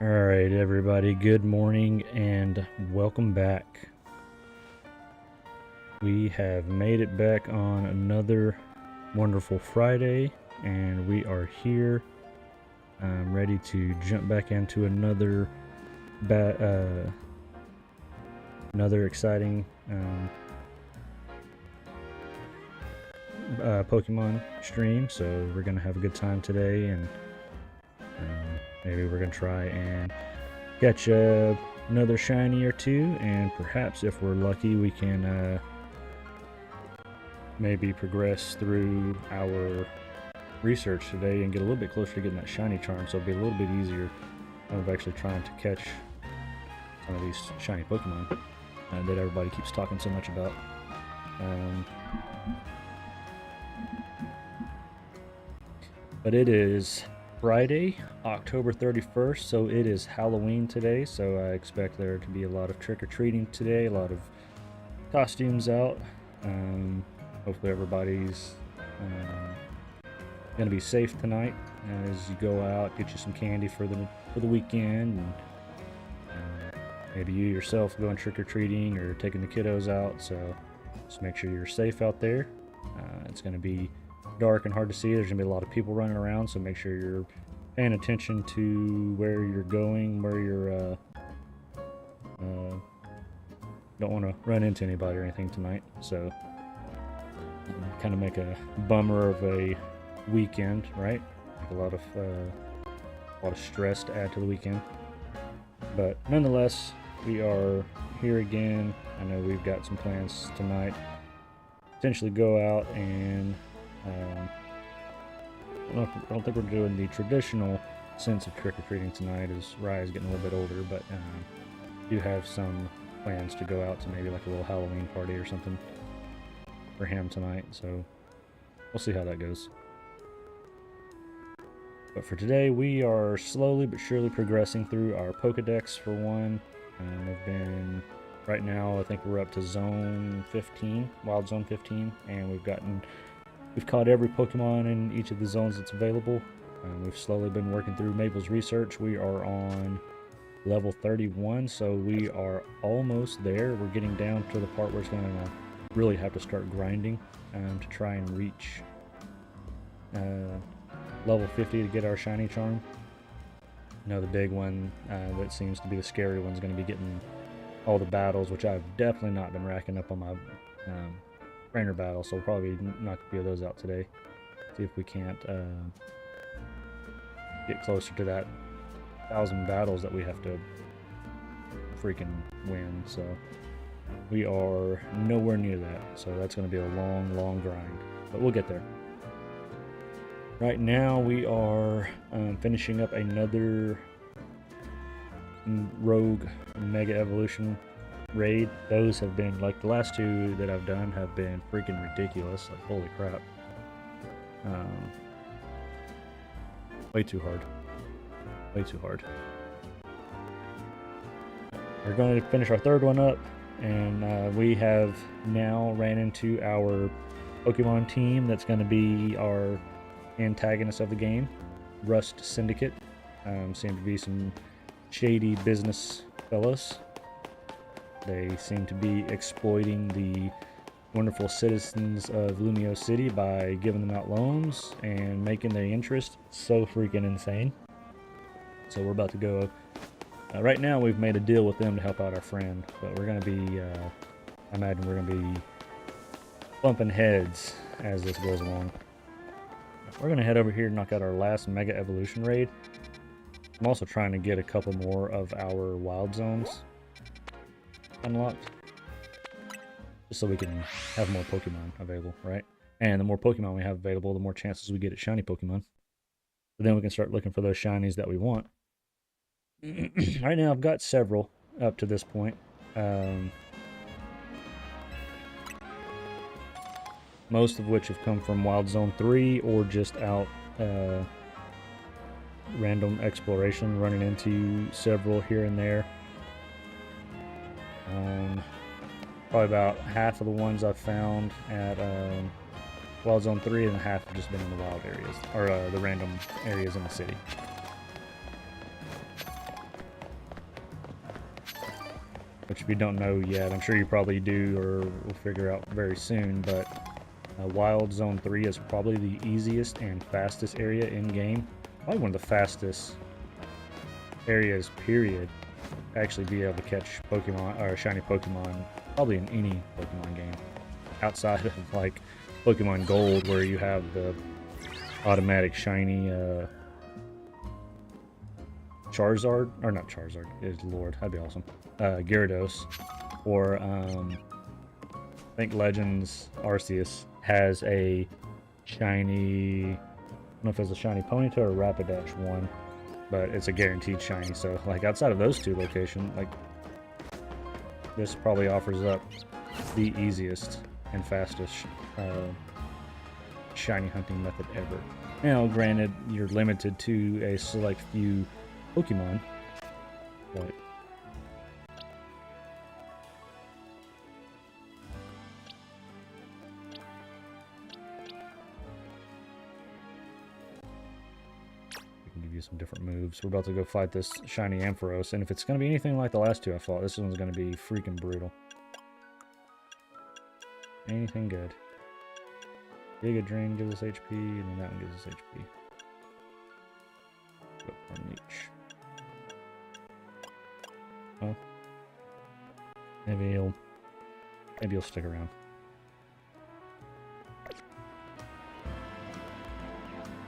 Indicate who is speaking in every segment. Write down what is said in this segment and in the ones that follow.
Speaker 1: Alright, everybody, good morning and welcome back. We have made it back on another wonderful Friday, and we are here. I'm ready to jump back into another exciting Pokemon stream. So we're gonna have a good time today, and maybe we're gonna try and catch another shiny or two, and perhaps if we're lucky we can maybe progress through our research today and get a little bit closer to getting that shiny charm, so it'll be a little bit easier of actually trying to catch some of these shiny Pokemon that everybody keeps talking so much about. But it is Friday, October 31st, so it is Halloween today, so I expect there to be a lot of trick-or-treating today, a lot of costumes out. Hopefully everybody's gonna be safe tonight as you go out, get you some candy for the weekend, and maybe you yourself going trick-or-treating or taking the kiddos out, so just make sure you're safe out there. It's gonna be dark and hard to see. There's gonna be a lot of people running around, so make sure you're paying attention to where you're going, where you're don't want to run into anybody or anything tonight. So kind of make a bummer of a weekend, right? Like a lot of stress to add to the weekend, but nonetheless we are here again. I know we've got some plans tonight, potentially go out and I don't think we're doing the traditional sense of trick-or-treating tonight, as Rye is getting a little bit older, but do have some plans to go out to maybe like a little Halloween party or something for him tonight, so we'll see how that goes. But for today, we are slowly but surely progressing through our Pokedex for one. We've been, right now, I think we're up to Zone 15, Wild Zone 15, and we've caught every Pokemon in each of the zones that's available. We've slowly been working through Mabel's research. We are on level 31, so we are almost there. We're getting down to the part where it's going to really have to start grinding to try and reach level 50 to get our shiny charm. You know, the big one that seems to be the scary one is going to be getting all the battles, which I've definitely not been racking up on my trainer battle, so we'll probably knock a few of those out today. See if we can't get closer to that 1,000 battles that we have to freaking win. So we are nowhere near that, so that's going to be a long grind, but we'll get there. Right now we are finishing up another Rogue Mega Evolution raid. Those have been, like, the last two that I've done have been freaking ridiculous. Like, holy crap. Way too hard. Way too hard. We're going to finish our third one up, and we have now ran into our Pokemon team that's going to be our antagonist of the game, Rust Syndicate. Seem to be some shady business fellows. They seem to be exploiting the wonderful citizens of Lumiose City by giving them out loans and making their interest so freaking insane. So we're about to go. Right now we've made a deal with them to help out our friend, but we're going to be, I imagine we're going to be bumping heads as this goes along. We're going to head over here and knock out our last Mega Evolution raid. I'm also trying to get a couple more of our wild zones unlocked, just so we can have more Pokemon available, right? And the more Pokemon we have available, the more chances we get at shiny Pokemon. So then we can start looking for those shinies that we want. Right now I've got several up to this point. Most of which have come from Wild Zone 3 or just out random exploration, running into several here and there. Probably about half of the ones I've found at Wild Zone 3 and half have just been in the wild areas, or the random areas in the city. which if you don't know yet, I'm sure you probably do or will figure out very soon, but Wild Zone 3 is probably the easiest and fastest area in-game. Probably one of the fastest areas, period, to actually be able to catch Pokemon, or shiny Pokemon, probably in any Pokemon game. Outside of, like, Pokemon Gold, where you have the automatic shiny, Charizard, or not Charizard, is Lord, that'd be awesome. Gyarados, or I think Legends Arceus has a shiny, I don't know if it's a shiny Ponyta or Rapidash one, but it's a guaranteed shiny. So like outside of those two locations, like this probably offers up the easiest and fastest shiny hunting method ever. Now, granted, you're limited to a select few Pokemon, but we can give you some different moves. We're about to go fight this shiny Ampharos, and if it's going to be anything like the last two I fought, this one's going to be freaking brutal. Anything good. Giga Drain gives us HP, and then that one gives us HP. Go for Leech. Oh. Maybe he'll stick around.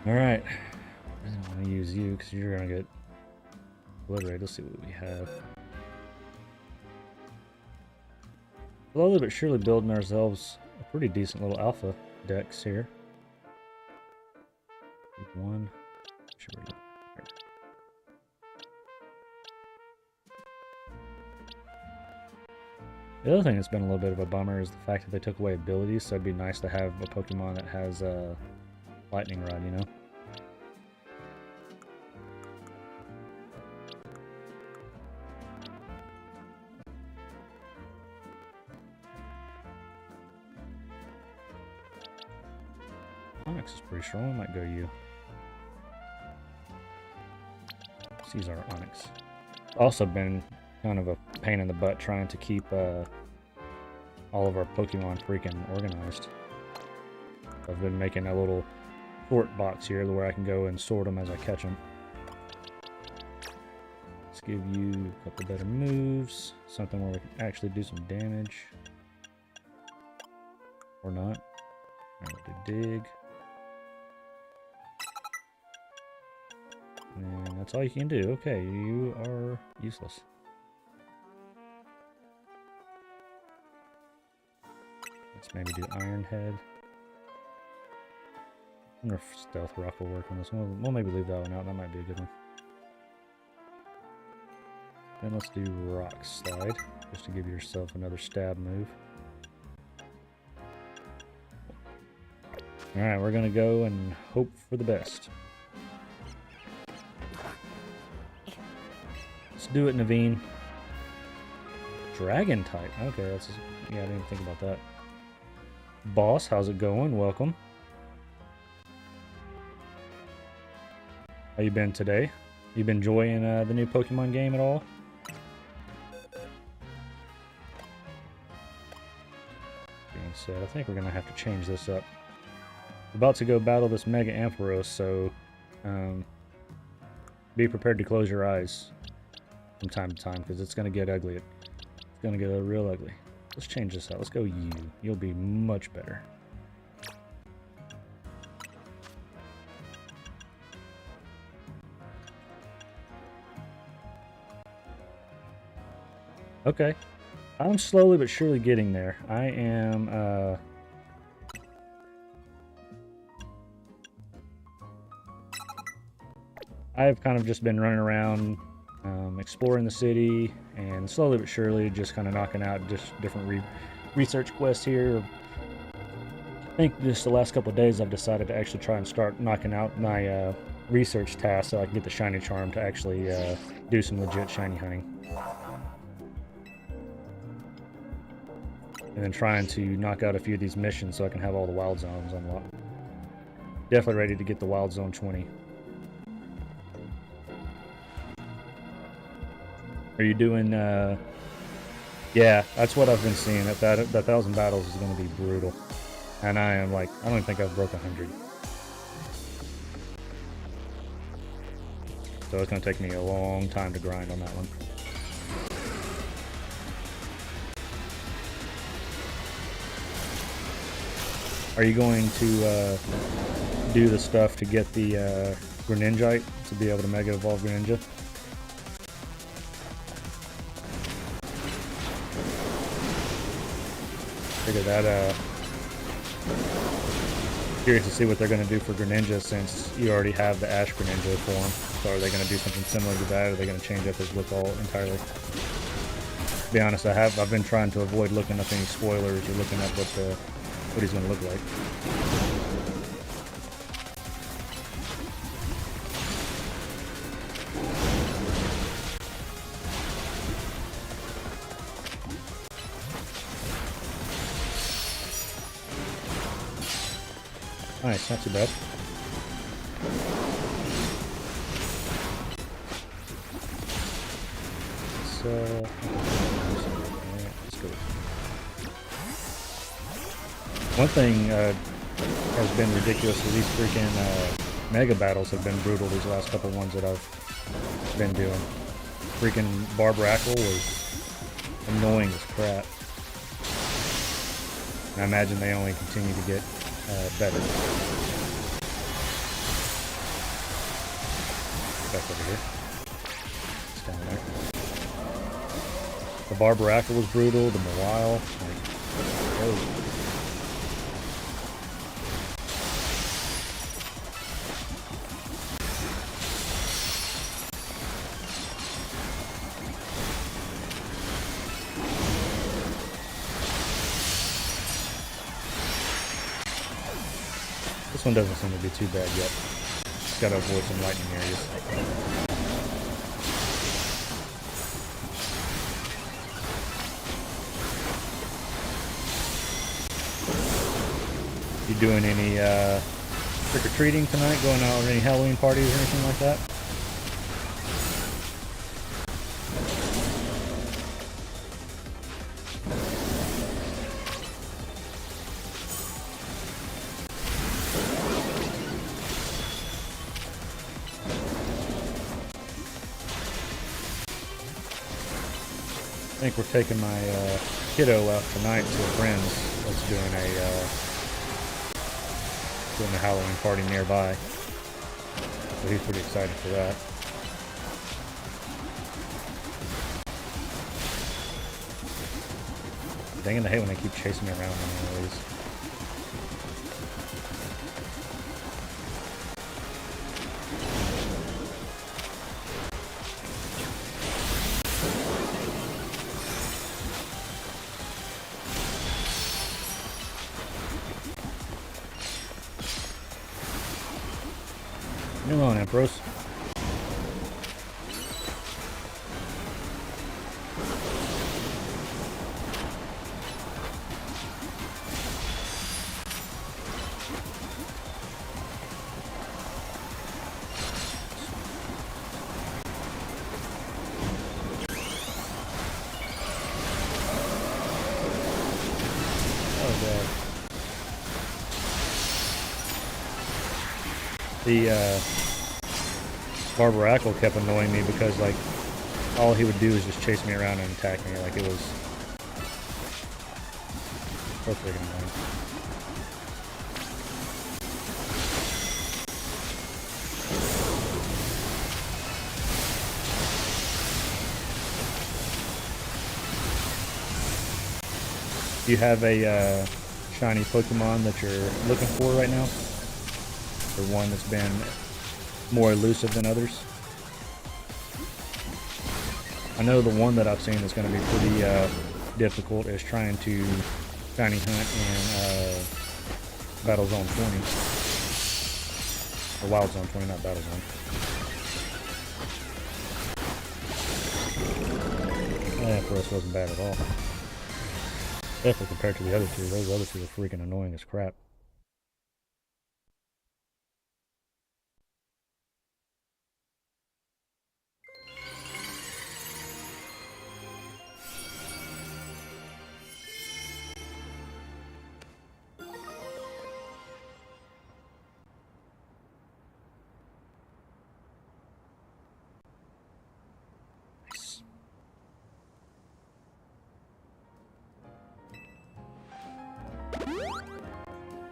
Speaker 1: Alright. I'm gonna use you because you're gonna get obliterated. Let's see what we have. Slowly but surely building ourselves a pretty decent little alpha dex here. One. Sure. The other thing that's been a little bit of a bummer is the fact that they took away abilities, so it'd be nice to have a Pokemon that has a lightning rod, you know? Onyx is pretty strong, we might go you. These are Onyx. Also been kind of a pain in the butt trying to keep all of our Pokemon freaking organized. I've been making a little sort box here where I can go and sort them as I catch them. Let's give you a couple better moves, something where we can actually do some damage. Or not. Alright, we'll do dig. And that's all you can do. Okay, you are useless. Let's maybe do Iron Head. I wonder if Stealth Rock will work on this one. We'll maybe leave that one out. That might be a good one. Then let's do Rock Slide, just to give yourself another stab move. Alright, we're gonna go and hope for the best. Let's do it, Naveen. Dragon type. Okay, that's yeah, I didn't even think about that. Boss, how's it going? Welcome. How you been today? You been enjoying the new Pokemon game at all? Being said, I think we're gonna have to change this up. We're about to go battle this Mega Ampharos, so be prepared to close your eyes from time to time because it's gonna get ugly. It's gonna get real ugly. Let's change this out. Let's go you. You'll be much better. Okay. I'm slowly but surely getting there. I am, I've kind of just been running around, exploring the city, and slowly but surely just kind of knocking out just different research quests here. I think just the last couple of days I've decided to actually try and start knocking out my research tasks so I can get the shiny charm to actually do some legit shiny hunting. And then trying to knock out a few of these missions so I can have all the wild zones unlocked. Definitely ready to get the wild zone 20. Are you doing Yeah, that's what I've been seeing. That 1,000 battles is going to be brutal. And I am like, I don't even think I've broke 100. So it's going to take me a long time to grind on that one. Are you going to do the stuff to get the Greninjite to be able to Mega Evolve Greninja? Figure that curious to see what they're going to do for Greninja since you already have the Ash Greninja form. So are they going to do something similar to that, or are they going to change up his look all entirely? To be honest, I've been trying to avoid looking up any spoilers or looking up what he's going to look like. Nice, not too bad. Let's go. One thing has been ridiculous is these freaking mega battles have been brutal. These last couple ones that I've been doing. Freaking Barbarackle was annoying as crap. And I imagine they only continue to get better. Back over here. It's down there. The Barbarackle was brutal. The Mawile, like, oh. This one doesn't seem to be too bad yet. Just gotta avoid some lightning areas. You doing any trick-or-treating tonight? Going out to any Halloween parties or anything like that? I think we're taking my kiddo out tonight to a friend's that's doing a Halloween party nearby. So he's pretty excited for that. Dang it, I hate when they keep chasing me around on one of these. Come on, Empress. Oh, God. The Barbarackle kept annoying me because, like, all he would do is just chase me around and attack me. Like, it was so freaking annoying. Do you have a shiny Pokemon that you're looking for right now? Or one that's been more elusive than others? I know the one that I've seen that's going to be pretty difficult is trying to shiny hunt in Battle Zone 20. Or Wild Zone 20, not Battle Zone. That for us wasn't bad at all. Definitely compared to the other two. Those other two are freaking annoying as crap.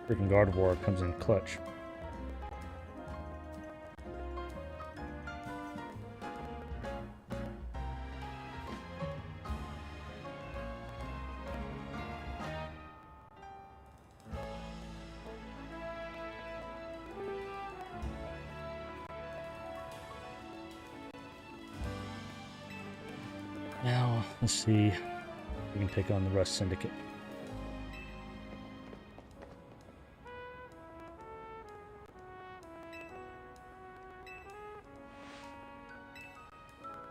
Speaker 1: Freaking Gardevoir comes in clutch. Now, let's see if we can take on the Rust Syndicate.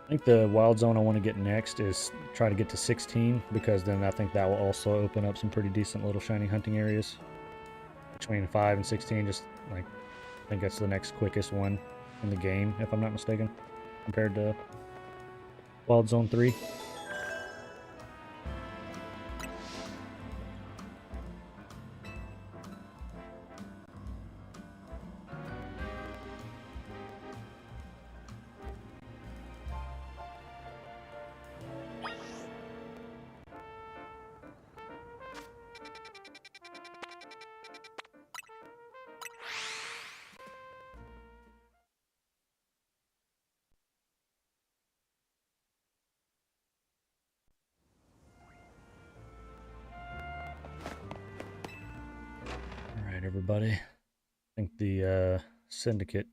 Speaker 1: I think the wild zone I want to get next is try to get to 16, because then I think that will also open up some pretty decent little shiny hunting areas. Between 5 and 16, just like, I think that's the next quickest one in the game, if I'm not mistaken, compared to Wild Zone 3. Alright, everybody. I think the Syndicate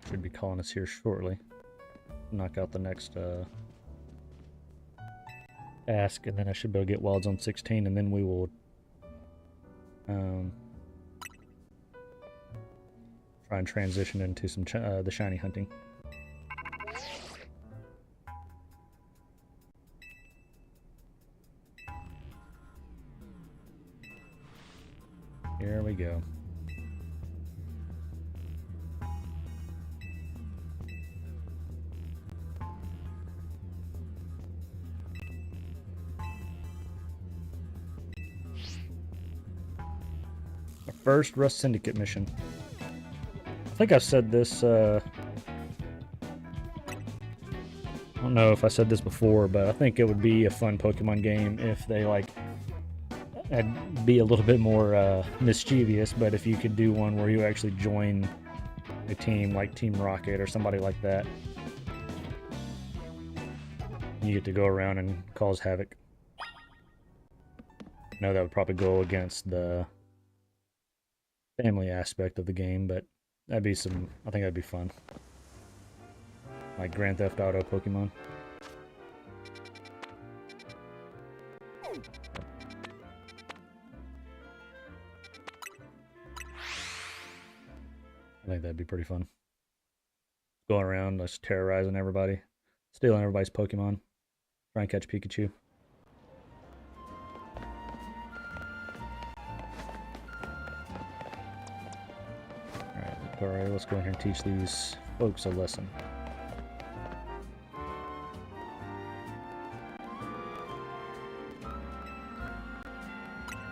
Speaker 1: should be calling us here shortly. Knock out the next task, and then I should be able to get Wild Zone 16, and then we will try and transition into some the shiny hunting. Here we go. Our first Rust Syndicate mission. I think I've said this, I don't know if I said this before, but I think it would be a fun Pokemon game if they, like, I'd be a little bit more mischievous, but if you could do one where you actually join a team like Team Rocket or somebody like that, you get to go around and cause havoc. I know that would probably go against the family aspect of the game, but that'd be some, I think that'd be fun. Like Grand Theft Auto Pokemon. I think that'd be pretty fun. Going around, just terrorizing everybody, stealing everybody's Pokemon, try and catch Pikachu. Alright, let's go in here and teach these folks a lesson.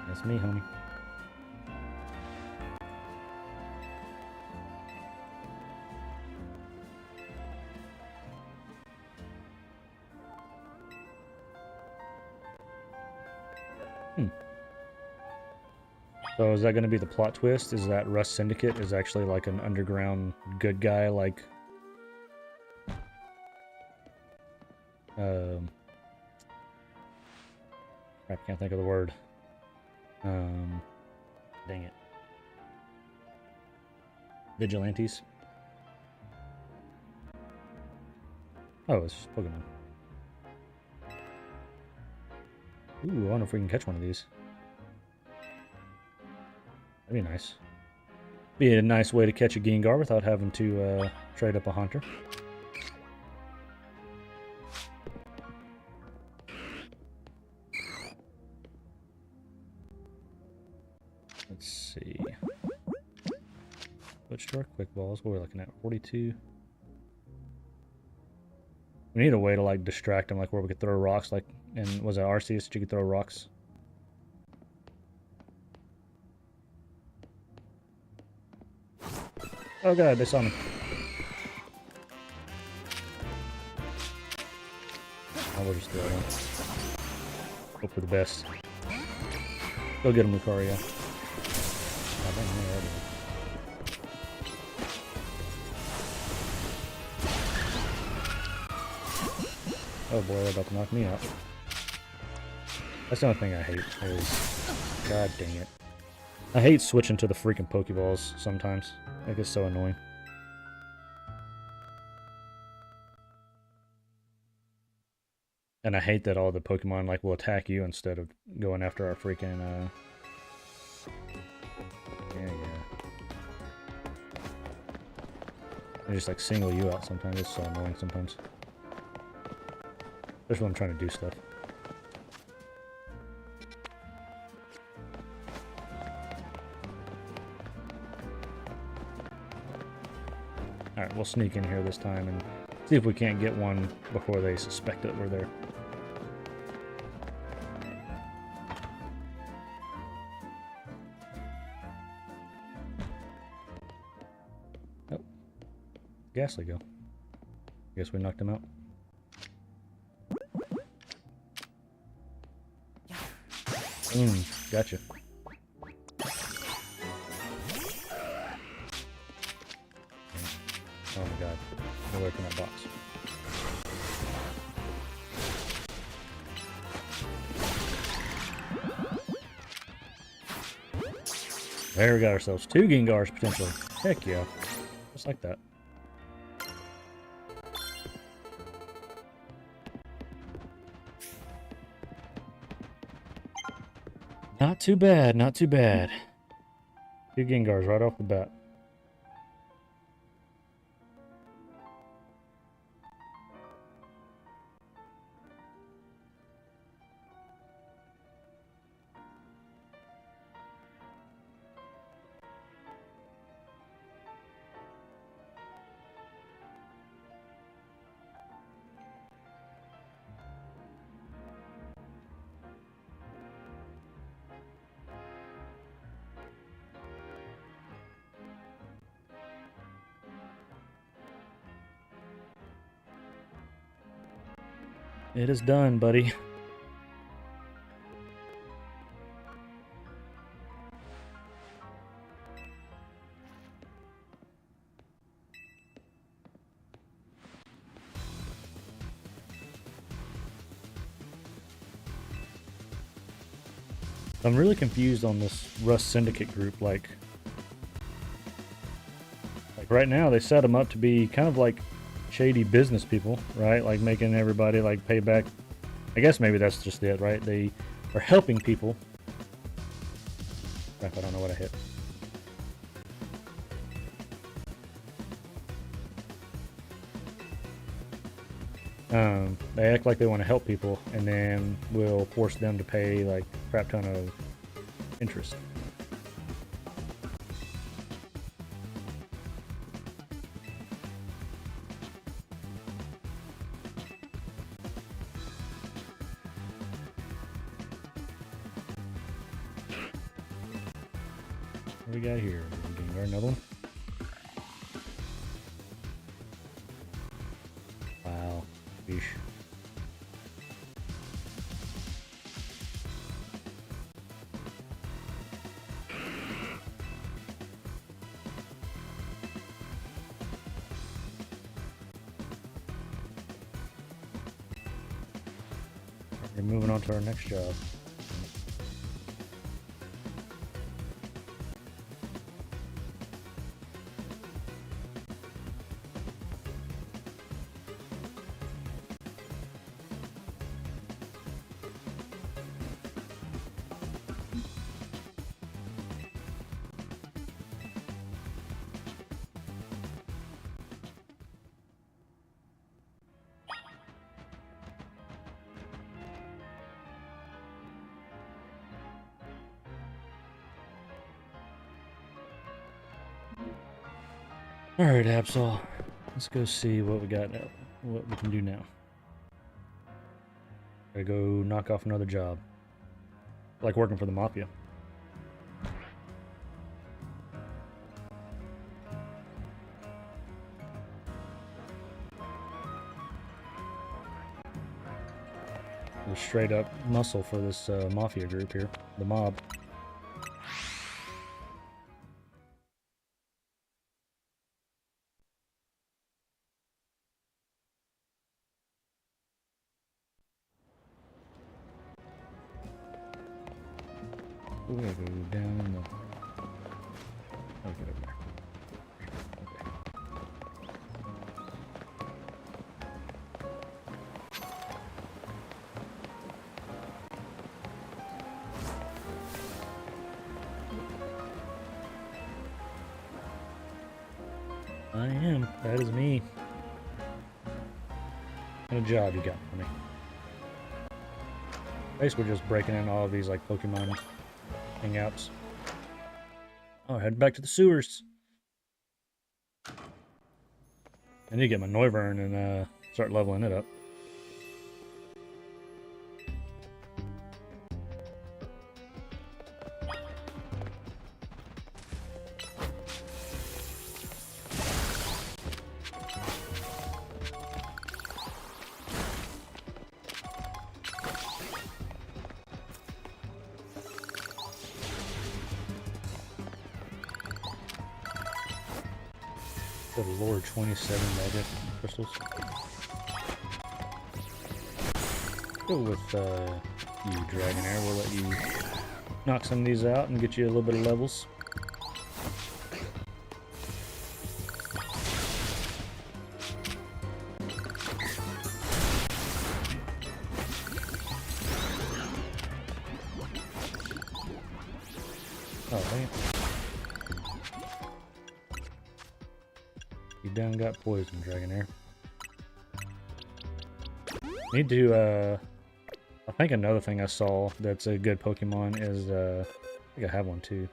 Speaker 1: That's me, homie. So is that going to be the plot twist? Is that Rust Syndicate is actually like an underground good guy, like I can't think of the word. Dang it. Vigilantes? Oh, it's just Pokemon. Ooh, I wonder if we can catch one of these. That'd be nice. Be a nice way to catch a Gengar without having to trade up a hunter. Let's see. Switch to our quick balls. What are we looking at? 42. We need a way to like distract them, like where we could throw rocks. Like, and was it Arceus that you could throw rocks? Oh god, they saw me. I will just throw it on. Hope for the best. Go get him, Lucario. Dang, yeah, that is. Oh boy, they're about to knock me out. That's the only thing I hate is... God dang it. I hate switching to the freaking Pokeballs sometimes. It gets so annoying. And I hate that all the Pokemon like will attack you instead of going after our freaking yeah. They just like single you out sometimes. It's so annoying sometimes. Especially when I'm trying to do stuff. Alright, we'll sneak in here this time and see if we can't get one before they suspect that we're there. Oh. Ghastly go. Guess we knocked him out. Gotcha. Oh my god. Get away from that box. There we got ourselves 2 Gengars potentially. Heck yeah. Just like that. Not too bad, not too bad. 2 Gengars right off the bat. It is done, buddy. I'm really confused on this Rust Syndicate group. Like right now, they set them up to be kind of like shady business people, right? Like making everybody like pay back. I guess maybe that's just it, right? They are helping people. Crap, I don't know what I hit. They act like they want to help people, and then we'll force them to pay like a crap ton of interest. What do we got here? Another one? Wow. Yeesh. We're moving on to our next job. Alright, Absol. Let's go see what we got now. What we can do now. Gotta go knock off another job. Like working for the Mafia. The straight up muscle for this Mafia group here. The mob. We gotta go down in the... Oh, get over there. I am. That is me. What job you got for me? Basically, we're just breaking in all of these like Pokemon hangouts. Oh, head back to the sewers. I need to get my Noivern and start leveling it up. Good lord, 27 magic crystals. Go with you, Dragonair. We'll let you knock some of these out and get you a little bit of levels. Oh, dang it. You done got poisoned, Dragonair. Need to, I think another thing I saw that's a good Pokemon is, I think I have one too.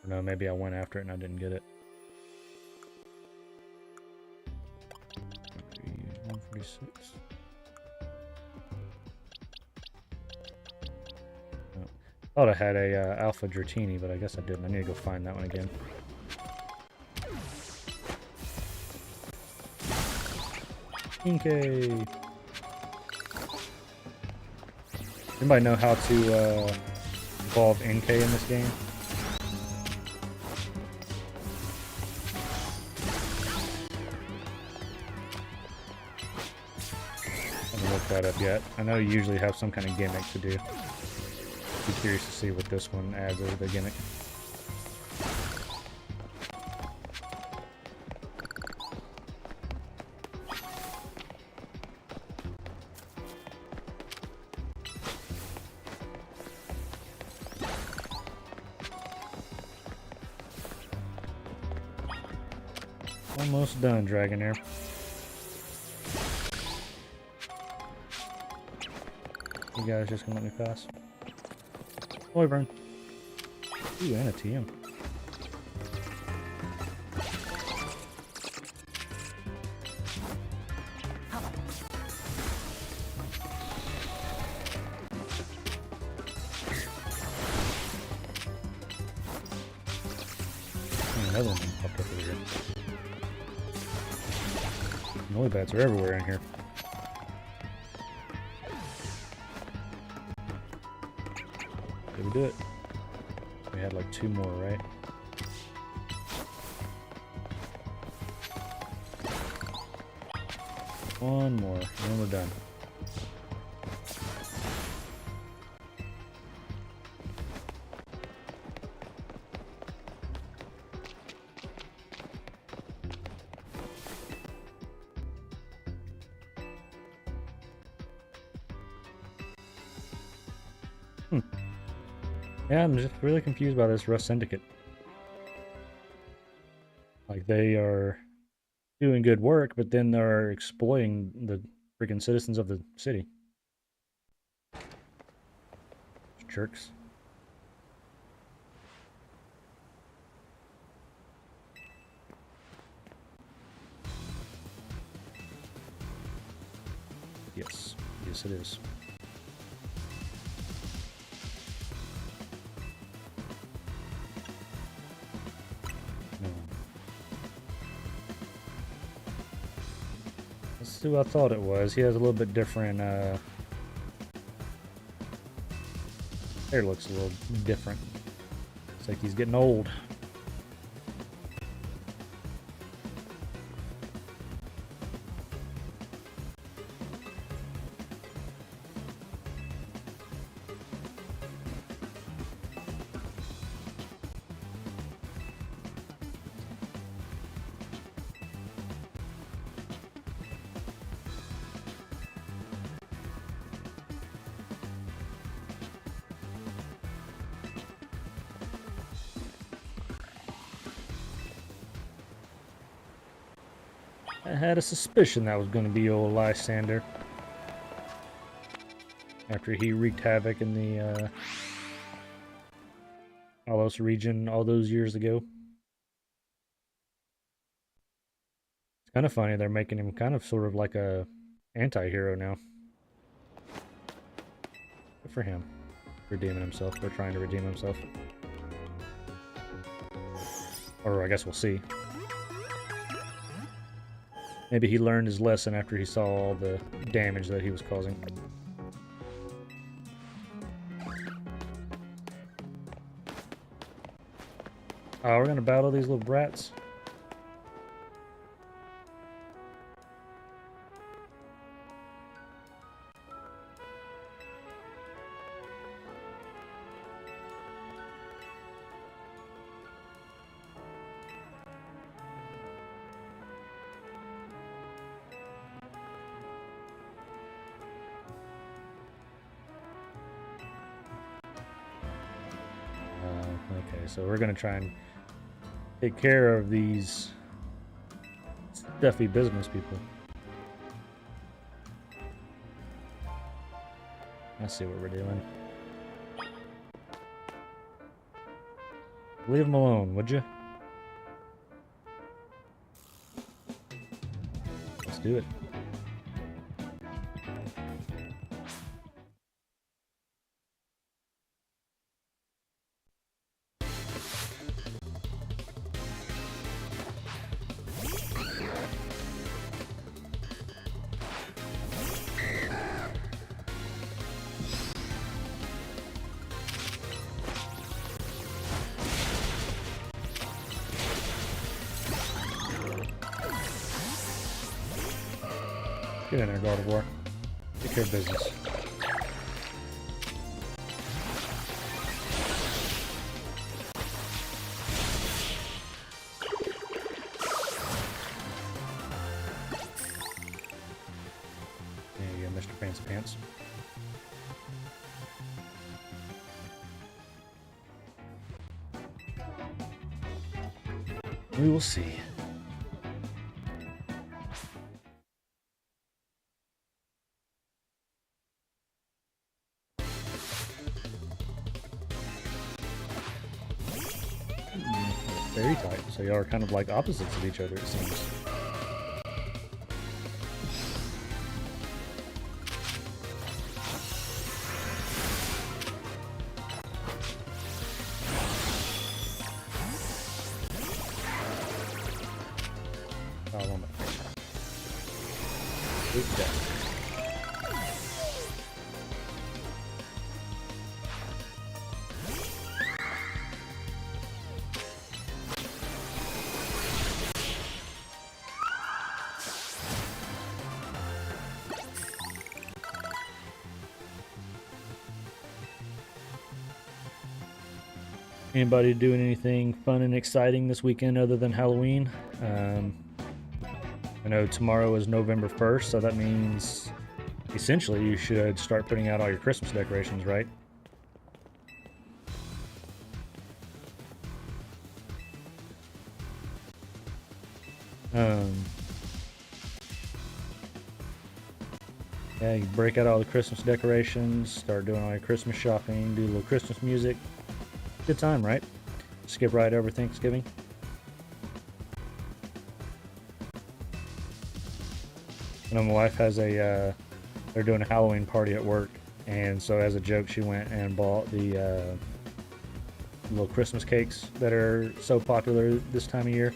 Speaker 1: Or no, maybe I went after it and I didn't get it. 146. Oh. Thought I had a Alpha Dratini, but I guess I didn't. I need to go find that one again. Okay. Anybody know how to evolve NK in this game? I haven't looked that up yet. I know you usually have some kind of gimmick to do. Be curious to see what this one adds as the gimmick. Almost done, Dragonair. You guys just gonna let me pass? Noivern. Ooh, and a TM. Another one popped up over here. Noibats are everywhere in here. Did we do it? We had like 2 more, right? One more, and then we're done. Yeah, I'm just really confused by this Rust Syndicate. Like, they are doing good work, but then they're exploiting the freaking citizens of the city. Jerks. Yes. Yes, it is. That's who I thought it was. He has a little bit different, hair looks a little different. It's like he's getting old. I had a suspicion that was going to be old Lysander. After he wreaked havoc in the Alos region all those years ago. It's kind of funny they're making him kind of sort of like a anti-hero now. Good for him. Redeeming himself. They're trying to redeem himself. Or I guess we'll see. Maybe he learned his lesson after he saw all the damage that he was causing. Oh, we're gonna battle these little brats. Okay, so we're gonna try and take care of these stuffy business people. Let's see what we're doing. Leave them alone, would you? Let's do it. Get in there, God of War. Take care of business. There you go, Mr. Fancy Pants. We will see. Very tight, so y'all are kind of like opposites of each other, it seems. Oh, one more. Good death. Anybody doing anything fun and exciting this weekend other than Halloween? I know tomorrow is November 1st, so that means essentially you should start putting out all your Christmas decorations, right? Yeah, you break out all the Christmas decorations, start doing all your Christmas shopping, do a little Christmas music. Good time, right? Skip right over Thanksgiving. And my wife has a, they're doing a Halloween party at work, and so as a joke, she went and bought the little Christmas cakes that are so popular this time of year.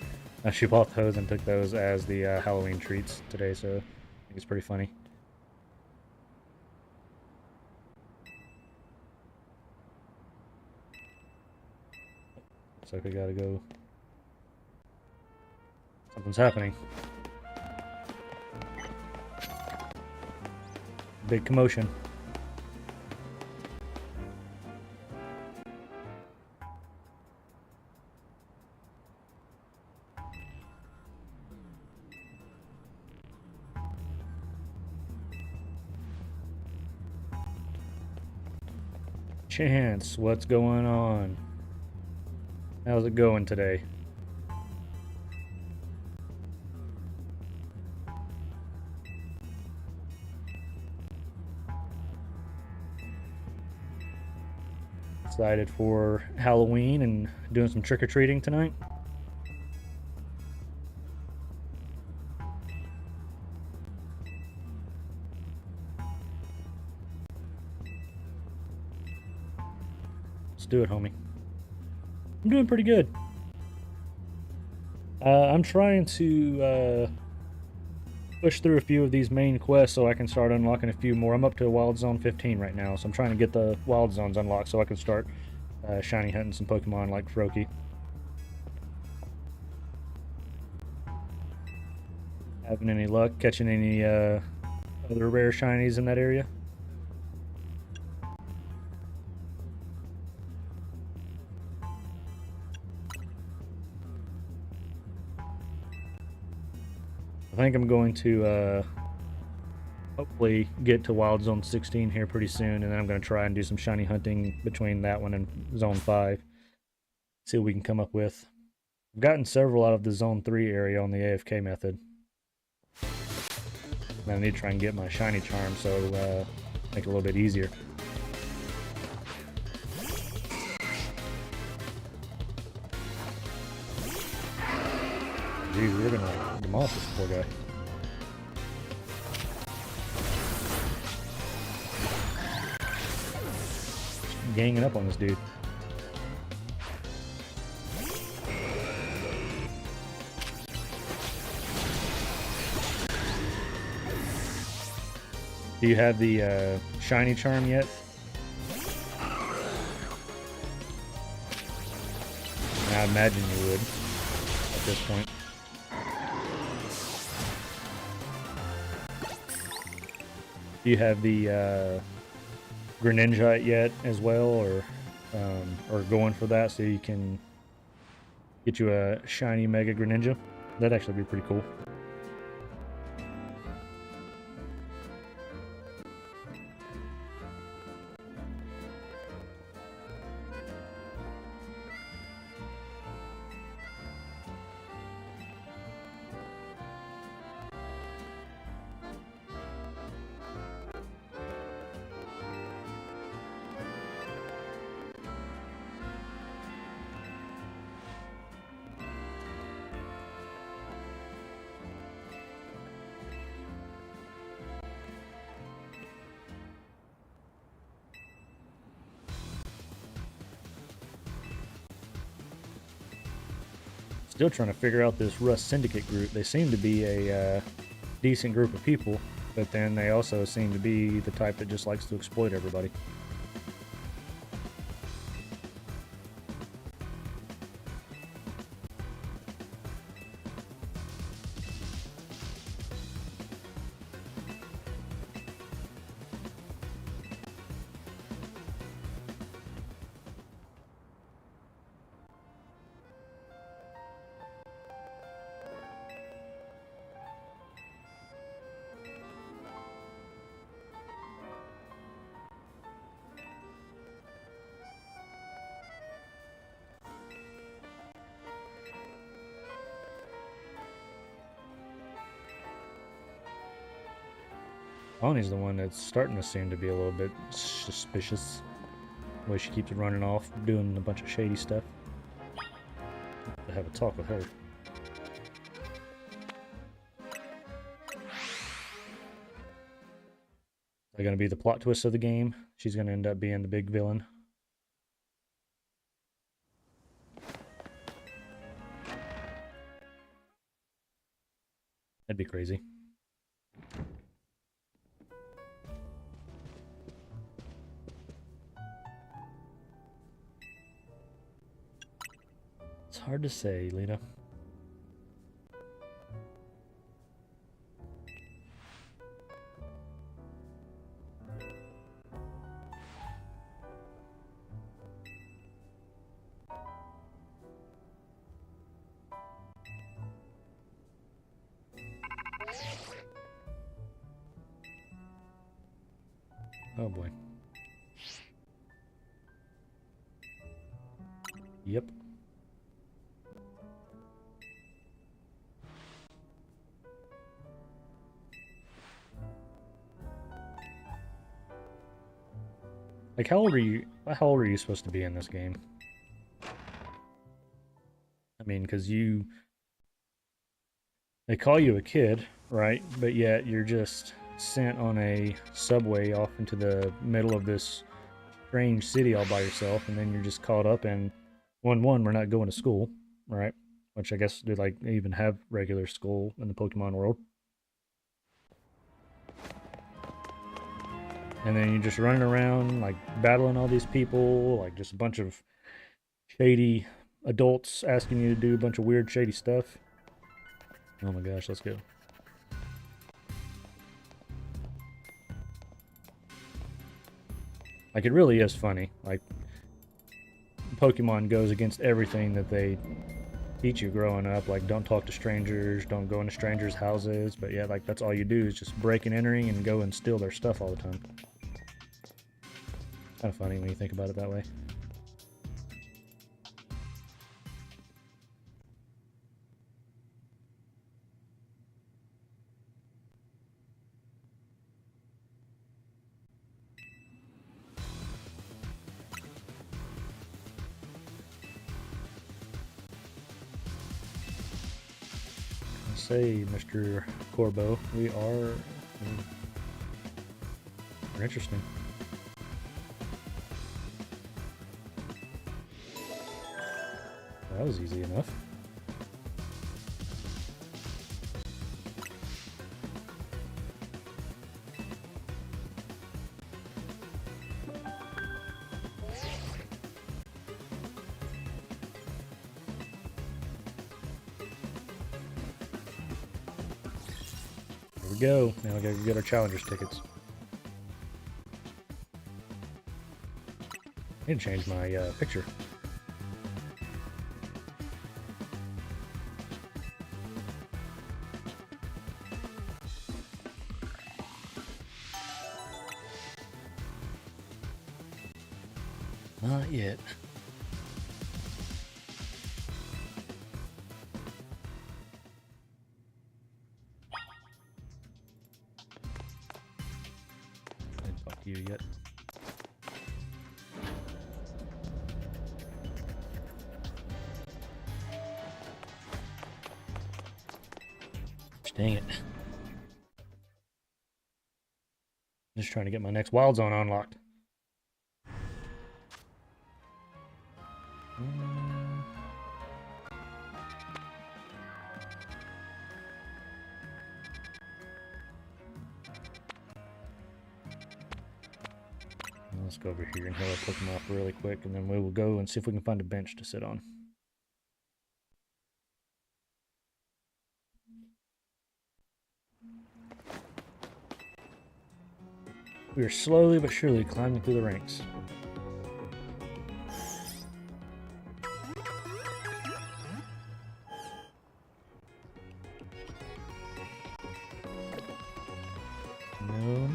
Speaker 1: She bought those and took those as the Halloween treats today, so I think it's pretty funny. Looks like we gotta go. Something's happening. Big commotion. Chance, what's going on? How's it going today? Excited for Halloween and doing some trick-or-treating tonight. Let's do it, homie. I'm doing pretty good. I'm trying to push through a few of these main quests so I can start unlocking a few more. I'm up to Wild Zone 15 right now, so I'm trying to get the Wild Zones unlocked so I can start shiny hunting some Pokemon like Froakie. Having any luck catching any other rare shinies in that area? I think I'm going to hopefully get to Wild Zone 16 here pretty soon, and then I'm going to try and do some shiny hunting between that one and Zone 5. See what we can come up with. I've gotten several out of the Zone 3 area on the AFK method. And I need to try and get my shiny charm, so make it a little bit easier. Geez, we're gonna demolish this poor guy. Ganging up on this dude. Do you have the shiny charm yet? I imagine you would at this point. Do you have the Greninja yet as well, or going for that so you can get you a shiny Mega Greninja? That'd actually be pretty cool. Still trying to figure out this Rust Syndicate group. They seem to be a decent group of people, but then they also seem to be the type that just likes to exploit everybody. Bonnie's the one that's starting to seem to be a little bit suspicious. The way she keeps running off, doing a bunch of shady stuff. I have a talk with her. They're going to be the plot twist of the game. She's going to end up being the big villain. That'd be crazy. It's hard to say, Lena. Oh boy. Yep. Like, how old are you? How old are you supposed to be in this game? I mean, because they call you a kid, right? But yet you're just sent on a subway off into the middle of this strange city all by yourself, and then you're just caught up in we're not going to school, right? Which I guess do like they even have regular school in the Pokemon world. And then you're just running around like battling all these people, like just a bunch of shady adults asking you to do a bunch of weird shady stuff. Oh my gosh, let's go. Like, it really is funny. Like, Pokemon goes against everything that they teach you growing up. Like, don't talk to strangers, don't go into strangers' houses. But yeah, like, that's all you do is just break and entering and go and steal their stuff all the time. Kind of funny when you think about it that way. Say, Mr. Corbo, we're interesting. That was easy enough. Here we go. Now we gotta get our challengers tickets. I need to change my picture. Not yet. I didn't talk to you yet. Dang it. Just trying to get my next Wild Zone unlocked. Let's go over here and heal our Pokemon up really quick, and then we will go and see if we can find a bench to sit on. We are slowly but surely climbing through the ranks. No.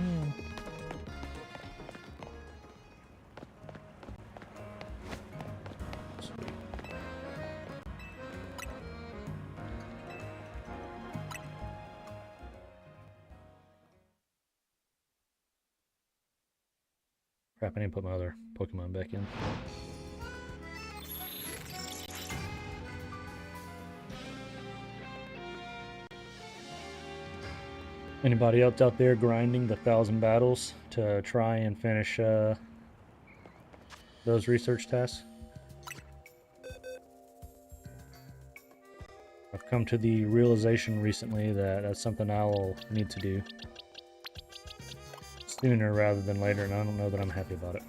Speaker 1: Crap, I need to put my other Pokemon back in. Anybody else out there grinding the 1,000 battles to try and finish those research tasks? I've come to the realization recently that that's something I'll need to do sooner rather than later, and I don't know that I'm happy about it.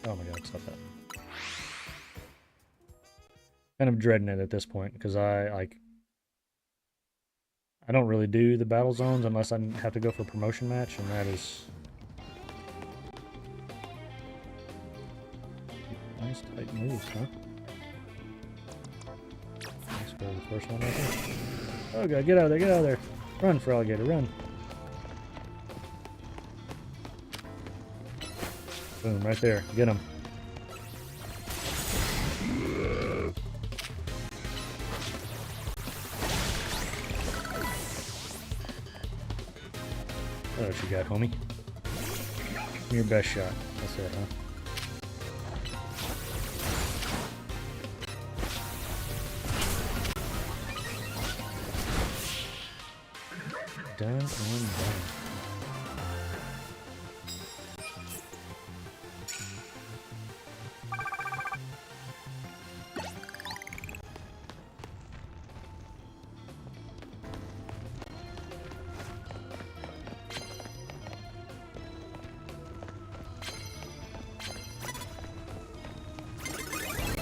Speaker 1: Oh my god, stop that. Kind of dreading it at this point, because I don't really do the battle zones unless I have to go for a promotion match, and that is nice tight moves, huh? Let's go to the first one right there. Oh god, get out of there, get out of there. Run, for alligator, run. Boom, right there. Get him. Oh, what you got, homie? Your best shot. That's it, huh? Done and done.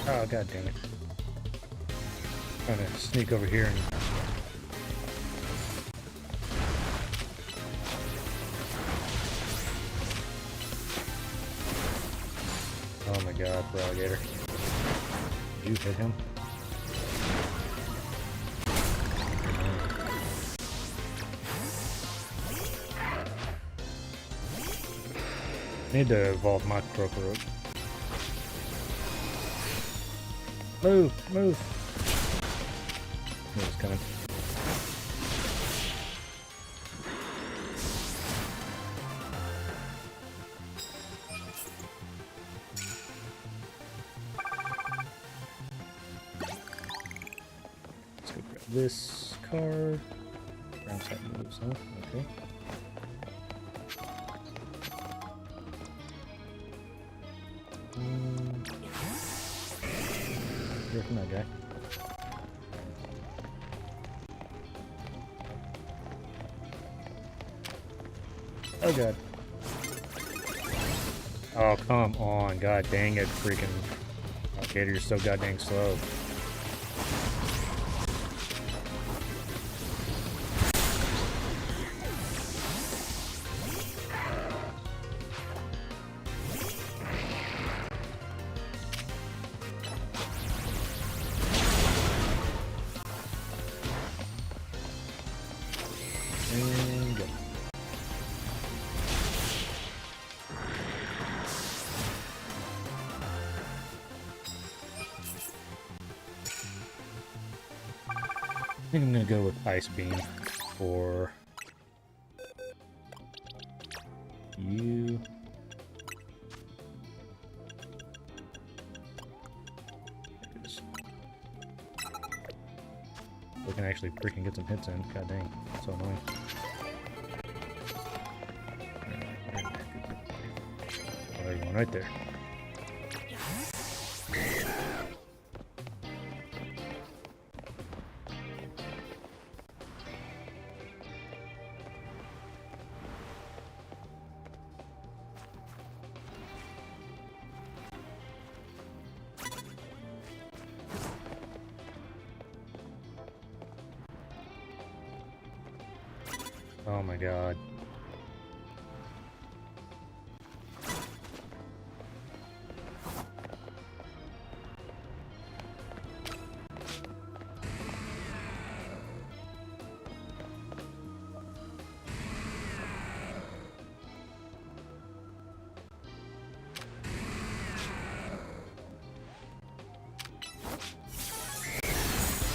Speaker 1: Oh, god damn it. Trying to sneak over here and... Oh my god, alligator. Did you hit him? Need to evolve my crocodile. Move! Move! It's coming. Let's go grab this card. Ground type moves, huh? Okay. From that guy. Oh god. Oh come on, god dang it, freaking alligator, you're so goddamn slow. And go. I think I'm gonna go with Ice Beam for you. We can actually freaking get some hits in. God dang, so annoying. Oh, there's one right there. Oh my god.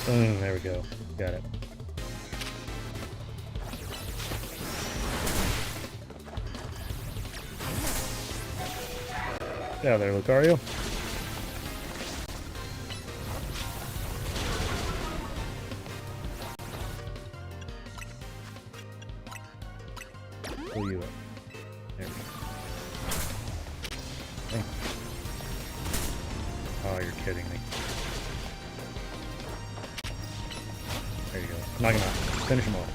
Speaker 1: Boom, there we go. Got it. Get out there, Lucario. Pull you up. There we go. Hey. Oh, you're kidding me. There you go. Knock him out. Finish him off.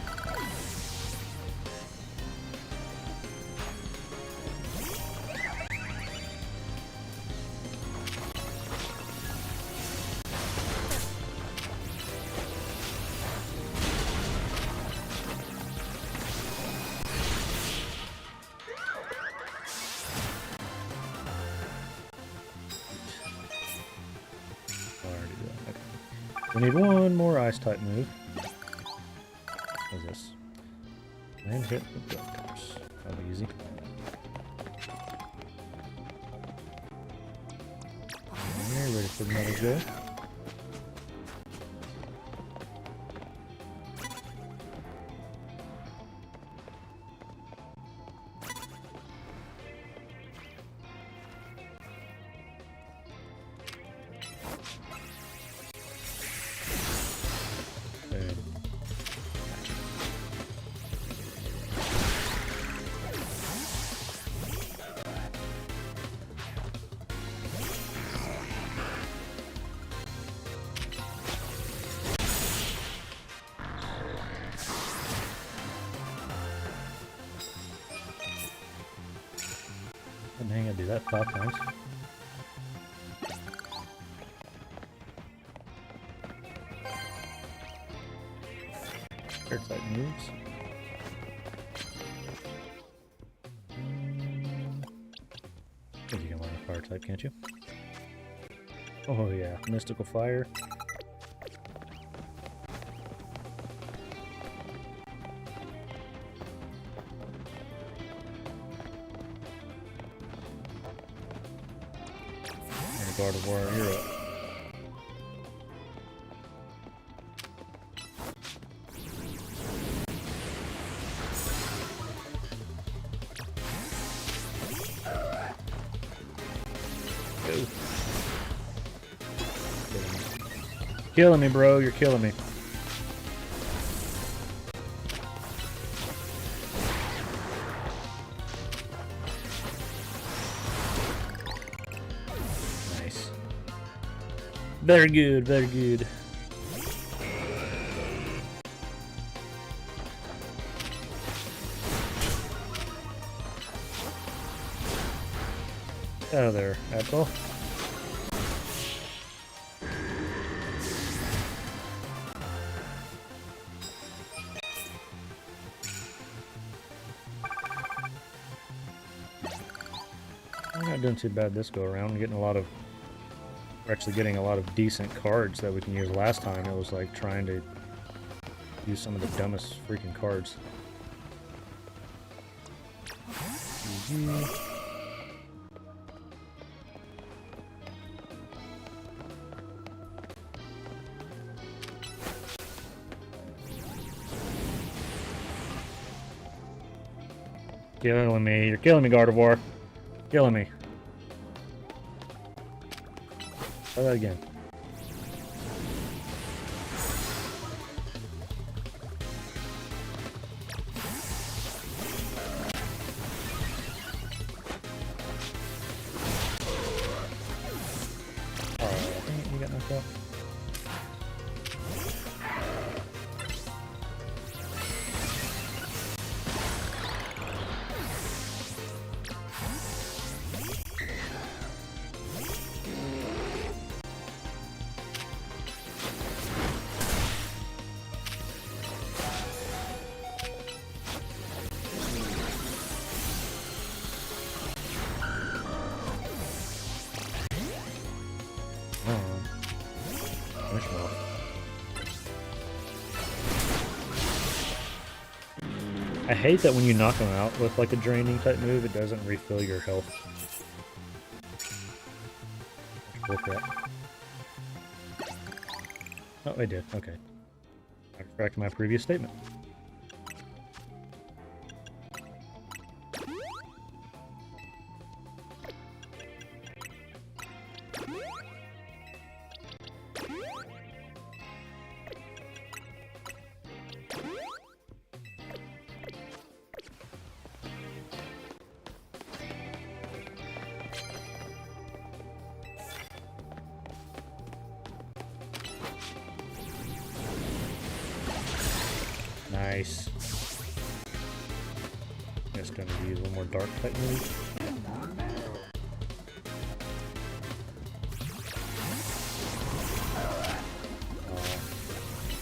Speaker 1: We need one more ice type move. What's this? Land hit with Raptors. That'll be easy. Alright, ready for another go. Dang, I do that 5 times. Air type moves. I think you can learn a fire type, can't you? Oh yeah, mystical fire. And Gardevoir, you're up. Killing me, bro. You're killing me. Nice. Very good, very good. Out of there, Apple. We're not doing too bad this go around. We're actually getting a lot of decent cards that we can use. Last time it was like trying to use some of the dumbest freaking cards. Killing me. You're killing me, Gardevoir. Killing me. Try that again. Oh, dang it, you got knocked out. I hate that when you knock them out with like a draining type move, it doesn't refill your health. Bullcrap. Oh, I did. Okay. Back to my previous statement. Nice. Just gonna use one more dark type move.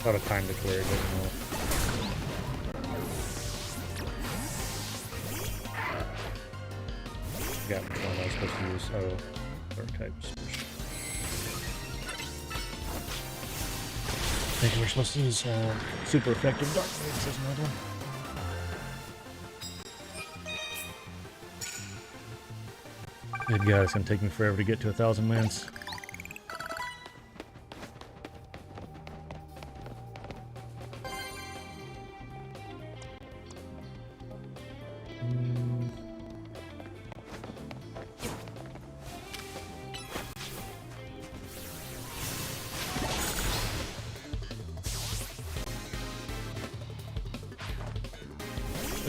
Speaker 1: Out of time to clear it, doesn't know. Got one I was supposed to use. Oh, dark types. I think we're supposed to use super effective dark moves as another one. Good God, it's gonna take me forever to get to 1,000 wins.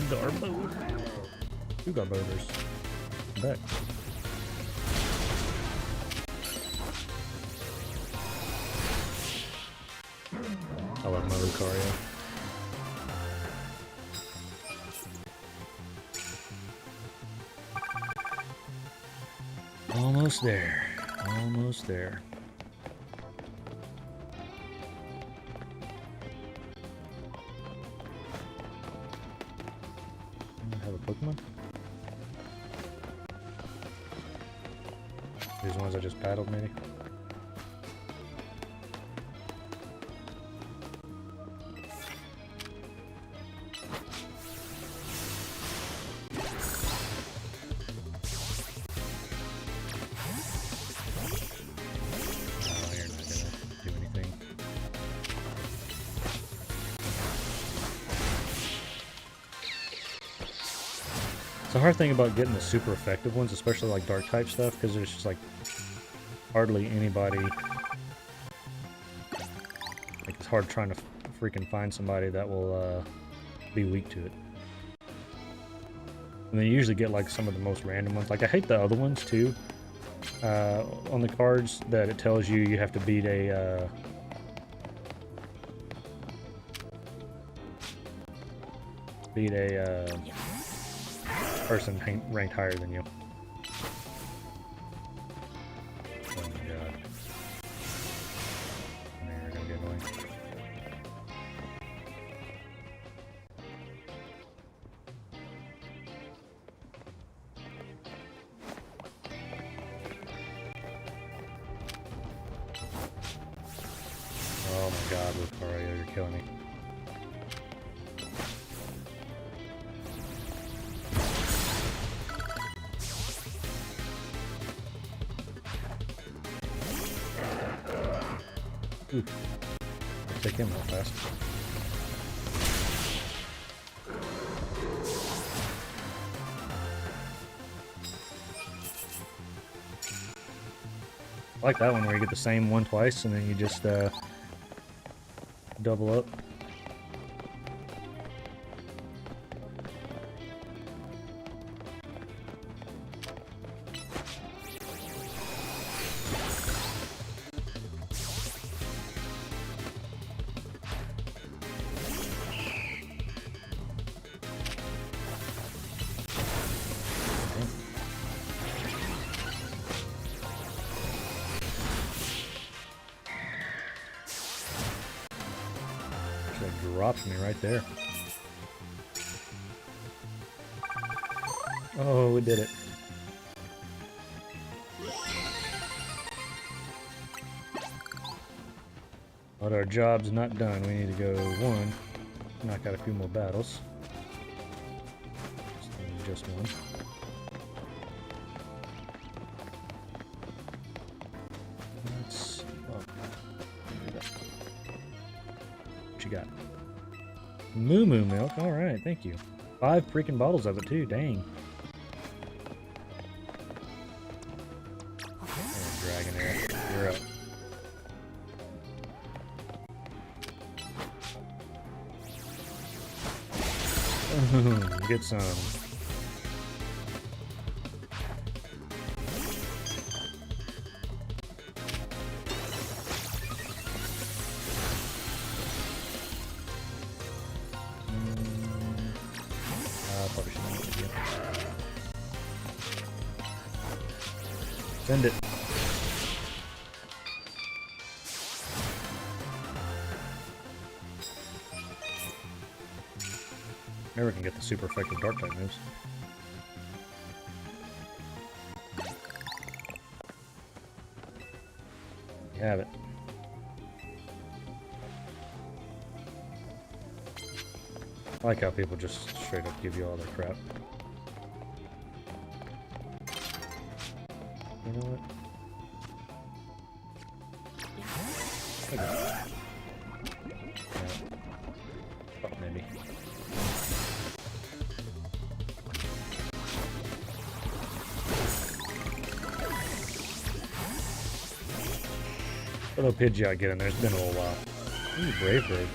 Speaker 1: Garbo. 2 Garboders. Back. I love my Lucario. Almost there. Almost there. I have a Pokemon? These ones I just battled, maybe? The hard thing about getting the super effective ones, especially like dark type stuff, because there's just like hardly anybody. Like it's hard trying to freaking find somebody that will be weak to it. And they usually get like some of the most random ones. Like I hate the other ones too. On the cards that it tells you you have to beat a person ranked higher than you. Oh my god. They're gonna get annoying. Oh my god, Lucario, you're killing me. Ooh. I'll take him real fast. I like that one where you get the same one twice and then you just double up. Dropped me right there. Oh, we did it. But our job's not done. We need to go one. Knock out a few more battles. Just one. Let's. Oh, what you got? Moo Moo milk. All right, thank you. 5 freaking bottles of it too. Dang. Dragonair, you're up. Get some. Send it. Never can get the super effective dark type moves. You have it. I like how people just straight up give you all their crap. You know what? Okay. Yeah. Oh, maybe. What little Pidgeot get in there? It's been a little while. Ooh, Brave Bird.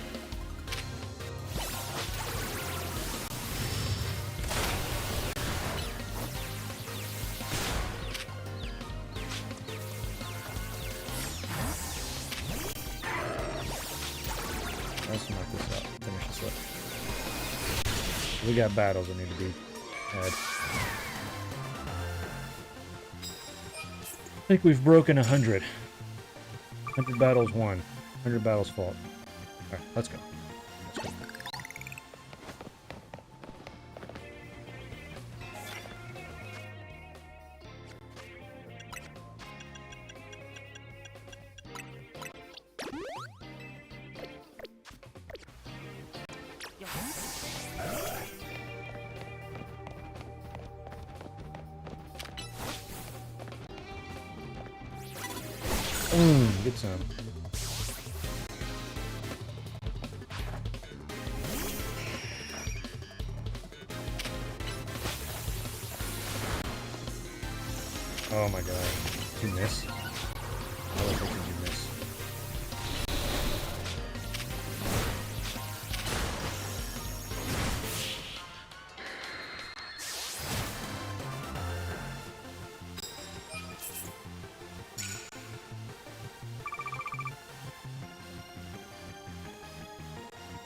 Speaker 1: Let's knock this out. Finish this up. We got battles that need to be had. think we've broken 100. 100 battles won. 100 battles fought. Alright, let's go. Let's go. Get some. Oh my god. Did you miss? I don't think you miss.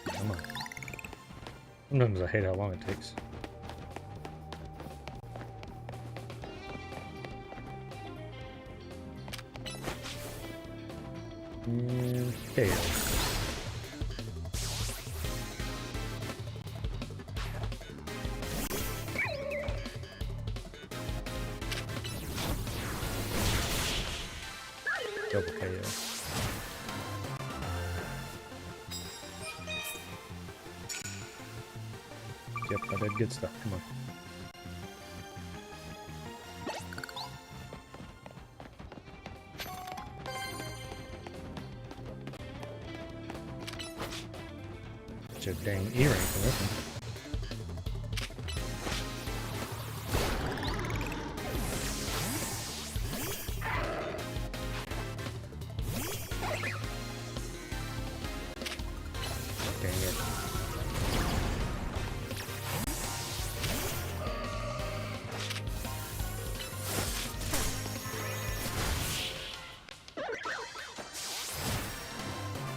Speaker 1: Come on. Sometimes I hate how long it takes. And KO. Double KO. Yep, I did good stuff. Come on. Such a dang earring for this one. Dang it.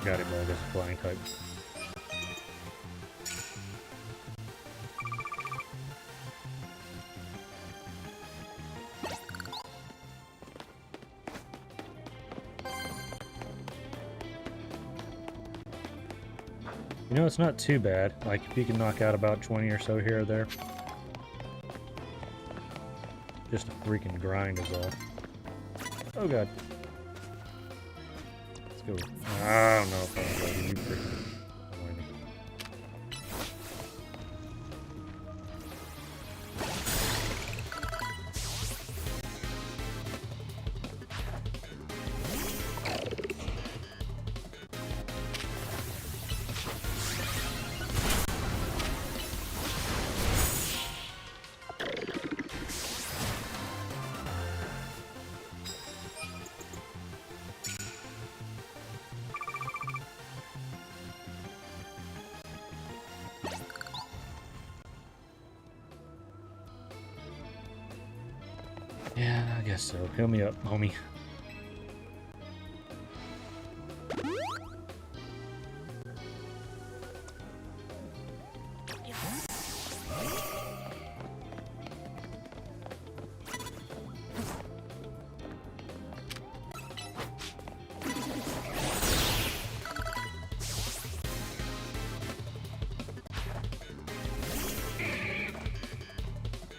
Speaker 1: Got it, boy. This is flying type. You know, it's not too bad. Like, if you can knock out about 20 or so here or there. Just a freaking grind is all. Oh god. Let's go. I don't know if I'm ready. You freaking whiny. Yeah, I guess so. Heal me up, homie.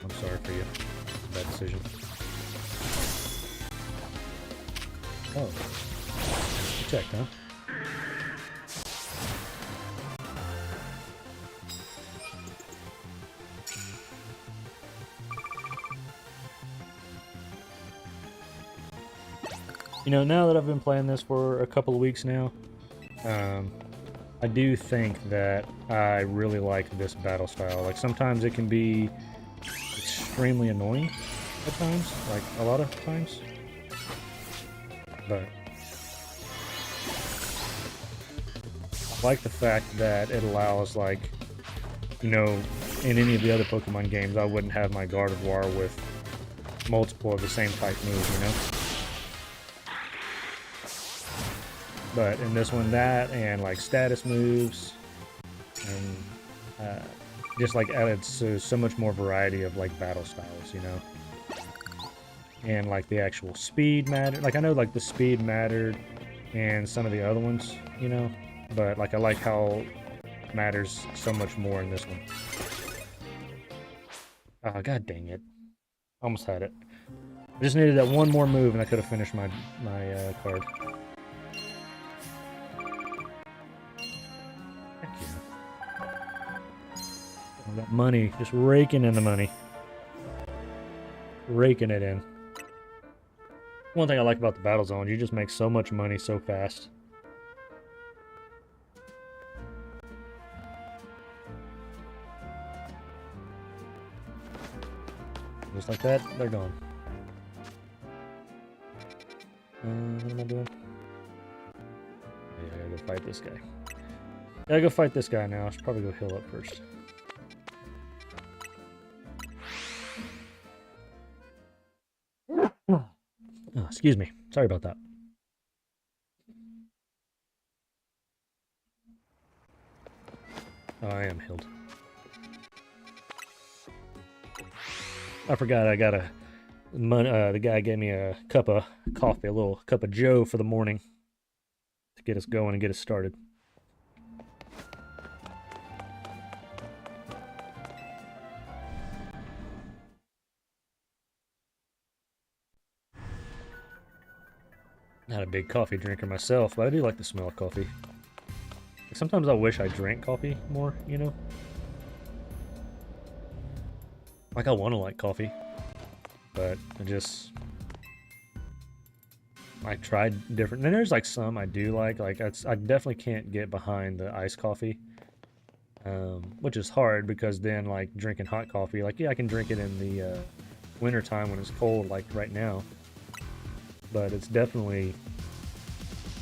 Speaker 1: I'm sorry for you. Bad decision. Oh. You checked, huh? You know, now that I've been playing this for a couple of weeks now, I do think that I really like this battle style. Like, sometimes it can be extremely annoying at times, like a lot of times. But I like the fact that it allows, like, you know, in any of the other Pokemon games, I wouldn't have my Gardevoir with multiple of the same type moves, you know? But in this one, that and like status moves, and just like added so much more variety of like battle styles, you know? and like the actual speed mattered. Like I know like the speed mattered and some of the other ones, you know, but like I like how it matters so much more in this one. Oh, god dang it. Almost had it. I just needed that one more move and I could have finished my card. Heck yeah. Oh, that money, just raking in the money. Raking it in. One thing I like about the battle zone, you just make so much money so fast. Just like that, they're gone. What am I doing? Yeah, I gotta go fight this guy. Gotta go fight this guy now. I should probably go heal up first. Oh, excuse me. Sorry about that. Oh, I am healed. I forgot I got the guy gave me a cup of coffee, a little cup of joe for the morning to get us going and get us started. Not a big coffee drinker myself, but I do like the smell of coffee. Sometimes I wish I drank coffee more, you know? Like, I want to like coffee, but I tried different, and there's like some I do like I definitely can't get behind the iced coffee, which is hard because then like drinking hot coffee, like yeah, I can drink it in the winter time when it's cold, like right now, but it's definitely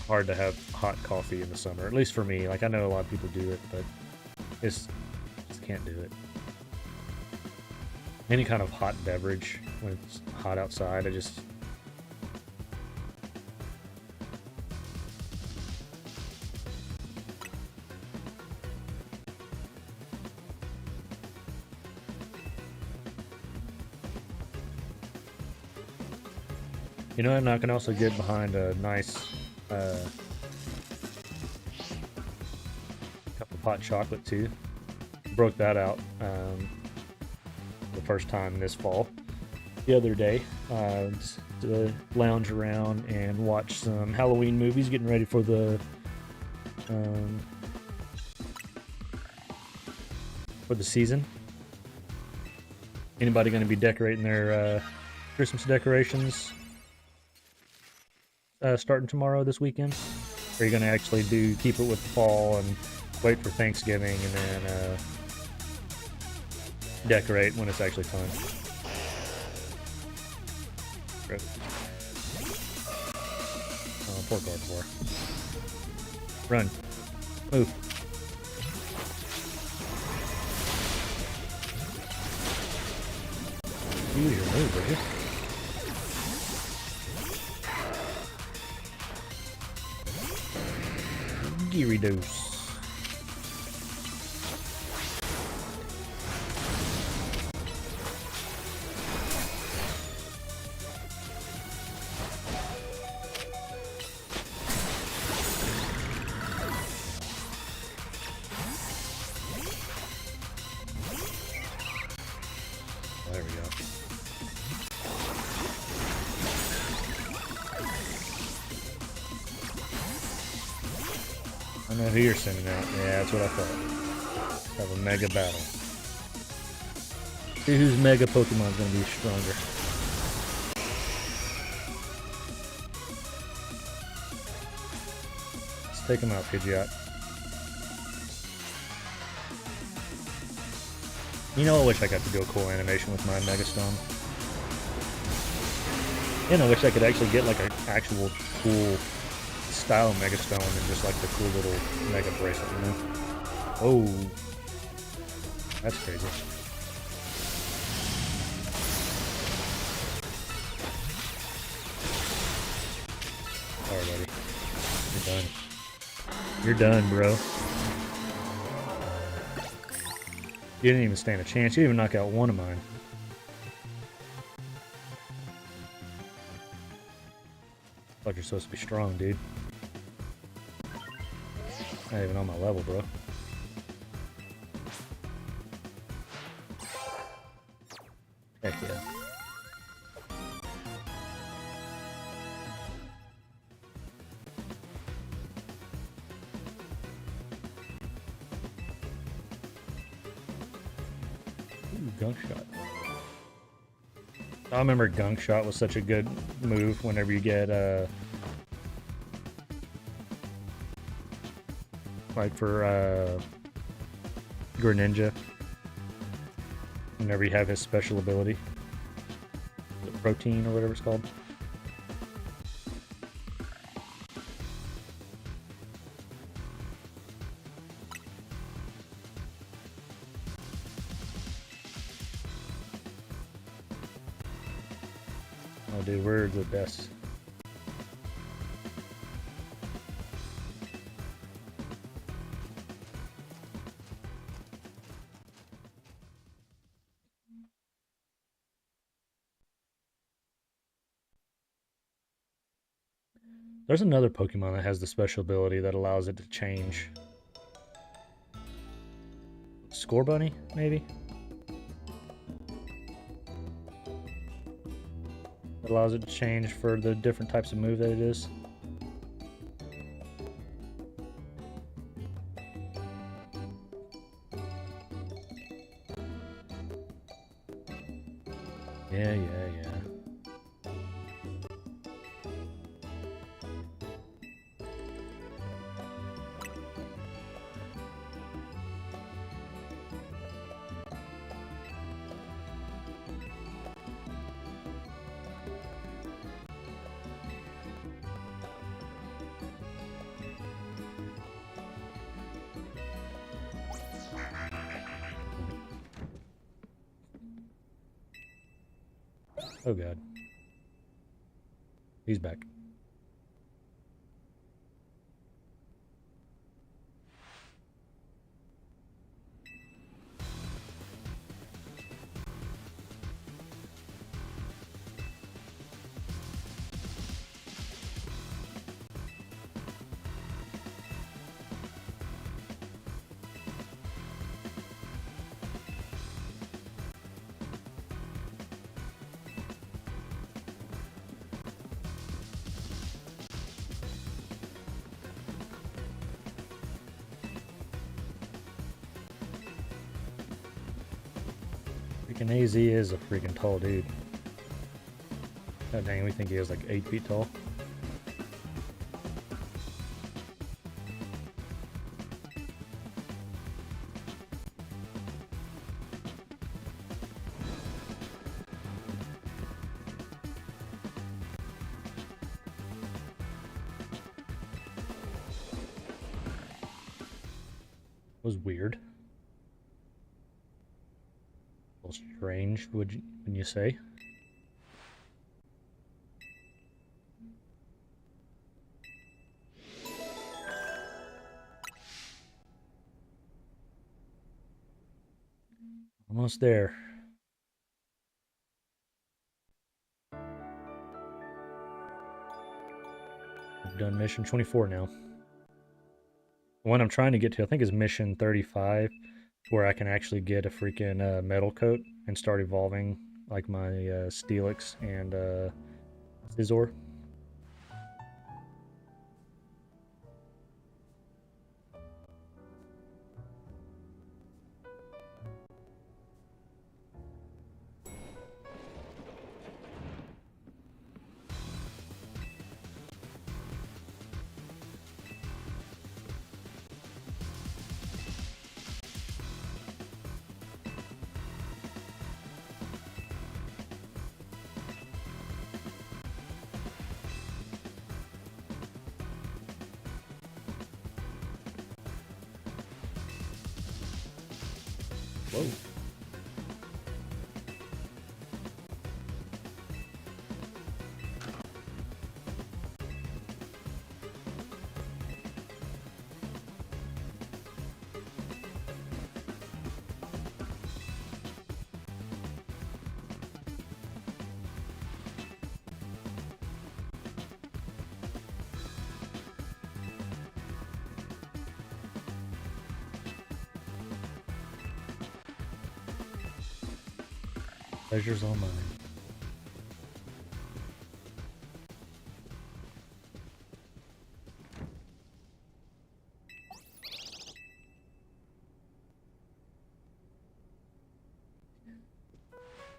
Speaker 1: hard to have hot coffee in the summer, at least for me. Like I know a lot of people do it, but just can't do it. Any kind of hot beverage when it's hot outside, I just... You know, and I can also get behind a nice cup of hot chocolate too. Broke that out the first time this fall. The other day, just to lounge around and watch some Halloween movies, getting ready for the season. Anybody going to be decorating their Christmas decorations starting tomorrow this weekend? Or are you going to actually keep it with the fall and wait for Thanksgiving and then decorate when it's actually time? Oh, poor Gardevoir. Run. Move. Use your move, will you? Gyarados. There we go. I know who you're sending out. Yeah, that's what I thought. Have a mega battle. See whose mega Pokemon's gonna be stronger. Let's take him out, Pidgeot. You know, I wish I got to do a cool animation with my Mega Stone. And I wish I could actually get like an actual cool style Mega Stone and just like the cool little Mega Bracelet, you know? Oh, that's crazy. Sorry, buddy. You're done. You're done, bro. You didn't even stand a chance. You didn't even knock out one of mine. Thought you're supposed to be strong, dude. Not even on my level, bro. Heck yeah. Ooh, gunk shot. I remember gunk shot was such a good move whenever you get like for Greninja. Whenever you have his special ability. The protein or whatever it's called. Oh dude, we're the best. There's another Pokemon that has the special ability that allows it to change. Score Bunny, maybe? It allows it to change for the different types of move that it is. Yeah. Oh god. He's back. Freaking AZ is a freaking tall dude. God dang, we think he is like 8 feet tall. Was weird. A little strange, wouldn't you say? Almost there. We've done mission 24 now. The one I'm trying to get to, I think, is mission 35, where I can actually get a freaking metal coat and start evolving like my Steelix and Scizor. Whoa. Pleasure's all mine.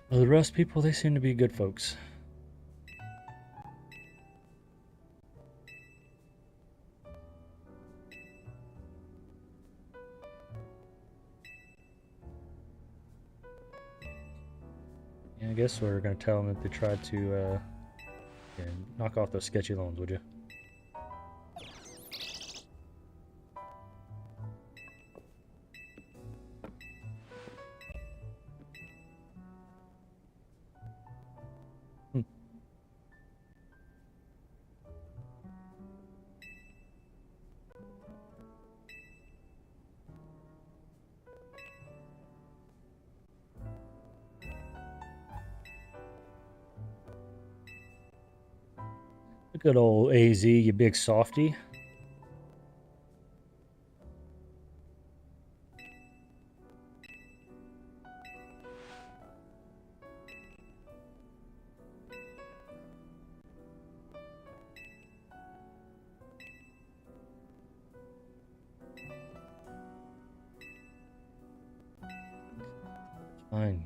Speaker 1: Well, the rest people, they seem to be good folks. Yeah, I guess we're gonna tell them that they tried to yeah, knock off those sketchy loans, would you? Good old AZ, you big softy.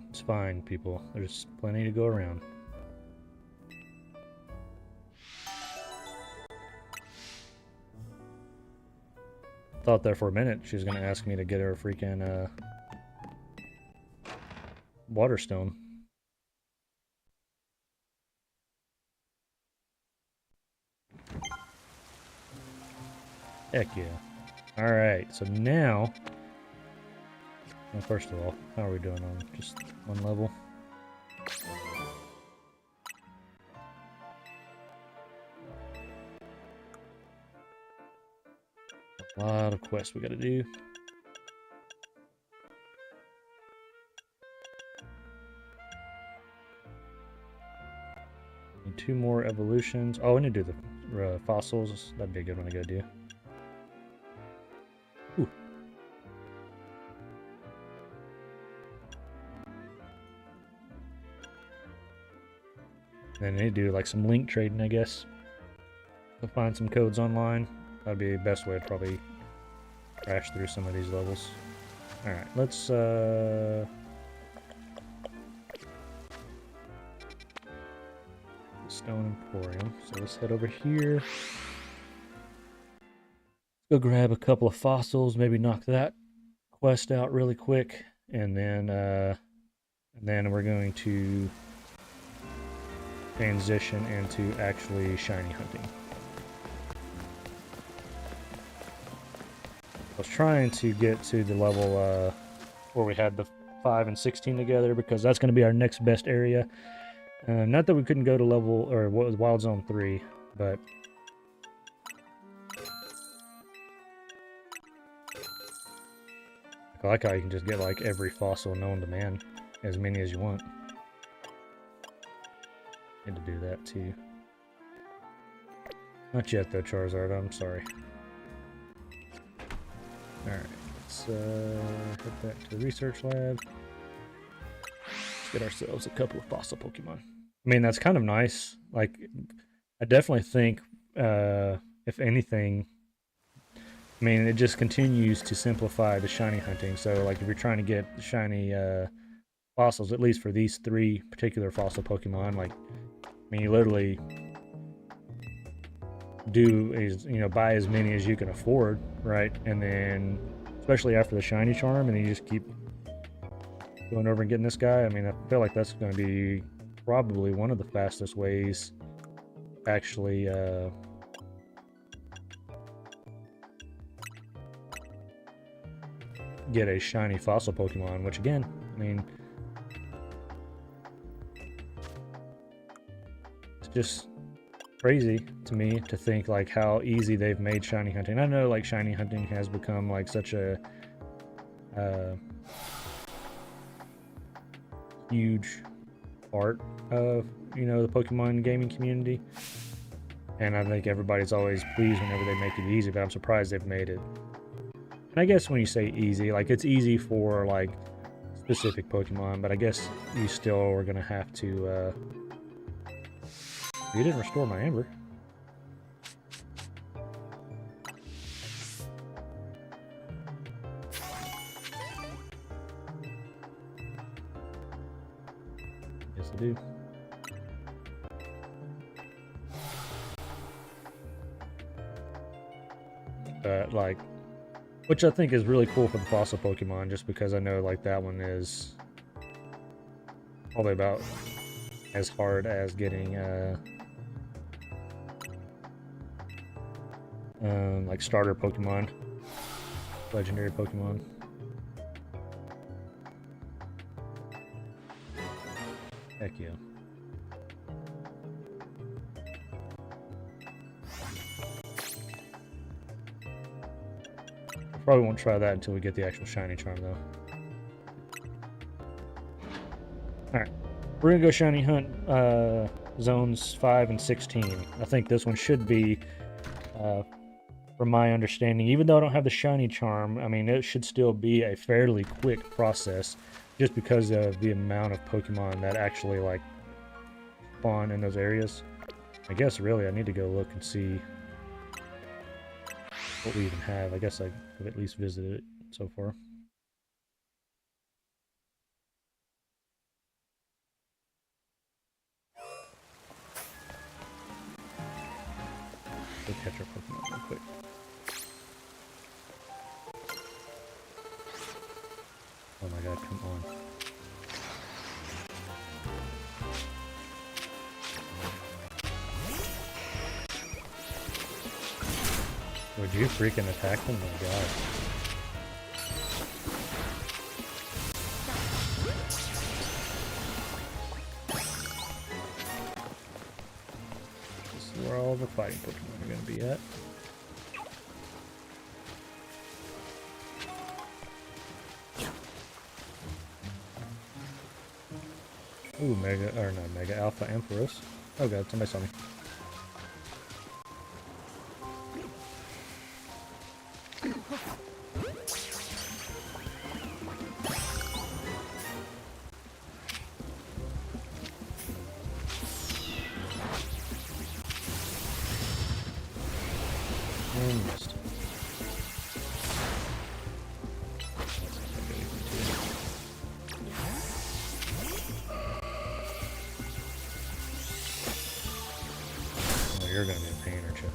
Speaker 1: It's fine, people. There's plenty to go around. Thought there for a minute she was gonna ask me to get her a freaking water stone. Heck yeah. Alright, so now... Well, first of all, how are we doing on just one level? A lot of quests we gotta do. Need 2 more evolutions. Oh, I need to do the fossils. That'd be a good one to go do. Ooh. Then I need to do like some link trading, I guess. To find some codes online. That'd be the best way to probably crash through some of these levels. Alright, let's Stone Emporium. So let's head over here. Let's go grab a couple of fossils, maybe knock that quest out really quick, and then we're going to transition into actually shiny hunting. I was trying to get to the level where we had the 5 and 16 together, because that's going to be our next best area. Not that we couldn't go to level, or what was Wild Zone 3, but I like how you can just get like every fossil known to man, as many as you want. Need to do that too. Not yet though, Charizard, I'm sorry. Alright, let's head back to the research lab. Let's get ourselves a couple of fossil Pokemon. I mean, that's kind of nice. Like, I definitely think, if anything, I mean, it just continues to simplify the shiny hunting. So, like, if you're trying to get the shiny fossils, at least for these 3 particular fossil Pokemon, like, I mean, you literally do is, you know, buy as many as you can afford, right? And then, especially after the shiny charm, and then you just keep going over and getting this guy. I mean, I feel like that's going to be probably one of the fastest ways to actually get a shiny fossil Pokemon, which again, I mean, it's just crazy to me to think like how easy they've made shiny hunting. I know like shiny hunting has become like such a huge part of, you know, the Pokemon gaming community, and I think everybody's always pleased whenever they make it easy, but I'm surprised they've made it. And I guess when you say easy, like, it's easy for like specific Pokemon, but I guess you still are gonna have to. You didn't restore my Amber. Yes, I do. Like, which I think is really cool for the fossil Pokemon, just because I know like that one is probably about as hard as getting like starter Pokemon, legendary Pokemon. Heck yeah. Probably won't try that until we get the actual shiny charm, though. Alright. We're gonna go shiny hunt zones 5 and 16. I think this one should be, from my understanding, even though I don't have the shiny charm, I mean, it should still be a fairly quick process just because of the amount of Pokemon that actually, like, spawn in those areas. I guess, really, I need to go look and see what we even have. I guess I've at least visited it so far. Go catch our Pokemon real quick. Oh my god, come on. Would you freaking attack them? Oh my god. This is where all the fighting Pokemon are going to be at. Ooh, Mega Alpha Ampharos. Oh god, somebody saw me. And missed. Oh, you're gonna be a pain, aren't you?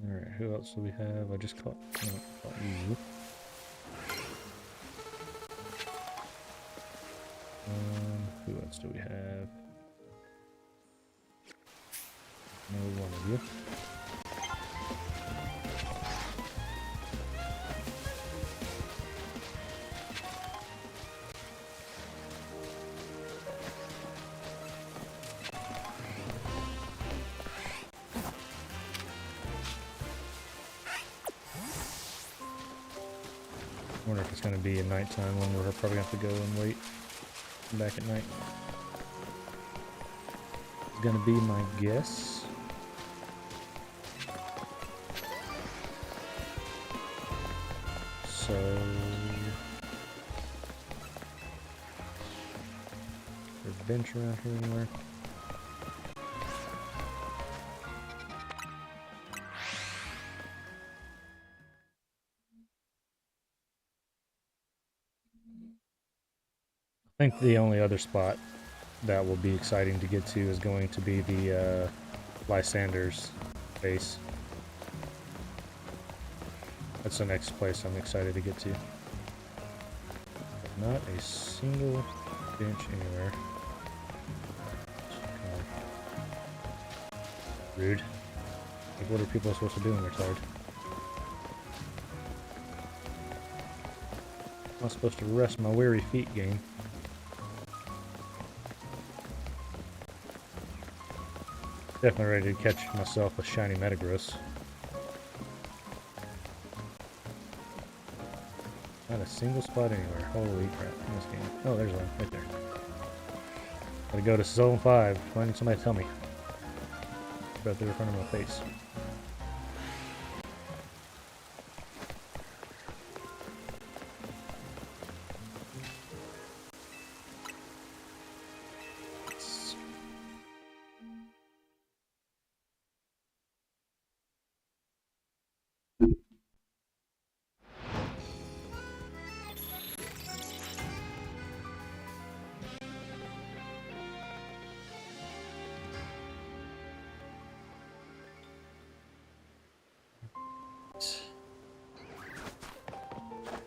Speaker 1: Alright, who else do we have? I just caught you. Who else do we have? No one of you. I wonder if it's going to be a nighttime one where we're probably going to have to go and wait back at night. It's going to be my guess. So... there's a bench around here anywhere. I think the only other spot that will be exciting to get to is going to be the Lysander's base. That's the next place I'm excited to get to. Not a single bench anywhere. Rude. Like, what are people supposed to do when they're tired? I'm not supposed to rest my weary feet, game. Definitely ready to catch myself a shiny Metagross. Not a single spot anywhere. Holy crap, in this game. Oh, there's one right there. Gotta go to Zone 5. Why didn't somebody tell me? Right there in front of my face.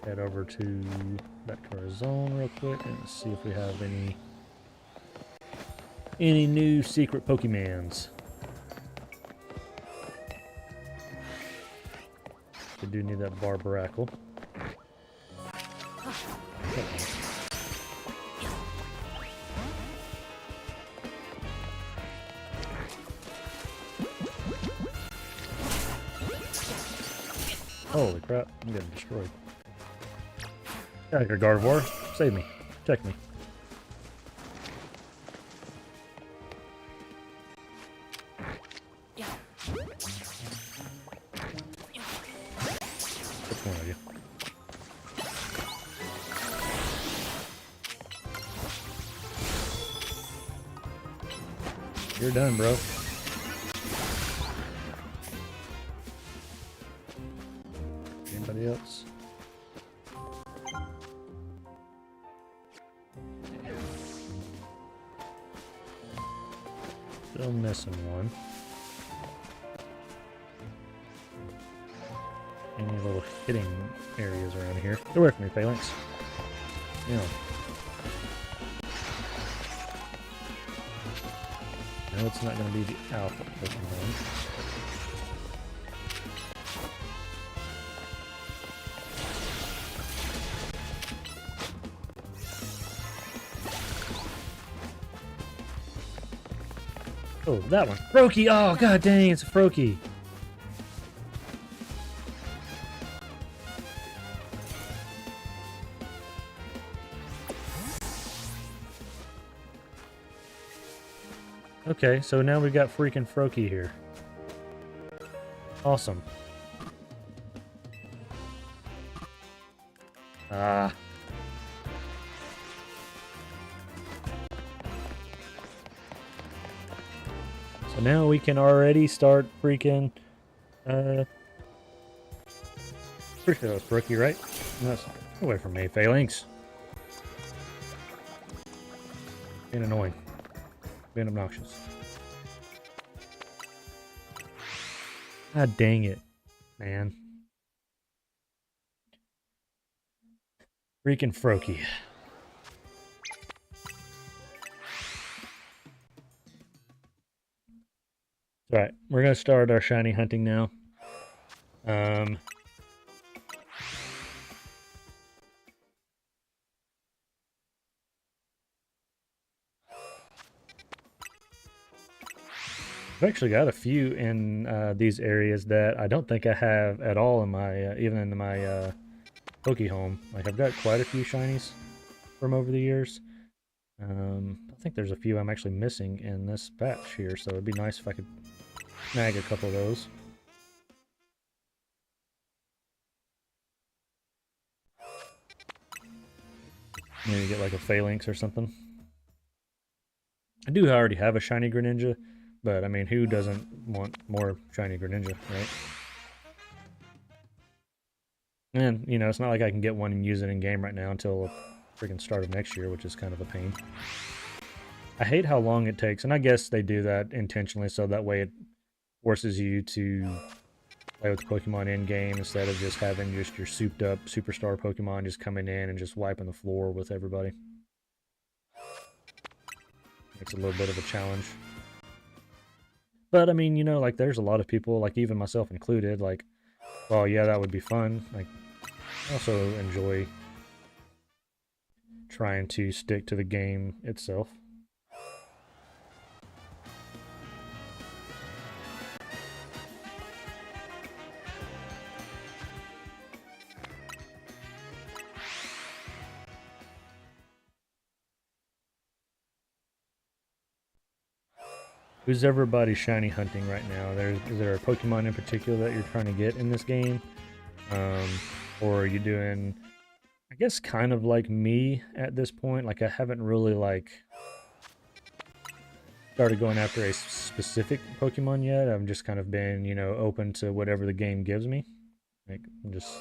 Speaker 1: Head over to back to our zone real quick and see if we have any new secret Pokemons. We do need that Barbaracle. Holy crap, I'm getting destroyed. Out here, Gardevoir. Save me. Protect me. Which one are you? You're done, bro. Anybody else? Still missing one. Any little hitting areas around here? Get away from me, Phalanx. Yeah. No, it's not going to be the alpha Pokemon. Oh, that one. Froakie! Oh, god dang, it's a Froakie. Okay, so now we've got freaking Froakie here. Awesome. Ah. So now we can already start freaking, pretty sure that was Froakie, right? No, away from me, Phalanx. Being annoying. Being obnoxious. God dang it, man. Freaking Froakie. Alright, we're gonna start our shiny hunting now. I've actually got a few in these areas that I don't think I have at all in my, even in my Poke Home. Like, I've got quite a few shinies from over the years. I think there's a few I'm actually missing in this batch here, so it'd be nice if I could snag a couple of those. Maybe get like a Phalanx or something. I do already have a shiny Greninja, but I mean, who doesn't want more shiny Greninja, right? And, you know, it's not like I can get one and use it in game right now until freaking start of next year, which is kind of a pain. I hate how long it takes, and I guess they do that intentionally so that way it forces you to play with the Pokemon in-game instead of just having just your souped-up superstar Pokemon just coming in and just wiping the floor with everybody. Makes it a little bit of a challenge. But, I mean, you know, like, there's a lot of people, like, even myself included, like, well, yeah, that would be fun. Like, I also enjoy trying to stick to the game itself. Who's everybody shiny hunting right now? Is there a Pokemon in particular that you're trying to get in this game? Um, or are you doing, I guess, kind of like me at this point? Like, I haven't really, like, started going after a specific Pokemon yet. I've just kind of been, you know, open to whatever the game gives me. Like, I'm just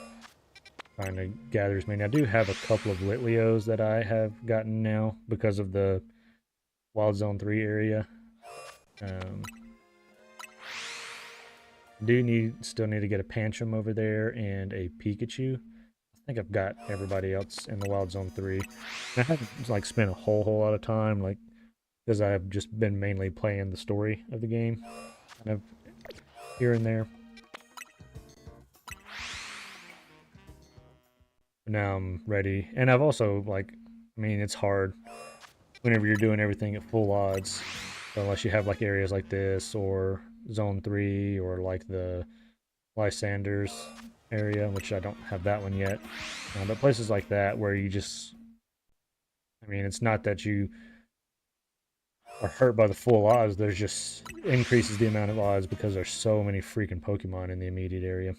Speaker 1: trying to gather as many. I do have a couple of Litleos that I have gotten now because of the Wild Zone 3 area. Still need to get a Pancham over there and a Pikachu. I think I've got everybody else in the Wild Zone 3. And I haven't like spent a whole lot of time, like, because I've just been mainly playing the story of the game, kind of here and there. But now I'm ready, and I've also like, I mean, it's hard whenever you're doing everything at full odds, unless you have like areas like this or Zone 3 or like the Lysanders area, which I don't have that one yet. But places like that where you just, I mean, it's not that you are hurt by the full odds, there's just increases the amount of odds because there's so many freaking Pokemon in the immediate area.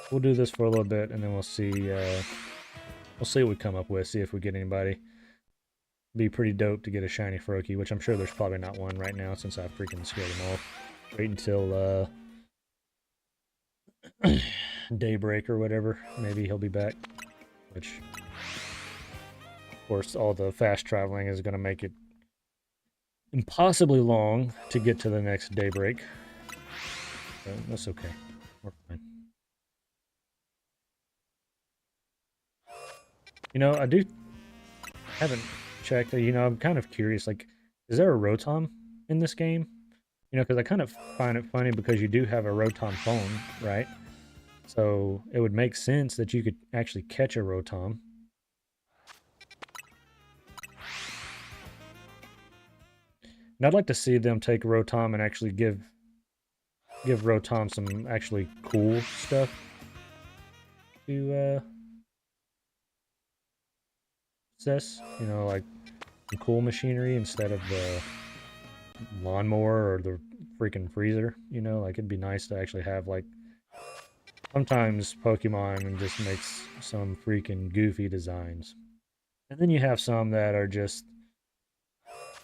Speaker 1: We'll do this for a little bit and then we'll see what we come up with, see if we get anybody. Be pretty dope to get a shiny Froakie, which I'm sure there's probably not one right now since I freaking scared them off. Wait until daybreak or whatever. Maybe he'll be back. Which, of course, all the fast traveling is going to make it impossibly long to get to the next daybreak. But that's okay. We're fine. You know, I haven't checked. You know, I'm kind of curious. Like, is there a Rotom in this game? You know, because I kind of find it funny because you do have a Rotom phone, right? So it would make sense that you could actually catch a Rotom. And I'd like to see them take Rotom and actually give Rotom some actually cool stuff to possess. You know, like some cool machinery instead of the lawnmower or the freaking freezer. You know, like it'd be nice to actually have like sometimes Pokemon just makes some freaking goofy designs. And then you have some that are just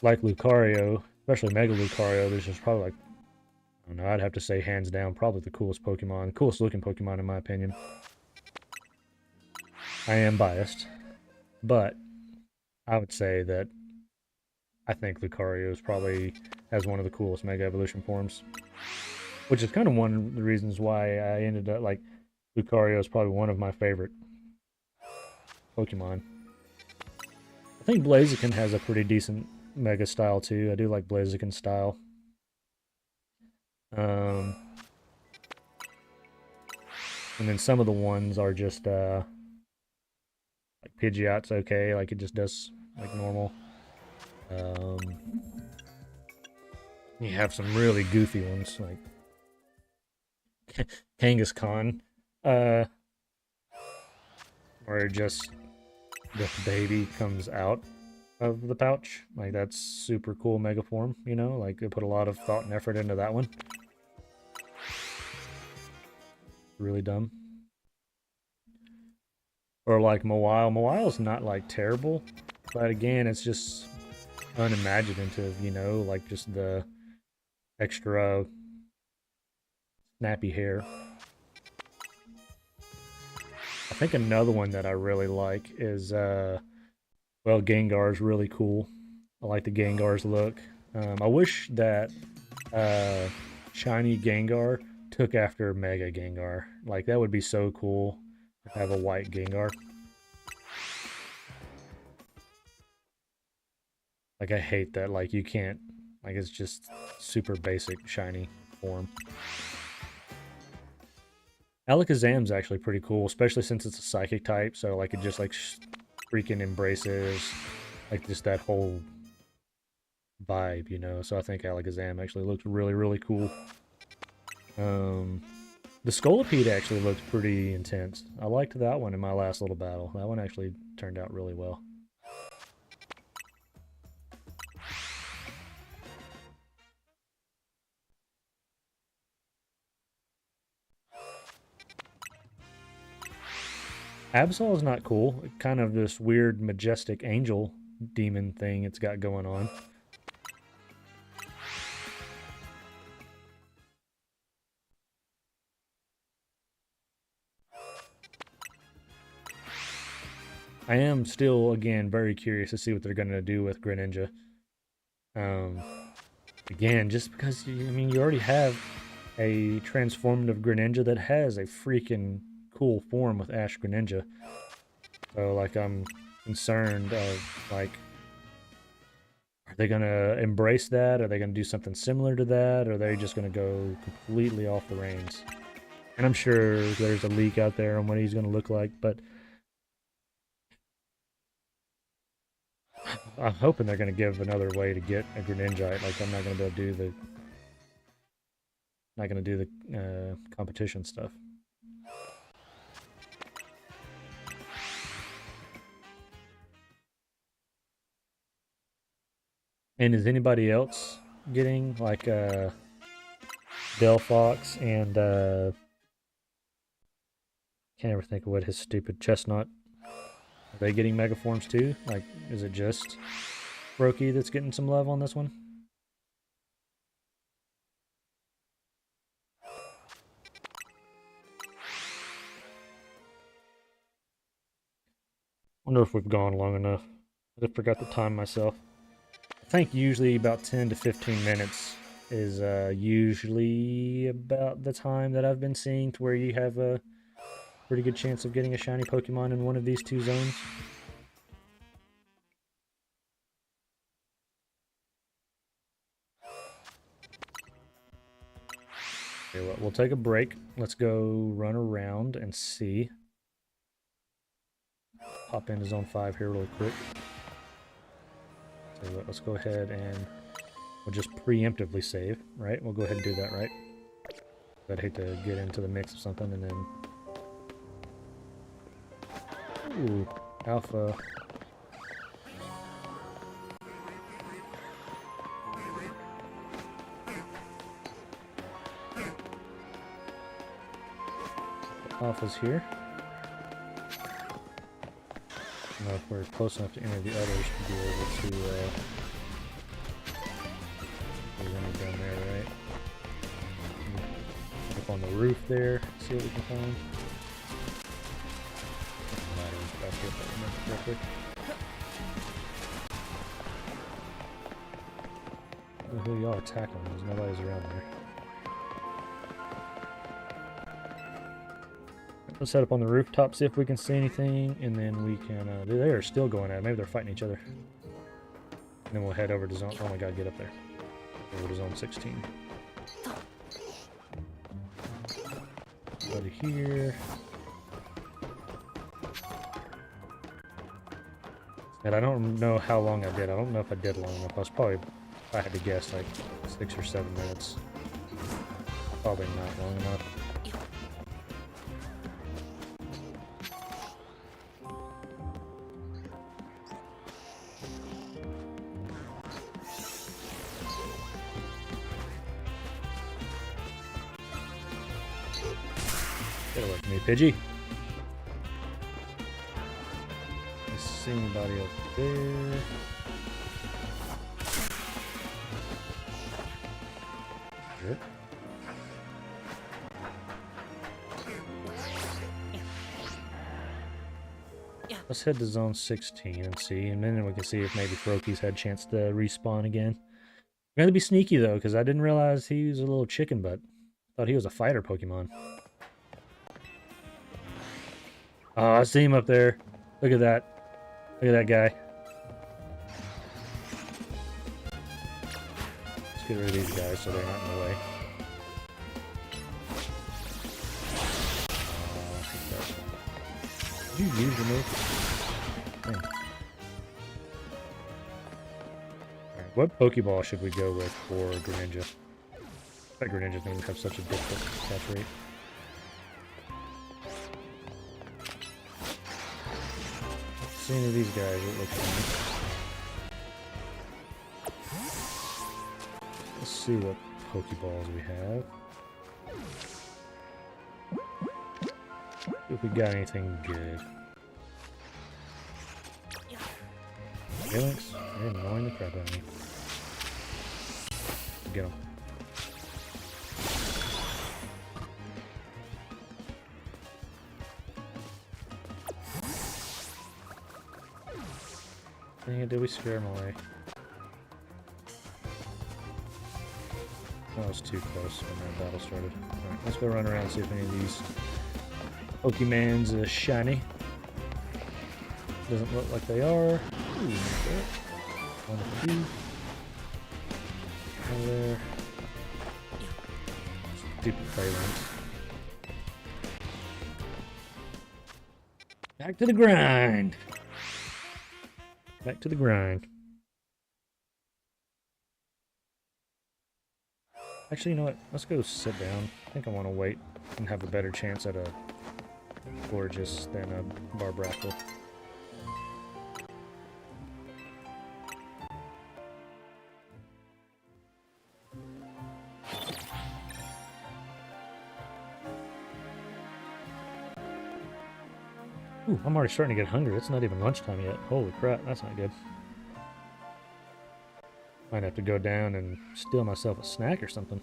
Speaker 1: like Lucario, especially Mega Lucario. There's just probably like, I don't know, I'd have to say hands down, probably the coolest Pokemon, coolest looking Pokemon in my opinion. I am biased, but I would say that I think Lucario is probably has one of the coolest Mega Evolution forms. Which is kind of one of the reasons why I ended up, like, Lucario is probably one of my favorite Pokemon. I think Blaziken has a pretty decent Mega style, too. I do like Blaziken's style. And then some of the ones are just, like, Pidgeot's okay. Like, it just does, like, normal. You have some really goofy ones, like Kangaskhan, where just the baby comes out of the pouch. Like, that's super cool mega form, you know? Like, they put a lot of thought and effort into that one. Really dumb. Or like Mawile. Mawile's not like terrible, but again, it's just unimaginative, you know? Like, just the extra snappy hair. I think another one that I really like is, well, Gengar's really cool. I like the Gengar's look. I wish that Shiny Gengar took after Mega Gengar. Like, that would be so cool to have a white Gengar. Like, I hate that, like, you can't, like, it's just super basic shiny form. Alakazam's actually pretty cool, especially since it's a psychic type, so, like, it just, like, freaking embraces, like, just that whole vibe, you know? So I think Alakazam actually looks really, really cool. The Scolipede actually looked pretty intense. I liked that one in my last little battle. That one actually turned out really well. Absol is not cool. Kind of this weird, majestic angel demon thing it's got going on. I am still, again, very curious to see what they're going to do with Greninja. Again, just because, I mean, you already have a transformative Greninja that has a freaking cool form with Ash Greninja. So, like, I'm concerned of, like, are they going to embrace that? Are they going to do something similar to that? Or are they just going to go completely off the reins? And I'm sure there's a leak out there on what he's going to look like, but I'm hoping they're going to give another way to get a Greninja. Like, I'm not going to be able to do the... Not going to do the competition stuff. And is anybody else getting, like, Delphox and, can't ever think of what his stupid Chestnut. Are they getting Mega Forms too? Like, is it just Brokey that's getting some love on this one? Wonder if we've gone long enough. I just forgot to time myself. I think usually about 10 to 15 minutes is usually about the time that I've been seeing to where you have a pretty good chance of getting a shiny Pokemon in one of these two zones. Okay, well, we'll take a break. Let's go run around and see. Pop into Zone 5 here really quick. So let's go ahead and we'll just preemptively save, right? We'll go ahead and do that, right? I'd hate to get into the mix of something and then... Ooh, Alpha. Alpha's here. I don't know if we're close enough to any of the others to be able to, there's any down there, right? Up on the roof there, see what we can find. Back here, if I remember correctly. Who y'all attacking? There's nobody's around there. Let's head up on the rooftop, see if we can see anything, and then we can, they are still going at it. Maybe they're fighting each other. And then we'll head over to zone, oh my god, get up there. Over to zone 16. Go to here. And I don't know how long I did. I don't know if I did long enough. I was probably, if I had to guess, like 6 or 7 minutes. Probably not long enough. Get away from me, Pidgey. I see anybody up there. Good. Let's head to zone 16 and see, and then we can see if maybe Froakies had a chance to respawn again. I'm gonna be sneaky though, because I didn't realize he was a little chicken butt. Thought he was a fighter Pokemon. Oh, I see him up there. Look at that. Look at that guy. Let's get rid of these guys so they're not in the way. Did you use the move? Alright, what Pokeball should we go with for Greninja? That Greninja's going to have such a difficult catch rate. see any of these guys that look funny. Let's see what Pokeballs we have. If we got anything good. Phalanx, they're annoying the crap out of me. Get them. Dang it, did we scare him away? That was too close when that battle started. Alright, let's go run around and see if any of these Pokemon's shiny. Doesn't look like they are. Ooh, one of two. Over there. Stupid Phalanx. Back to the grind! Back to the grind. Actually, you know what? Let's go sit down. I think I want to wait and have a better chance at a Gorgeous than a Barbrackle. Ooh, I'm already starting to get hungry. It's not even lunchtime yet. Holy crap, that's not good. Might have to go down and steal myself a snack or something.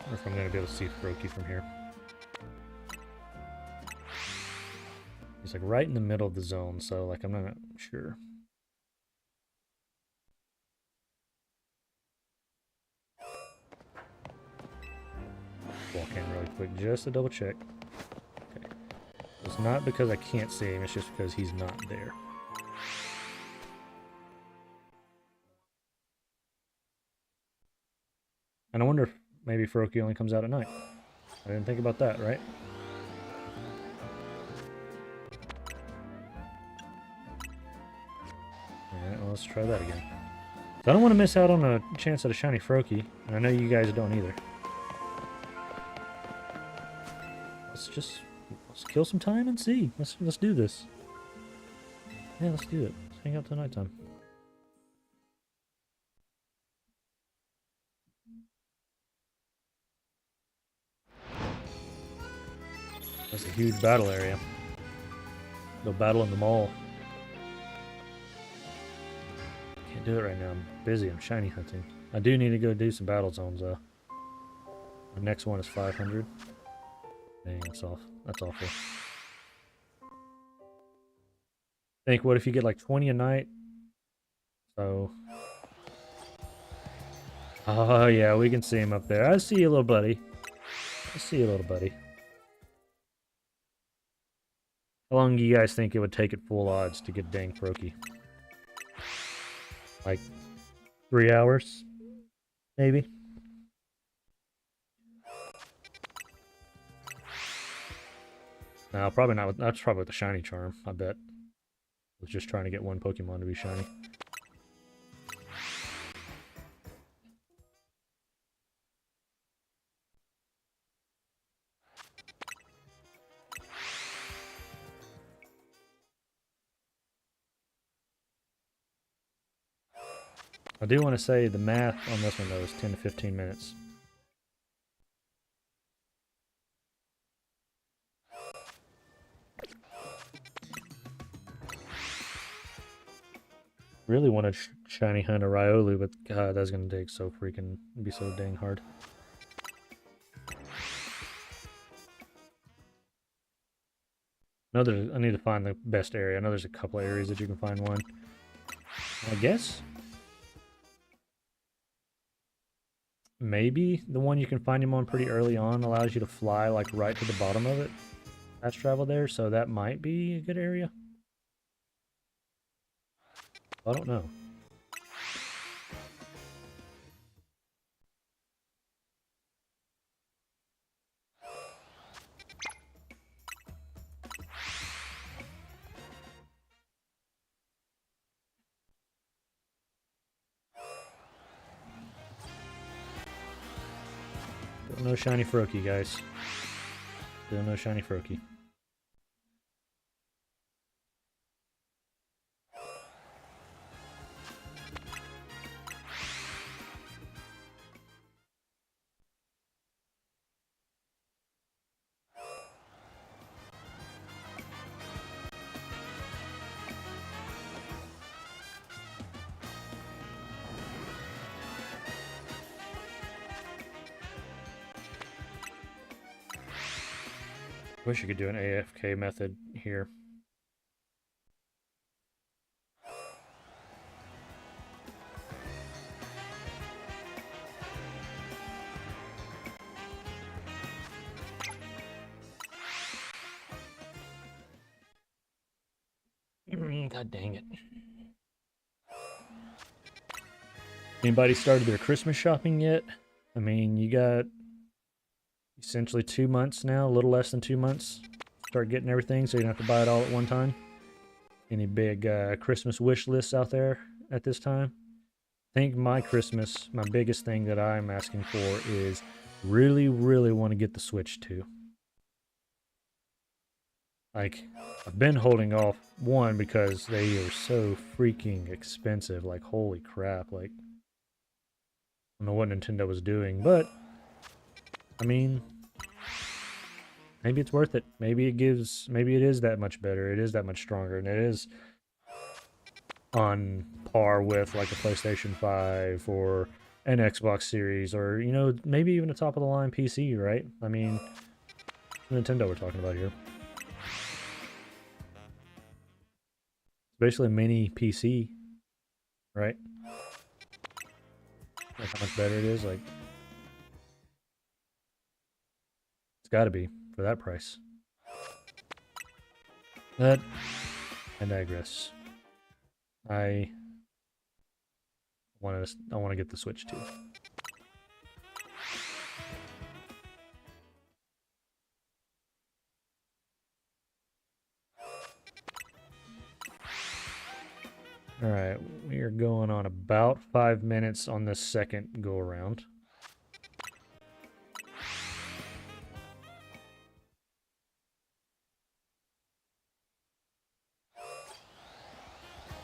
Speaker 1: Or if I'm going to be able to see Froakie from here. He's like right in the middle of the zone, so like I'm not sure. Walk in really quick just to double check. Okay. It's not because I can't see him, it's just because he's not there. And I wonder if maybe Froakie only comes out at night. I didn't think about that, right? Alright, well, let's try that again. So I don't want to miss out on a chance at a shiny Froakie, and I know you guys don't either. Let's kill some time and see. Let's do this. Yeah, let's do it. Let's hang out till nighttime. That's a huge battle area. Go battle in the mall. Can't do it right now. I'm busy. I'm shiny hunting. I do need to go do some battle zones though. The next one is 500. Dang, that's off. That's awful. Think, what if you get like 20 a night? So. Oh yeah, we can see him up there. I see you, little buddy. I see you, little buddy. How long do you guys think it would take at full odds to get dang Froakie? Like 3 hours? Maybe? No, probably not. That's probably with the shiny charm, I bet. I was just trying to get one Pokemon to be shiny. I do want to say the math on this one though is 10 to 15 minutes. Really want to shiny hunt a Riolu, but God, that's gonna take so freaking, be so dang hard. I need to find the best area. I know there's a couple areas that you can find one. I guess maybe the one you can find him on pretty early on allows you to fly like right to the bottom of it. Fast travel there, so that might be a good area. I don't know. Still no shiny Froakie, guys. Still no shiny Froakie. Wish you could do an AFK method here. God dang it. Anybody started their Christmas shopping yet? I mean, you got essentially 2 months now, a little less than 2 months. Start getting everything so you don't have to buy it all at one time. Any big Christmas wish lists out there at this time? I think my Christmas, my biggest thing that I'm asking for is really, really want to get the Switch 2. Like, I've been holding off, one, because they are so freaking expensive. Like, holy crap. Like, I don't know what Nintendo was doing, but, I mean, maybe it's worth it. Maybe it is that much better. It is that much stronger, and it is on par with, like, a PlayStation 5 or an Xbox Series or, you know, maybe even a top-of-the-line PC, right? I mean, Nintendo we're talking about here. Basically a mini PC, right? Like how much better it is, like it's gotta be for that price. But I digress. I wanna get the Switch too. Alright, we are going on about 5 minutes on the second go around.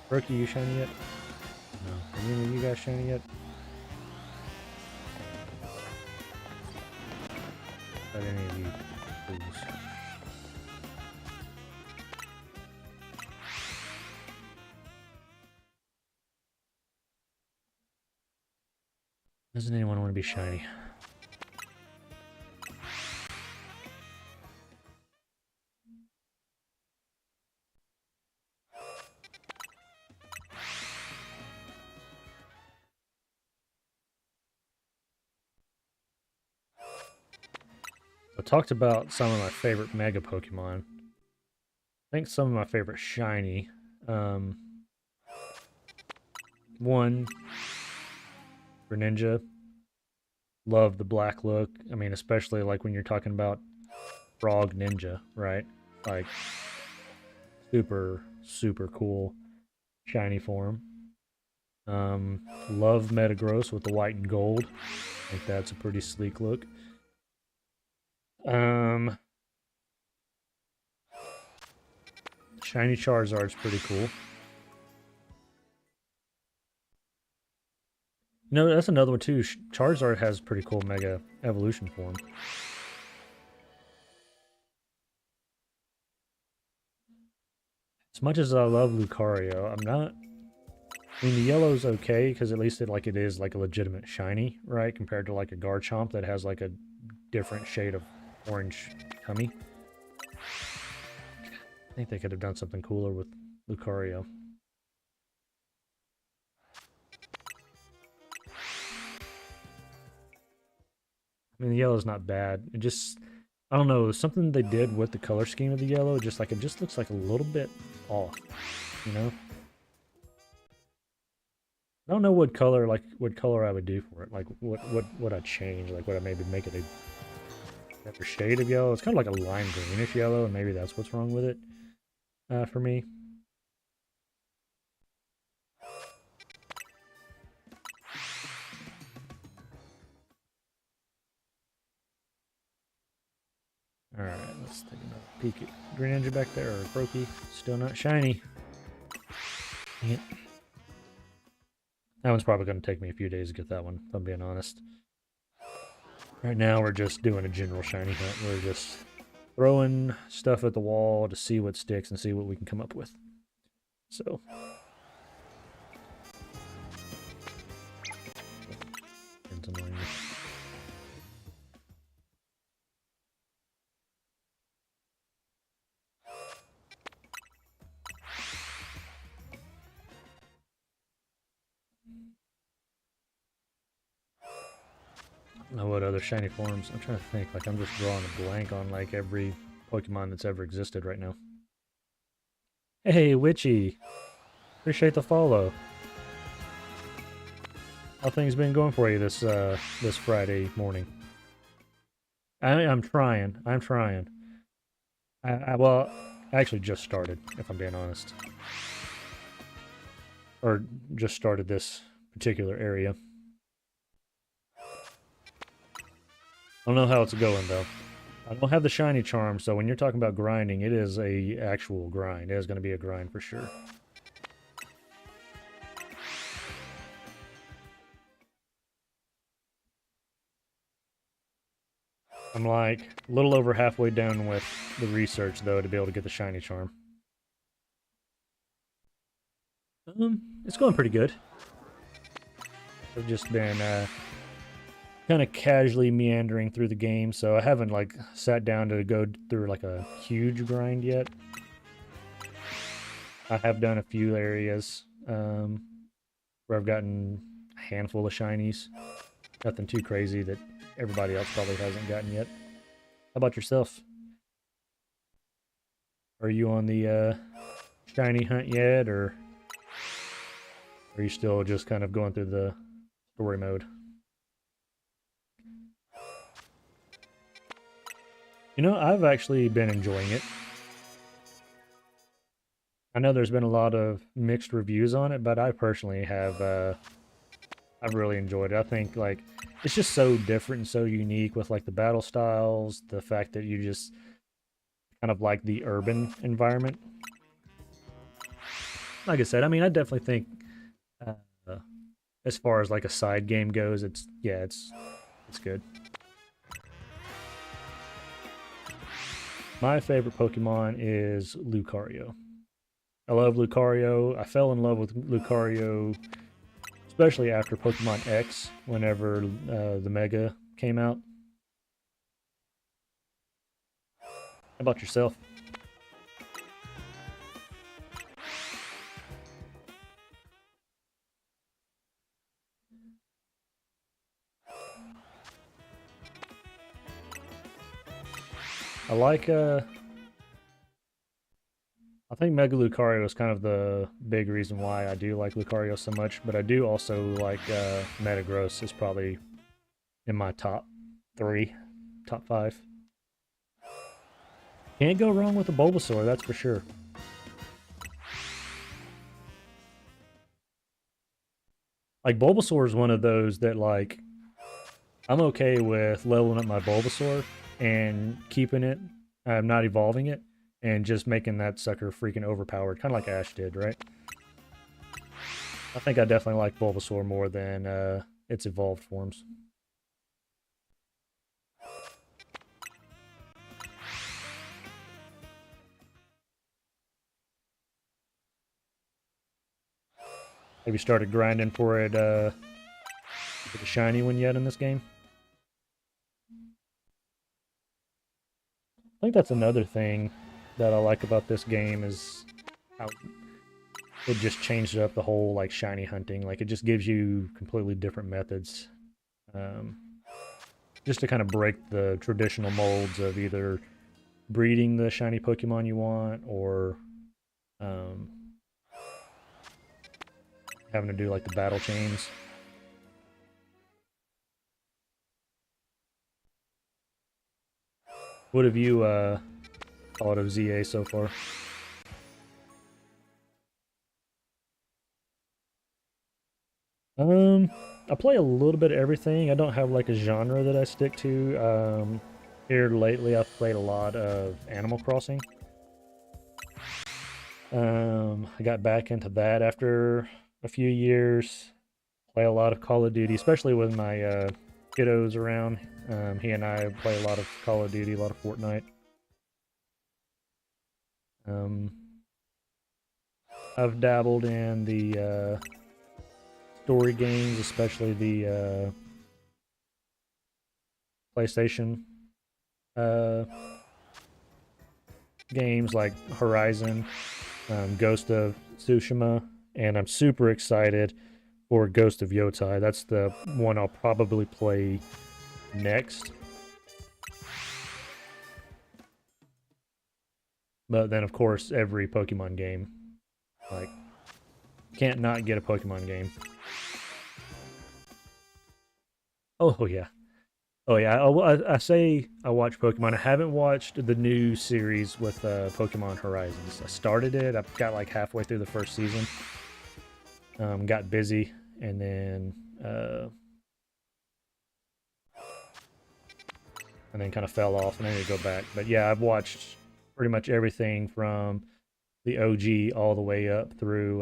Speaker 1: Rookie, you shiny yet? No. Are any of you guys shiny yet? Not any of you, please. Doesn't anyone want to be shiny? I talked about some of my favorite Mega Pokemon. I think some of my favorite shiny. One, Greninja. Love the black look. I mean, especially like when you're talking about Frog Ninja, right? Like, super, super cool shiny form. Love Metagross with the white and gold. I think that's a pretty sleek look. Shiny Charizard's pretty cool. You know, that's another one too. Charizard has pretty cool Mega Evolution form. As much as I love Lucario, I'm not. I mean, the yellow's okay because at least it is like a legitimate shiny, right? Compared to like a Garchomp that has like a different shade of orange tummy. I think they could have done something cooler with Lucario. I mean, the yellow's not bad. It just, I don't know, something they did with the color scheme of the yellow, just like it just looks like a little bit off, you know? I don't know what color I would do for it. Like what would I change? Like would I maybe make it a better shade of yellow? It's kind of like a lime greenish yellow, and maybe that's what's wrong with it for me. Let's take another peek at Greninja back there, or Croaky. Still not shiny. Dang it. That one's probably going to take me a few days to get that one, if I'm being honest. Right now, we're just doing a general shiny hunt. We're just throwing stuff at the wall to see what sticks and see what we can come up with. So. Know what other shiny forms? I'm trying to think. Like, I'm just drawing a blank on like every Pokemon that's ever existed right now. Hey, Witchy! Appreciate the follow. How things been going for you this this Friday morning? I'm trying. I'm trying. Well, I actually just started, if I'm being honest, or just started this particular area. I don't know how it's going though. I don't have the shiny charm, so when you're talking about grinding, it is a actual grind. It is going to be a grind for sure. I'm like a little over halfway done with the research though to be able to get the shiny charm. It's going pretty good. I've just been kind of casually meandering through the game, so I haven't like sat down to go through like a huge grind yet. I have done a few areas where I've gotten a handful of shinies. Nothing too crazy that everybody else probably hasn't gotten yet. How about yourself? Are you on the shiny hunt yet, or are you still just kind of going through the story mode? You know, I've actually been enjoying it. I know there's been a lot of mixed reviews on it, but I personally have I've really enjoyed it. I think like it's just so different and so unique with like the battle styles, the fact that you just kind of like the urban environment. Like I said, I mean, I definitely think uh, as far as like a side game goes, it's good. My favorite Pokemon is Lucario. I love Lucario. I fell in love with Lucario, especially after Pokemon X, whenever the Mega came out. How about yourself? I like I think Mega Lucario is kind of the big reason why I do like Lucario so much, but I do also like Metagross is probably in my top 3, top 5. Can't go wrong with a Bulbasaur, that's for sure. Like, Bulbasaur is one of those that, like, I'm okay with leveling up my Bulbasaur and keeping it, not evolving it, and just making that sucker freaking overpowered, kind of like Ash did, right? I think I definitely like Bulbasaur more than its evolved forms. Have you started grinding for it, for the shiny one yet in this game? I think that's another thing that I like about this game is how it just changed up the whole like shiny hunting. Like it just gives you completely different methods, um, just to kind of break the traditional molds of either breeding the shiny Pokemon you want or um, having to do like the battle chains. What have you thought of ZA so far? I play a little bit of everything. I don't have like a genre that I stick to. Here lately, I've played a lot of Animal Crossing. I got back into that after a few years. Play a lot of Call of Duty, especially with my kiddos around. He and I play a lot of Call of Duty, a lot of Fortnite. I've dabbled in the story games, especially the PlayStation games like Horizon, Ghost of Tsushima, and I'm super excited for Ghost of Yotai. That's the one I'll probably play next. But then, of course, every Pokemon game. Like, can't not get a Pokemon game. Oh, yeah. Oh, yeah. I say I watch Pokemon. I haven't watched the new series with Pokemon Horizons. I started it. I got like halfway through the first season. Got busy, and then kind of fell off, and I need to go back. But yeah, I've watched pretty much everything from the OG all the way up through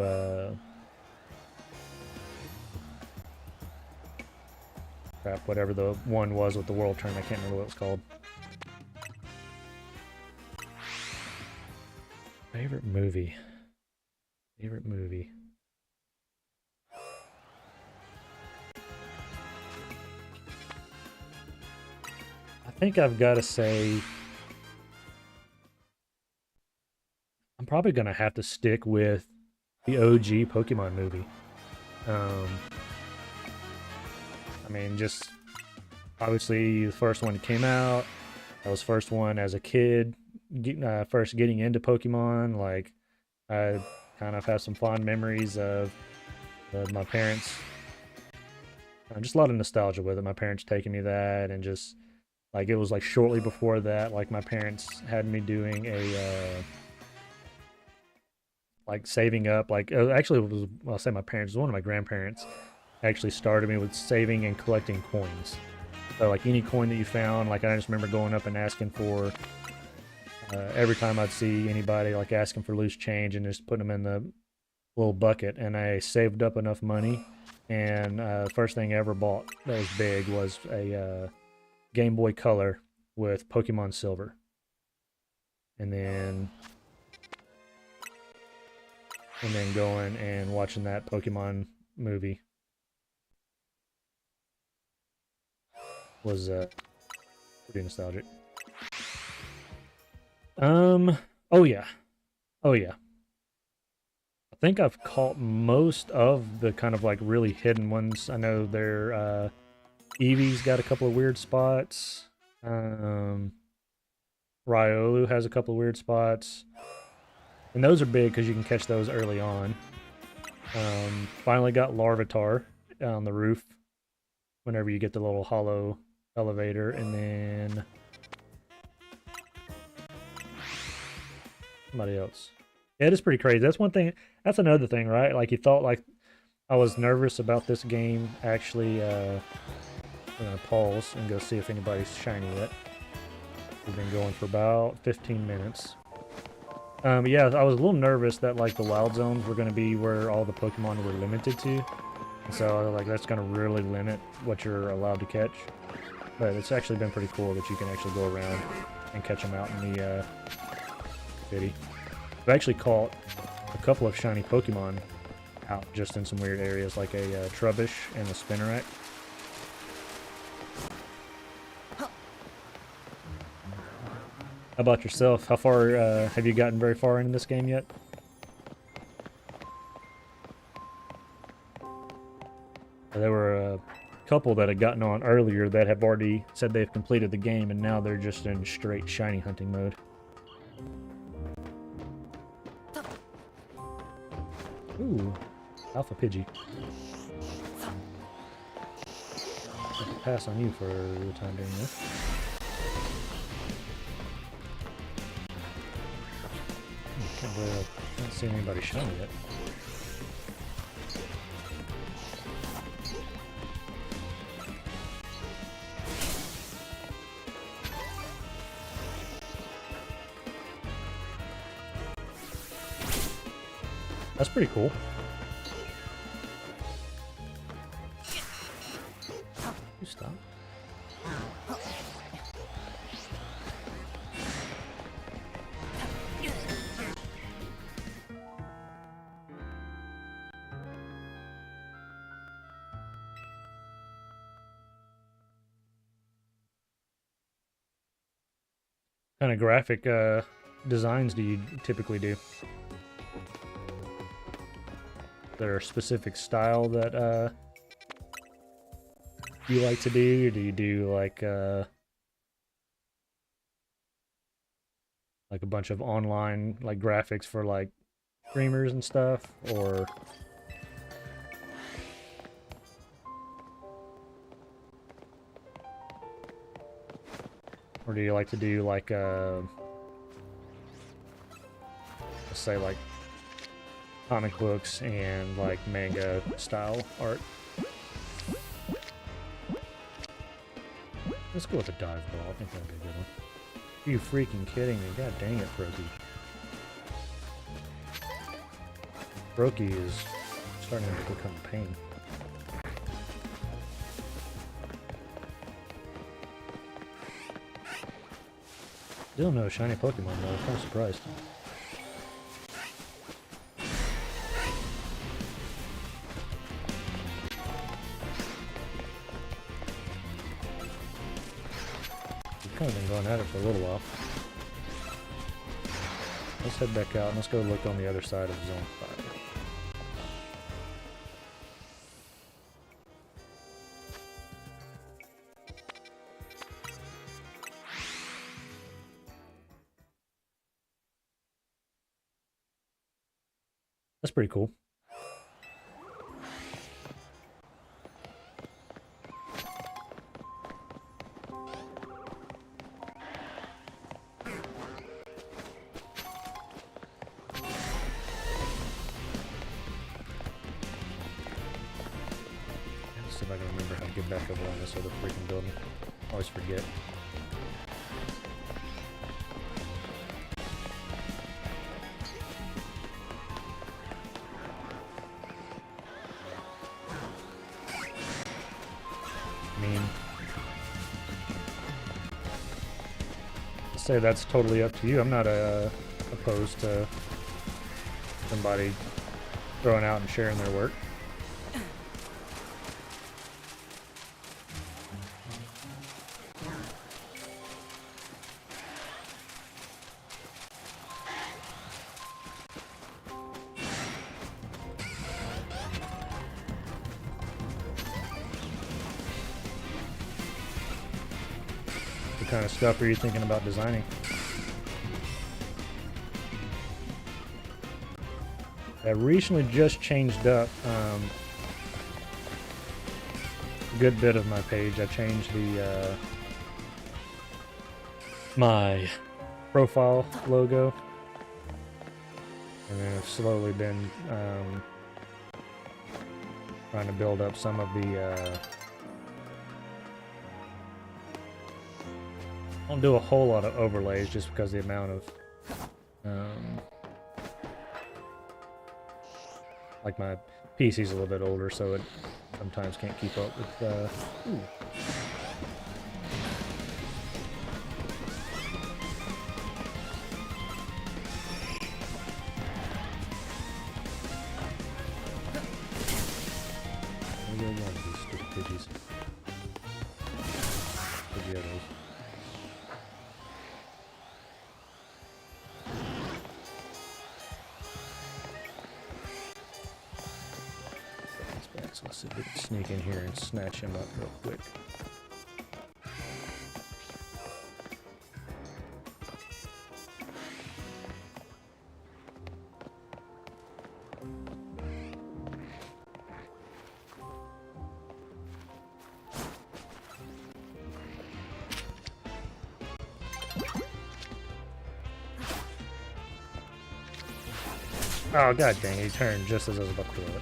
Speaker 1: crap, whatever the one was with the world tournament. I can't remember what it was called. Favorite movie. Favorite movie. I think I've got to say I'm probably going to have to stick with the OG Pokemon movie. I mean, just obviously the first one came out. That was first one as a kid, first getting into Pokemon. Like, I kind of have some fond memories of my parents. Just a lot of nostalgia with it. My parents taking me that, and just like it was like shortly before that, like my parents had me doing a like saving up. Like actually, it was, well, I'll say my parents, one of my grandparents actually started me with saving and collecting coins. So like any coin that you found, like I just remember going up and asking for every time I'd see anybody like asking for loose change and just putting them in the little bucket. And I saved up enough money, and first thing I ever bought that was big was a Game Boy Color with Pokemon Silver. And then going and watching that Pokemon movie was pretty nostalgic. Oh yeah. I think I've caught most of the kind of like really hidden ones. I know their Eevee's got a couple of weird spots. Riolu has a couple of weird spots. And those are big because you can catch those early on. Finally got Larvitar on the roof whenever you get the little hollow elevator, and then somebody else. Yeah, it is pretty crazy. That's one thing. That's another thing, right? Like you thought, like I was nervous about this game. Actually, I'm gonna pause and go see if anybody's shiny yet. We've been going for about 15 minutes. Yeah, I was a little nervous that like the wild zones were going to be where all the Pokemon were limited to. And so like that's going to really limit what you're allowed to catch. But it's actually been pretty cool that you can actually go around and catch them out in the city. I've actually caught a couple of shiny Pokemon out just in some weird areas, like a Trubbish and a Spinarak. How about yourself? How far have you gotten very far in this game yet? There were a couple that had gotten on earlier that have already said they've completed the game, and now they're just in straight shiny hunting mode. Ooh, Alpha Pidgey. I'll pass on you for the time being there. Can't believe I haven't seen anybody shiny yet. That's pretty cool. You stop. Kind of graphic designs do you typically do? Is there a specific style that you like to do? Or do you do like a bunch of online like graphics for like streamers and stuff, or do you like to do like let's say like comic books and like manga style art? Let's go with a dive ball. I think that'd be a good one. Are you freaking kidding me? God dang it, Brokey. Brokey is starting to become a pain. Still no shiny Pokemon though, I'm kind of surprised. We've kind of been going at it for a little while. Let's head back out and let's go look on the other side of Zone 5. That's pretty cool. Let's see if I can remember how to get back over on this other freaking building. Always forget. Say that's totally up to you. I'm not opposed to somebody throwing out and sharing their work. What kind of stuff are you thinking about designing? I recently just changed up a good bit of my page. I changed the my profile logo, and then I've slowly been trying to build up some of the I don't do a whole lot of overlays just because the amount of like my PC's a little bit older, so it sometimes can't keep up with ooh. Maybe I want these stupid pidgeys. Pidgeotos. So let's see if we can sneak in here and snatch him up real quick. Oh god dang, he turned just as I was about to do it.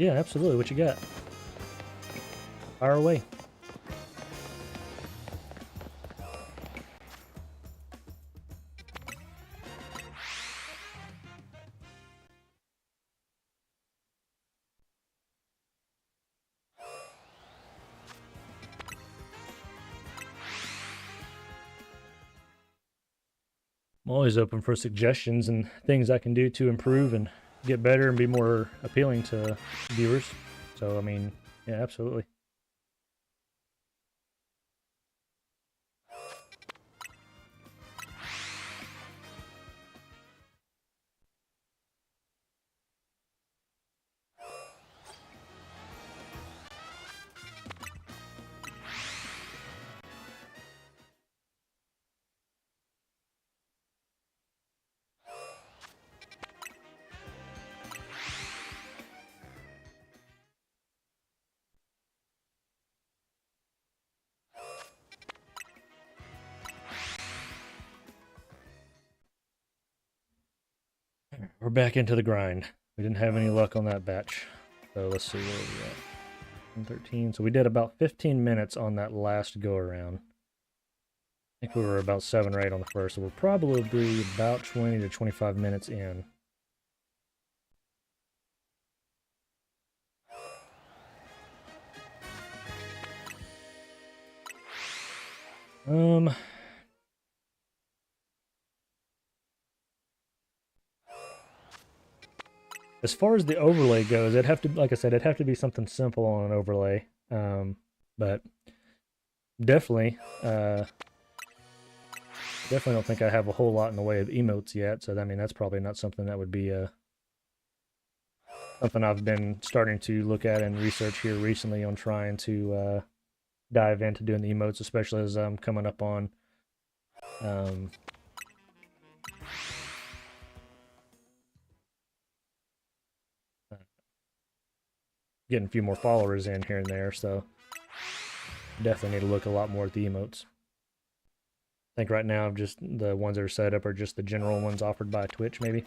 Speaker 1: Yeah, absolutely. What you got? Fire away. I'm always open for suggestions and things I can do to improve and get better and be more appealing to viewers. So, I mean, yeah, absolutely. We're back into the grind. We didn't have any luck on that batch. So let's see where we at. 13. So we did about 15 minutes on that last go around. I think we were about 7 or 8 on the first, so we'll probably be about 20 to 25 minutes in. As far as the overlay goes, it'd have to, like I said, it'd have to be something simple on an overlay. But definitely, definitely don't think I have a whole lot in the way of emotes yet. So I mean, that's probably not something that would be something I've been starting to look at and research here recently on trying to dive into doing the emotes, especially as I'm coming up on getting a few more followers in here and there. So definitely need to look a lot more at the emotes. I think right now just the ones that are set up are just the general ones offered by Twitch, maybe.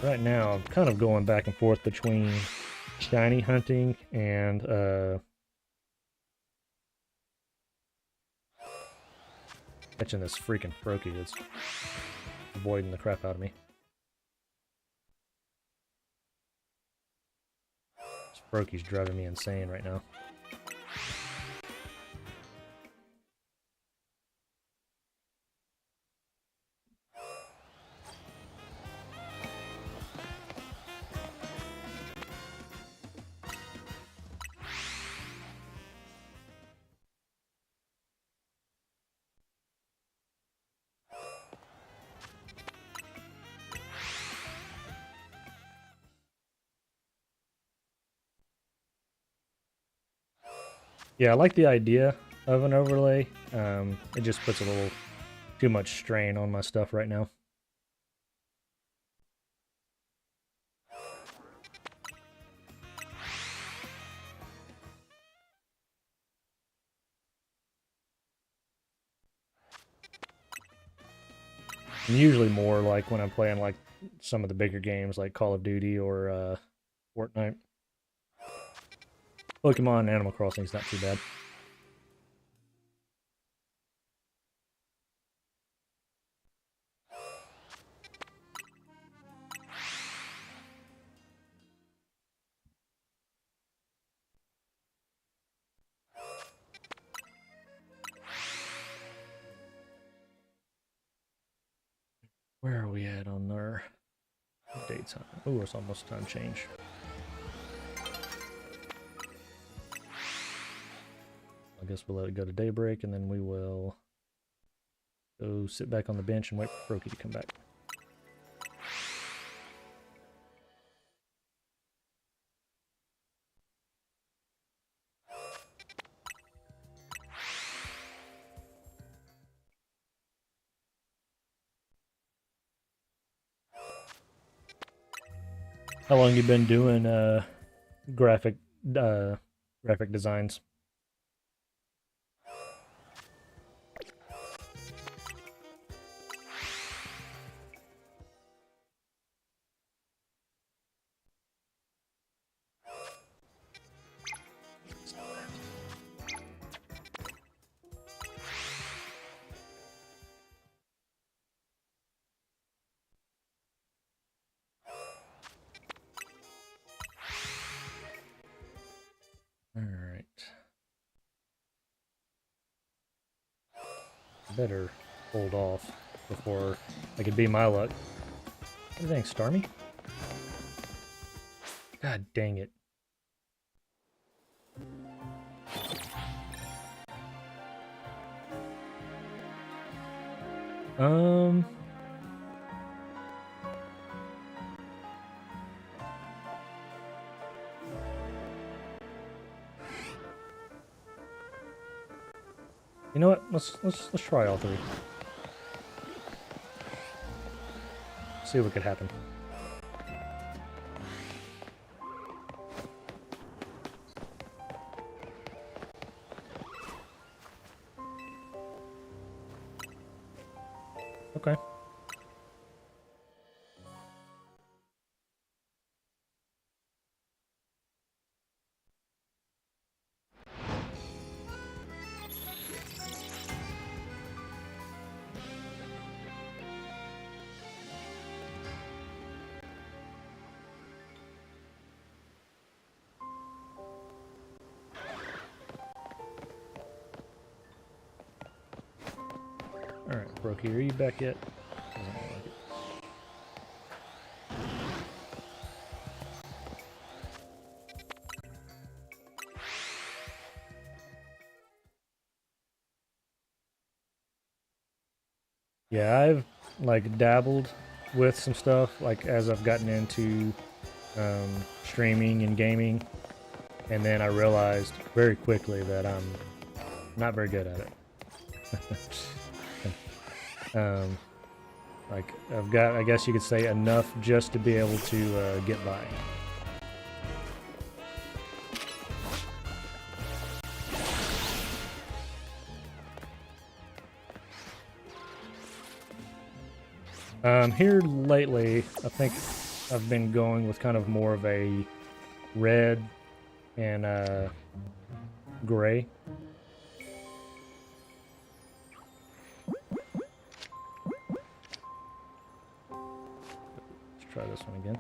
Speaker 1: Right now, I'm kind of going back and forth between shiny hunting and catching this freaking Froakie that's avoiding the crap out of me. This Froakie's driving me insane right now. Yeah, I like the idea of an overlay. It just puts a little too much strain on my stuff right now. And usually more like when I'm playing like some of the bigger games like Call of Duty or Fortnite. Pokemon and Animal Crossing is not too bad. Where are we at on our daytime? Oh, it's almost time change. I guess we'll let it go to daybreak, and then we will go sit back on the bench and wait for Froakie to come back. How long you been doing graphic graphic designs? Better hold off before I could be my luck. What dang, Starmie? God dang it. You know what? Let's try all three. See what could happen. Okay. Alright, Brokey, are you back yet? Doesn't look like it. Yeah, I've like dabbled with some stuff like as I've gotten into streaming and gaming, and then I realized very quickly that I'm not very good at it. Like I've got, I guess you could say, enough just to be able to get by. Here lately, I think I've been going with kind of more of a red and gray. Let's try this one again.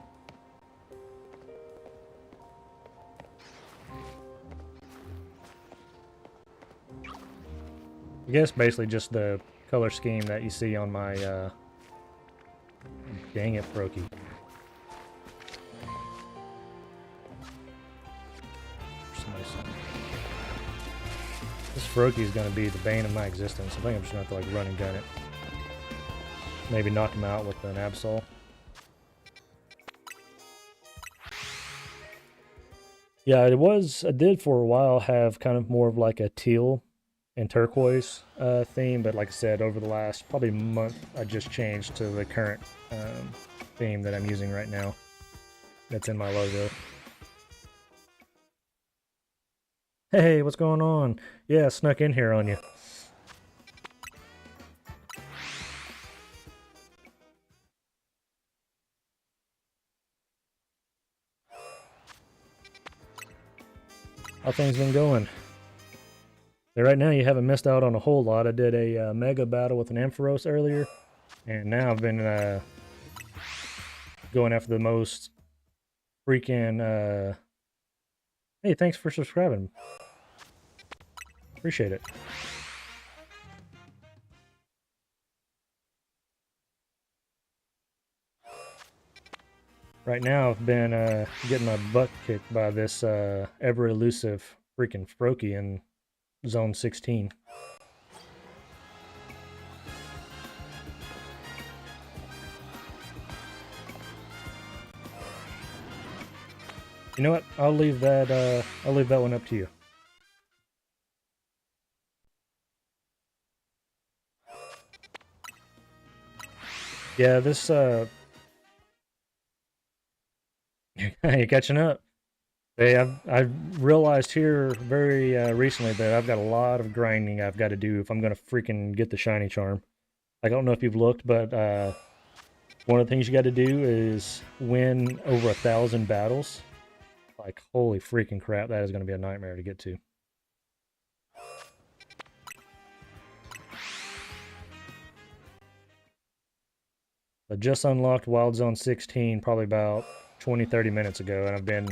Speaker 1: I guess basically just the color scheme that you see on my dang it, Brokey. This Brokey is going to be the bane of my existence. I think I'm just going to have to like run and gun it. Maybe knock him out with an Absol. Yeah, I did for a while have kind of more of like a teal and turquoise theme, but like I said, over the last probably month, I just changed to the current theme that I'm using right now. That's in my logo. Hey, what's going on? Yeah, I snuck in here on you. How things been going? Yeah, right now, you haven't missed out on a whole lot. I did a mega battle with an Ampharos earlier, and now I've been going after the most freaking. Hey, thanks for subscribing. Appreciate it. Right now, I've been getting my butt kicked by this ever elusive freaking Brokey in Zone 16. You know what? I'll leave that one up to you. Yeah, this you're catching up. Hey, I've realized here very recently that I've got a lot of grinding I've got to do if I'm gonna freaking get the shiny charm. I don't know if you've looked, but one of the things you got to do is win over 1,000 battles. Like, holy freaking crap, that is going to be a nightmare to get to. I just unlocked Wild Zone 16 probably about 20-30 minutes ago, and I've been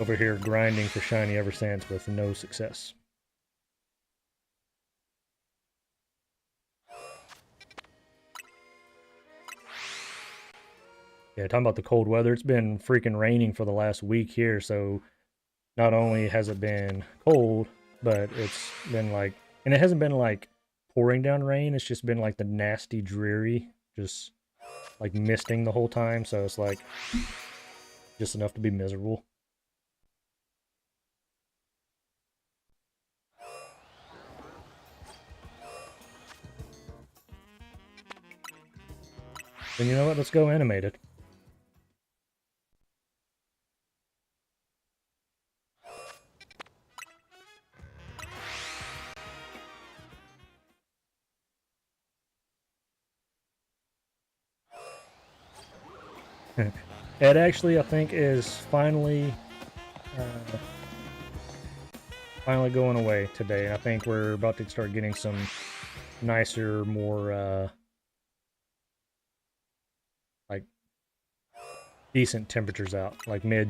Speaker 1: over here grinding for shiny ever since with no success. Yeah, talking about the cold weather, it's been freaking raining for the last week here, so not only has it been cold, but it's been like, and it hasn't been like pouring down rain, it's just been like the nasty, dreary, just like misting the whole time, so it's like just enough to be miserable. And you know what? Let's go animated. It actually, I think, is uh, finally going away today. I think we're about to start getting some nicer, more like decent temperatures out, like mid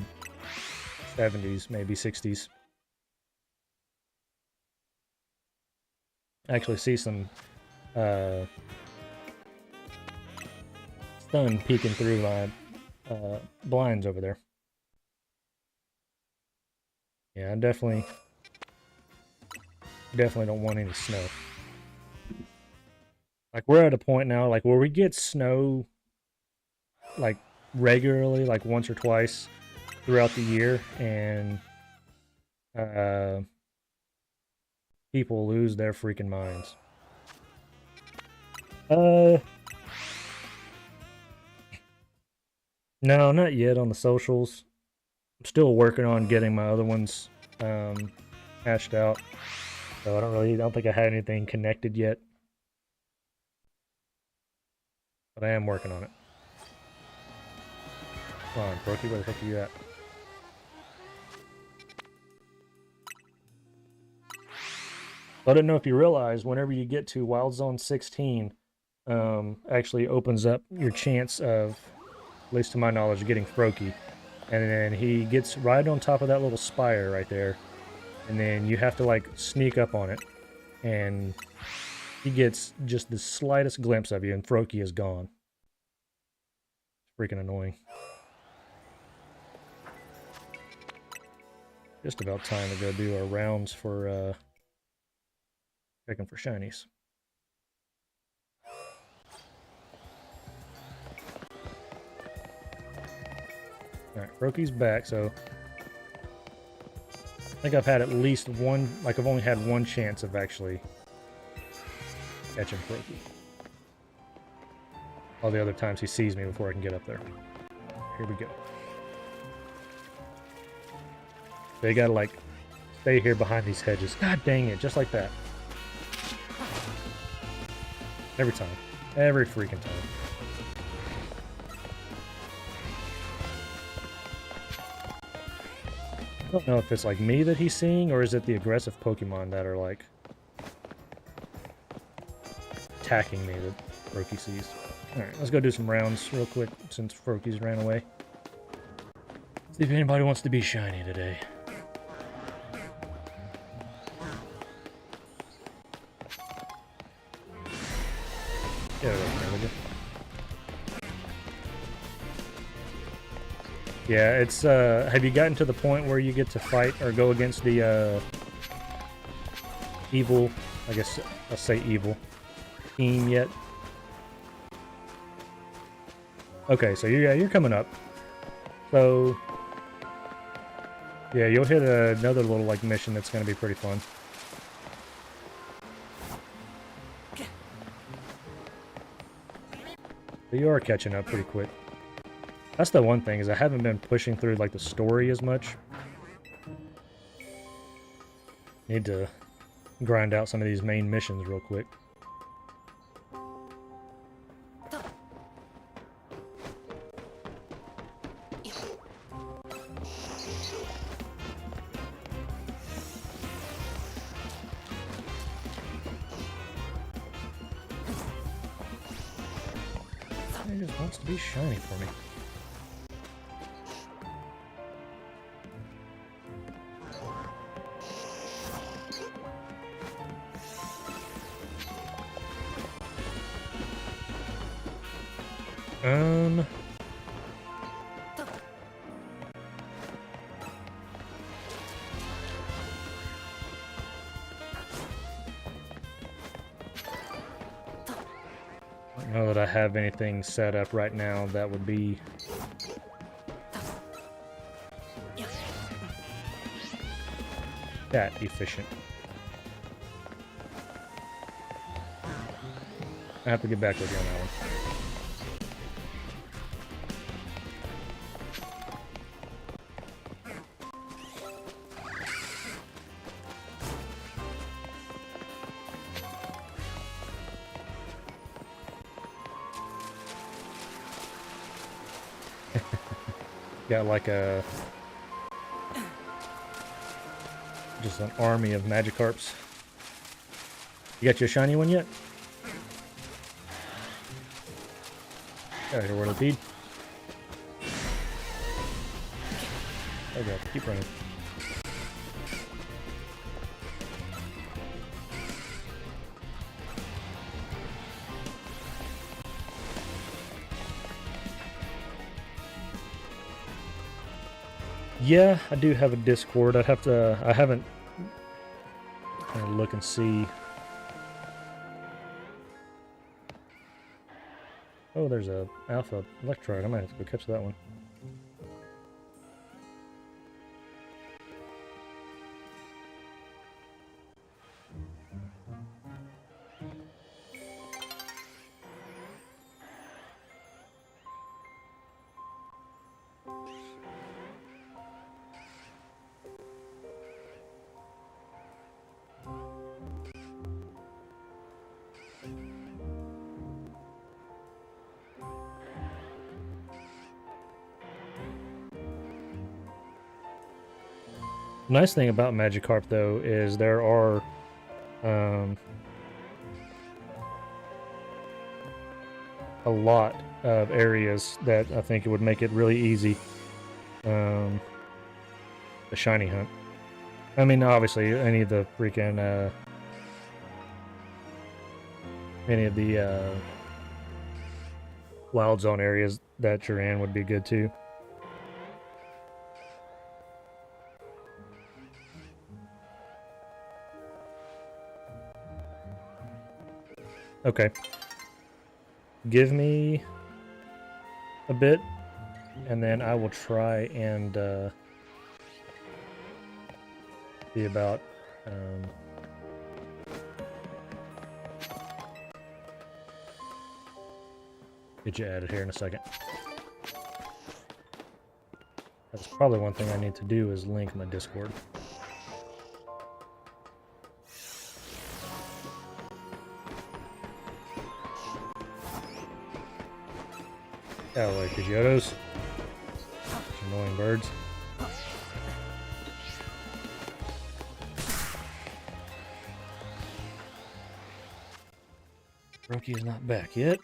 Speaker 1: 70s, maybe 60s. I actually see some uh, sun peeking through my blinds over there. Yeah, I definitely don't want any snow. Like we're at a point now, like where we get snow like regularly, like once or twice throughout the year, and uh, people lose their freaking minds. Uh, no, not yet on the socials. I'm still working on getting my other ones hashed out. So I don't think I had anything connected yet. But I am working on it. Come on, Brookie, where the heck are you at? So I didn't know if you realize whenever you get to Wild Zone 16, actually opens up your chance of, at least to my knowledge, getting Froakie. And then he gets right on top of that little spire right there. And then you have to like sneak up on it. And he gets just the slightest glimpse of you and Froakie is gone. It's freaking annoying. Just about time to go do our rounds for checking for shinies. Alright, Froakie's back, so I think I've had at least one, like I've only had one chance of actually catching Froakie. All the other times he sees me before I can get up there. Here we go. They gotta like stay here behind these hedges. God dang it, just like that. Every time. Every freaking time. I don't know if it's like me that he's seeing, or is it the aggressive Pokemon that are like attacking me that Froakie sees. Alright, let's go do some rounds real quick since Froakie's ran away. See if anybody wants to be shiny today. Get it over there, would you? Yeah, it's, have you gotten to the point where you get to fight or go against the, evil, I guess I'll say evil, team yet? Okay, so you're coming up. So, yeah, you'll hit another little, like, mission that's gonna be pretty fun. But you are catching up pretty quick. That's the one thing, is I haven't been pushing through, like, the story as much. Need to grind out some of these main missions real quick. He just wants to be shiny for me. don't know that I have anything set up right now that would be that efficient. I have to get back with you on that one. Got like just an army of Magikarps. You got your shiny one yet? Got your Whirlipede. Okay, keep running. Yeah, I do have a Discord. I haven't kind of look and see. Oh, there's a Alpha Electrode. I might have to go catch that one. Nice thing about Magikarp, though, is there are a lot of areas that I think it would make it really easy. The shiny hunt. I mean, obviously, any of the freaking any of the wild zone areas that you're in would be good too. Okay. Give me a bit, and then I will try and see about get you added here in a second. That's probably one thing I need to do is link my Discord. Oh, like Pidgeotos. Annoying birds. Brokey is not back yet.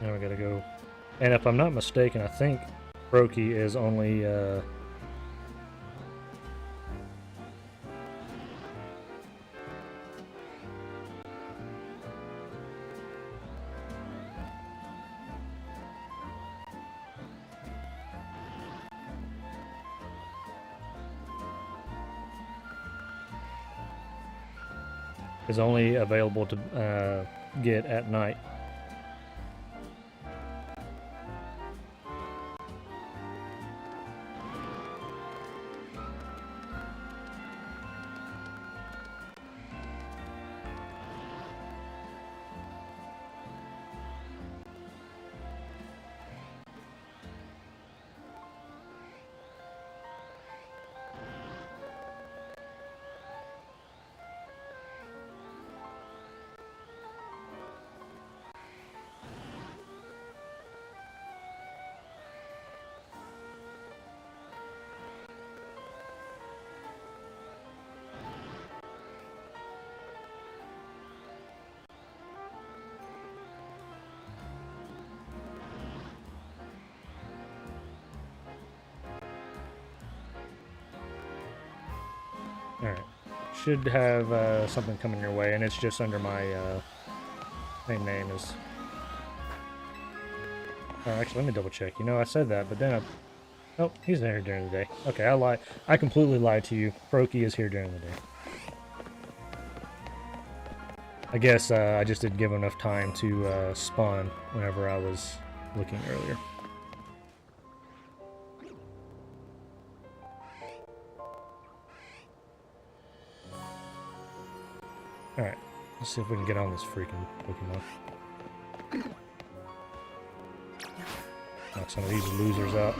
Speaker 1: Now we gotta go. And if I'm not mistaken, I think Brokey is only available to get at night. should have something coming your way, and it's just under my same name as. Actually, let me double check. You know, I said that, but then oh, he's here during the day. Okay, I lied. I completely lied to you. Proki is here during the day. I guess I just didn't give him enough time to spawn whenever I was looking earlier. Alright, let's see if we can get on this freaking Pokemon. Knock some of these losers out.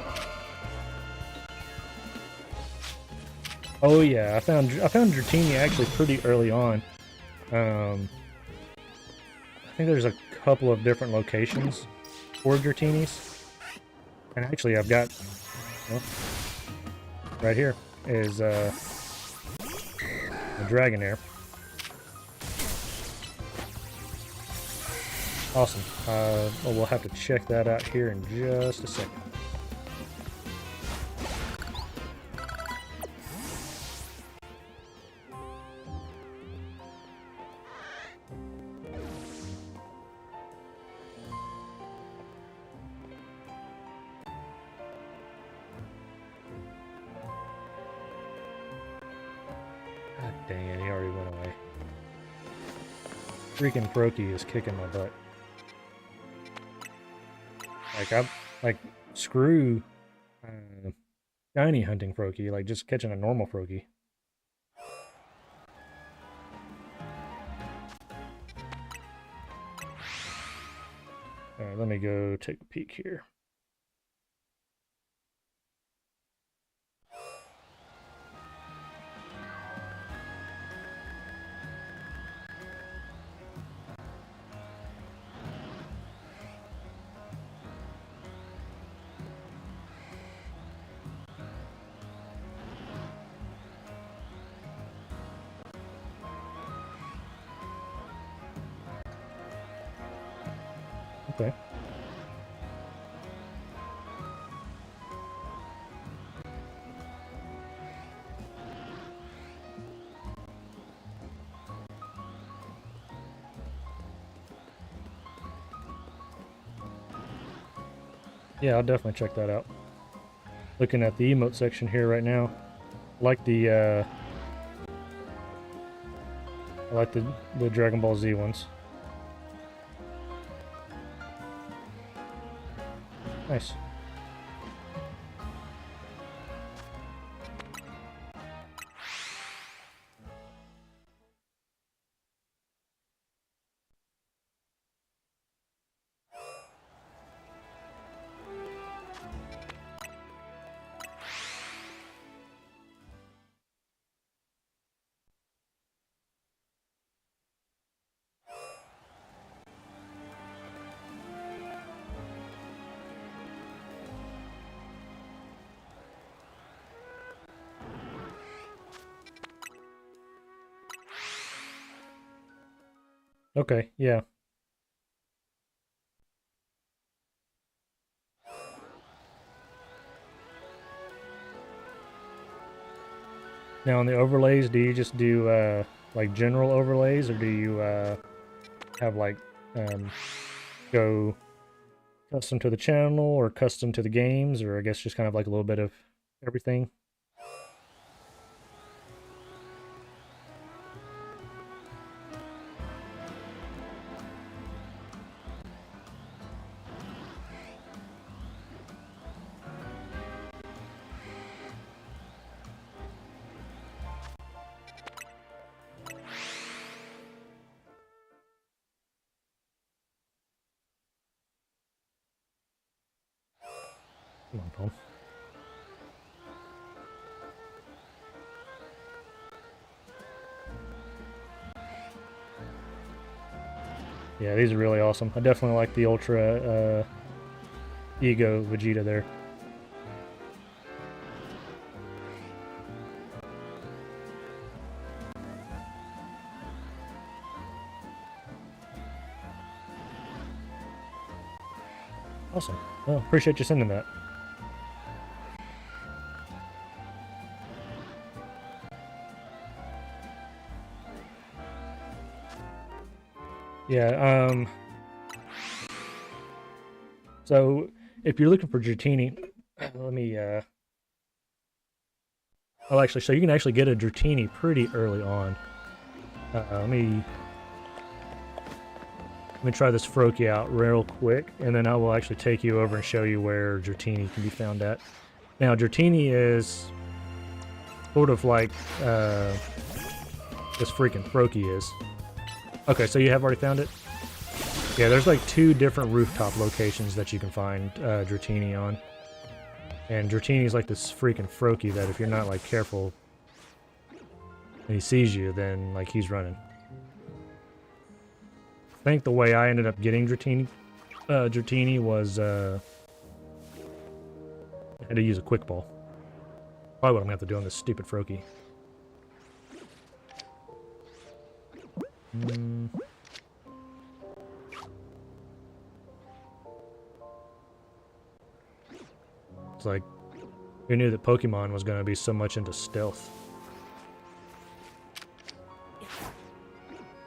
Speaker 1: Oh yeah, I found Dratini actually pretty early on. I think there's a couple of different locations for Dratinis. And actually I've got, well, right here is a Dragonair. Awesome. Well, we'll have to check that out here in just a second. God dang it, he already went away. Freaking Proki is kicking my butt. Like, screw shiny hunting Froakie, like just catching a normal Froakie. Alright, let me go take a peek here. Okay. Yeah, I'll definitely check that out. Looking at the emote section here right now. I like the Dragon Ball Z ones. Nice. Okay, yeah. Now on the overlays, do you just do like general overlays, or do you have like go custom to the channel or custom to the games, or I guess just kind of like a little bit of everything? Come on, phone. Yeah, these are really awesome. I definitely like the Ultra Ego Vegeta there. Awesome. Well, appreciate you sending that. Yeah. So if you're looking for Dratini, let me. Oh, actually, so you can actually get a Dratini pretty early on. Let me try this Froakie out real quick, and then I will actually take you over and show you where Dratini can be found at. Now, Dratini is sort of like this freaking Froakie is. Okay, so you have already found it? Yeah, there's like 2 different rooftop locations that you can find Dratini on. And Dratini is like this freaking Froakie that if you're not like careful and he sees you, then like he's running. I think the way I ended up getting Dratini was I had to use a quick ball. Probably what I'm gonna have to do on this stupid Froakie. It's like, who knew that Pokemon was gonna be so much into stealth?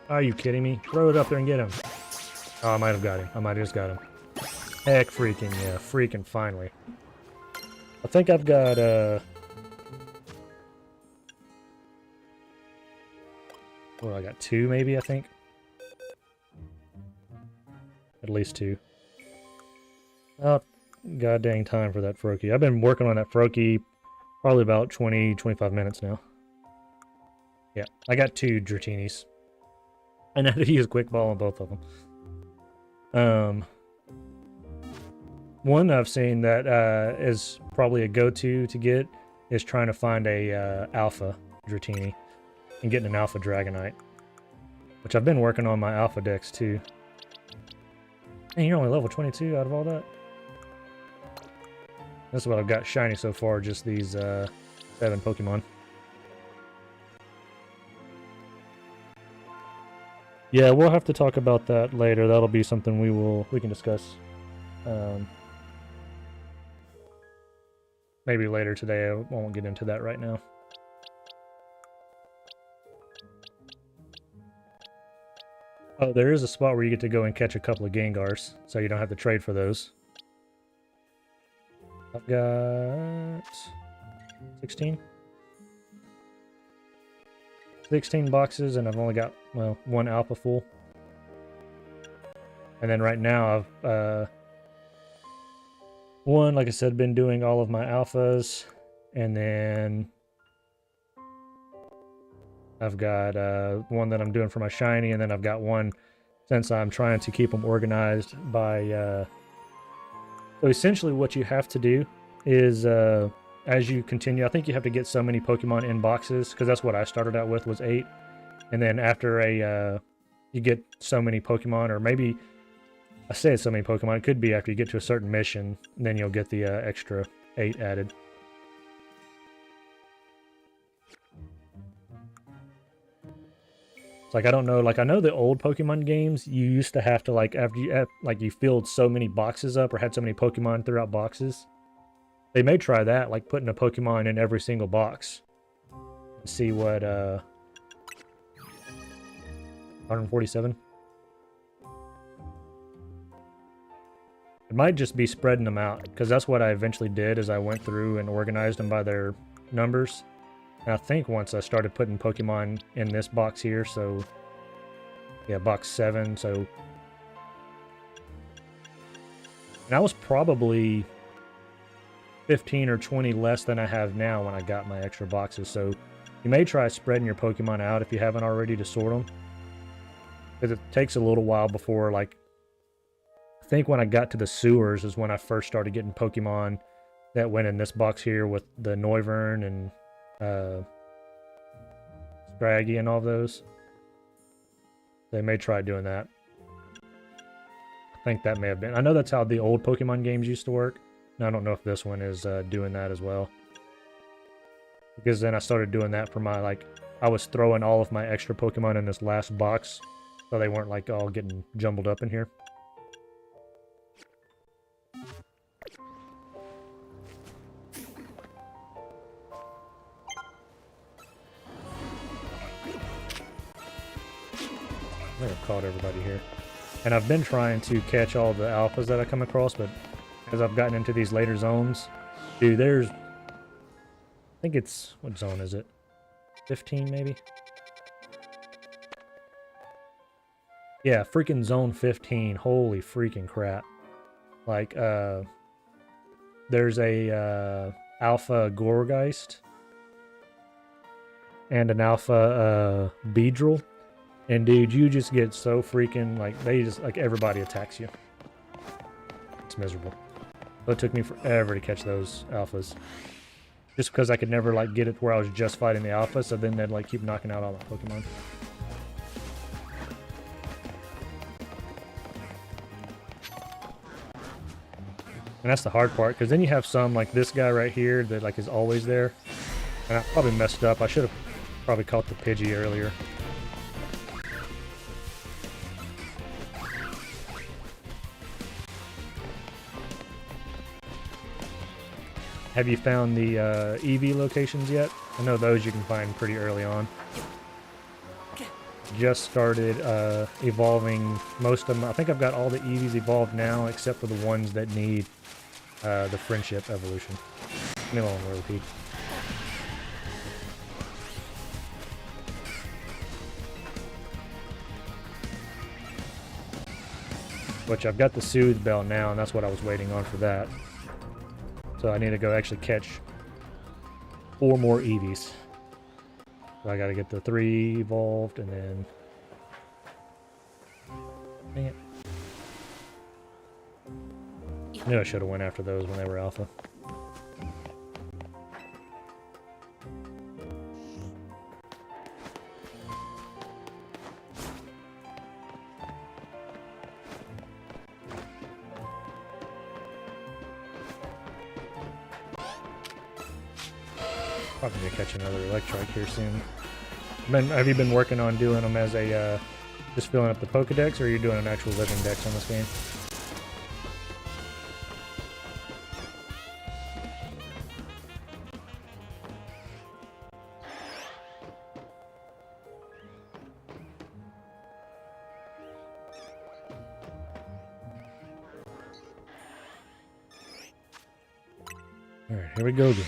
Speaker 1: Are you kidding me? Throw it up there and get him. Oh, I might have got him. I might have just got him. Heck freaking yeah, freaking finally. I think I've got well, I got 2 maybe, I think. At least 2. Oh, god dang time for that Froakie. I've been working on that Froakie probably about 20-25 minutes now. Yeah, I got 2 Dratinis. And I had to use quick ball on both of them. One I've seen that is probably a go-to to get is trying to find a alpha Dratini and getting an alpha Dragonite, which I've been working on my alpha decks too. And you're only level 22 out of all that. That's what I've got shiny so far, just these 7 Pokemon. Yeah, we'll have to talk about that later. That'll be something we can discuss. Maybe later today. I won't get into that right now. Oh, there is a spot where you get to go and catch a couple of Gengars, so you don't have to trade for those. I've got 16. 16 boxes, and I've only got, well, 1 alpha full. And then right now I've one, like I said, been doing all of my alphas, and then I've got one that I'm doing for my shiny, and then I've got one since I'm trying to keep them organized by so essentially what you have to do is as you continue, I think you have to get so many Pokemon in boxes, because that's what I started out with, was 8. And then after you get so many Pokemon, or maybe I say it's so many Pokemon, it could be after you get to a certain mission, and then you'll get the extra 8 added. It's like, I don't know, like I know the old Pokemon games, you used to have to, like, after you filled so many boxes up or had so many Pokemon throughout boxes. They may try that, like putting a Pokemon in every single box. See what 147. It might just be spreading them out, because that's what I eventually did, is I went through and organized them by their numbers. And I think once I started putting Pokemon in this box here, so yeah, box 7, so, and I was probably 15 or 20 less than I have now when I got my extra boxes, so you may try spreading your Pokemon out if you haven't already to sort them, because it takes a little while before, like, I think when I got to the sewers is when I first started getting Pokemon that went in this box here with the Noivern and Scraggy and all those. They may try doing that. I think that may have been. I know that's how the old Pokemon games used to work. And I don't know if this one is doing that as well. Because then I started doing that for my, like, I was throwing all of my extra Pokemon in this last box, so they weren't, like, all getting jumbled up in here. think I've caught everybody here. And I've been trying to catch all the alphas that I come across, but as I've gotten into these later zones, dude, there's... I think it's... what zone is it? 15, maybe? Yeah, freaking zone 15. Holy freaking crap. Like, there's a, alpha Gorgeist and an alpha, Beedrill. And dude, you just get so freaking, like, they just, like, everybody attacks you. It's miserable. So it took me forever to catch those alphas. Just because I could never, like, get it where I was just fighting the alpha, so then they'd, like, keep knocking out all my Pokemon. And that's the hard part, because then you have some, like this guy right here, that, like, is always there. And I probably messed up. I should have probably caught the Pidgey earlier. Have you found the EV locations yet? I know those you can find pretty early on. Just started evolving most of them. I think I've got all the EVs evolved now, except for the ones that need the friendship evolution. Let me repeat. Which I've got the Soothe Bell now, and that's what I was waiting on for that. So I need to go actually catch 4 more Eevees. So I gotta get the 3 evolved, and then... dang it. I knew I should have went after those when they were alpha. Probably gonna catch another Electrike here soon. Have you been working on doing them as a, just filling up the Pokedex, or are you doing an actual living dex on this game? Alright, here we go again.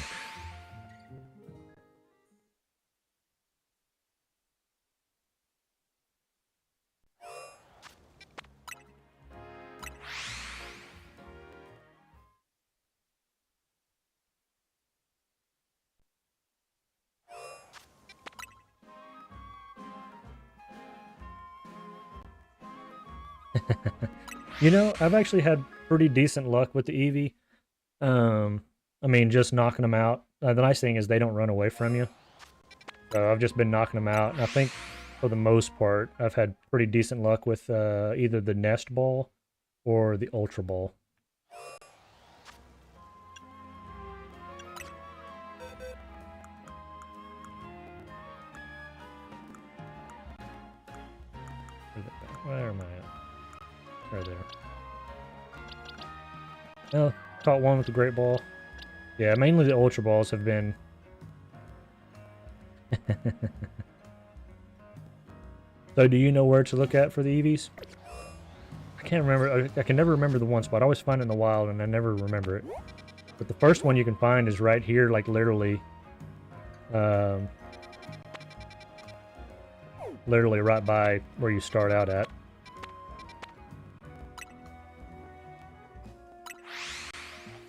Speaker 1: You know, I've actually had pretty decent luck with the Eevee. I mean, just knocking them out. The nice thing is they don't run away from you. So I've just been knocking them out. And I think for the most part, I've had pretty decent luck with either the Nest Ball or the Ultra Ball. Where am I at? Right there. Oh, caught one with the Great Ball. Yeah, mainly the Ultra Balls have been... So do you know where to look at for the Eevees? I can't remember. I can never remember the one spot. I always find it in the wild and I never remember it. But the first one you can find is right here, like literally... literally right by where you start out at.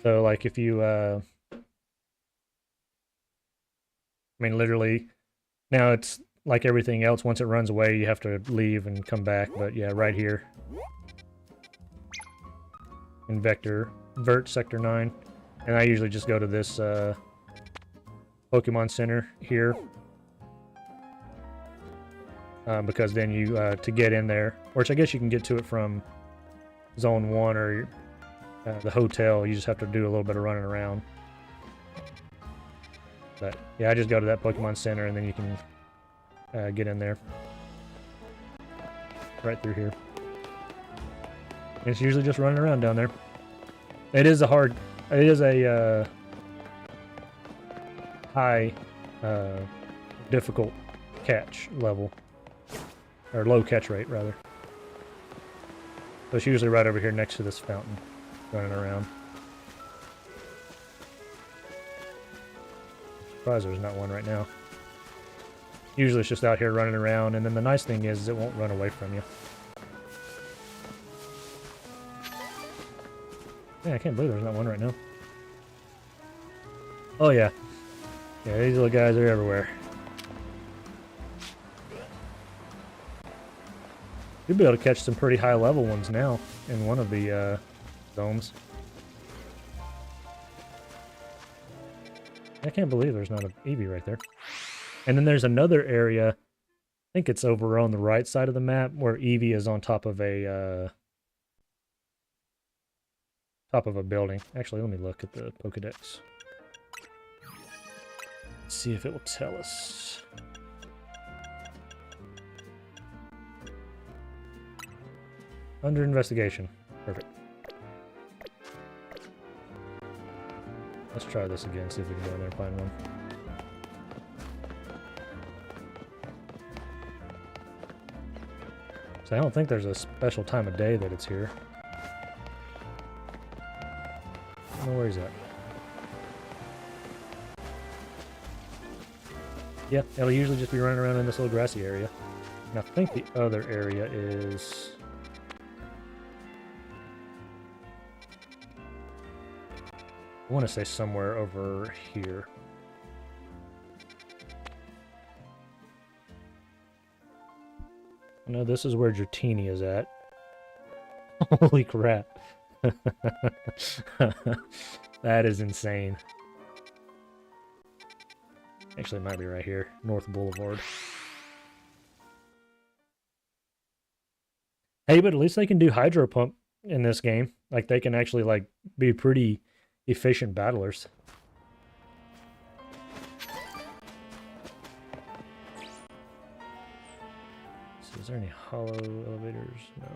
Speaker 1: So, like, if you, I mean, literally, now it's like everything else. Once it runs away, you have to leave and come back. But yeah, right here. In Vert Sector 9. And I usually just go to this, Pokemon Center here. Because then you, to get in there, which I guess you can get to it from Zone 1 or the hotel, you just have to do a little bit of running around. But yeah, I just go to that Pokemon Center and then you can get in there. Right through here. And it's usually just running around down there. It is a high difficult catch level. or low catch rate rather. So it's usually right over here next to this fountain, running around. Surprised there's not one right now. Usually it's just out here running around, and then the nice thing is it won't run away from you. Yeah, I can't believe there's not one right now. Oh yeah. Yeah, these little guys are everywhere. You'll be able to catch some pretty high level ones now in one of the domes. I can't believe there's not an Eevee right there. And then there's another area, I think it's over on the right side of the map, where Eevee is on top of a building. Actually, let me look at the Pokedex. Let's see if it will tell us. Under investigation. Perfect. Let's try this again, see if we can go in there and find one. So I don't think there's a special time of day that it's here. I don't know where he's at. Yeah, it'll usually just be running around in this little grassy area. And I think the other area is... I want to say somewhere over here. No, this is where Dratini is at. Holy crap. That is insane. Actually, it might be right here. North Boulevard. Hey, but at least they can do Hydro Pump in this game. Like, they can actually, like, be pretty efficient battlers. So is there any hollow elevators? No.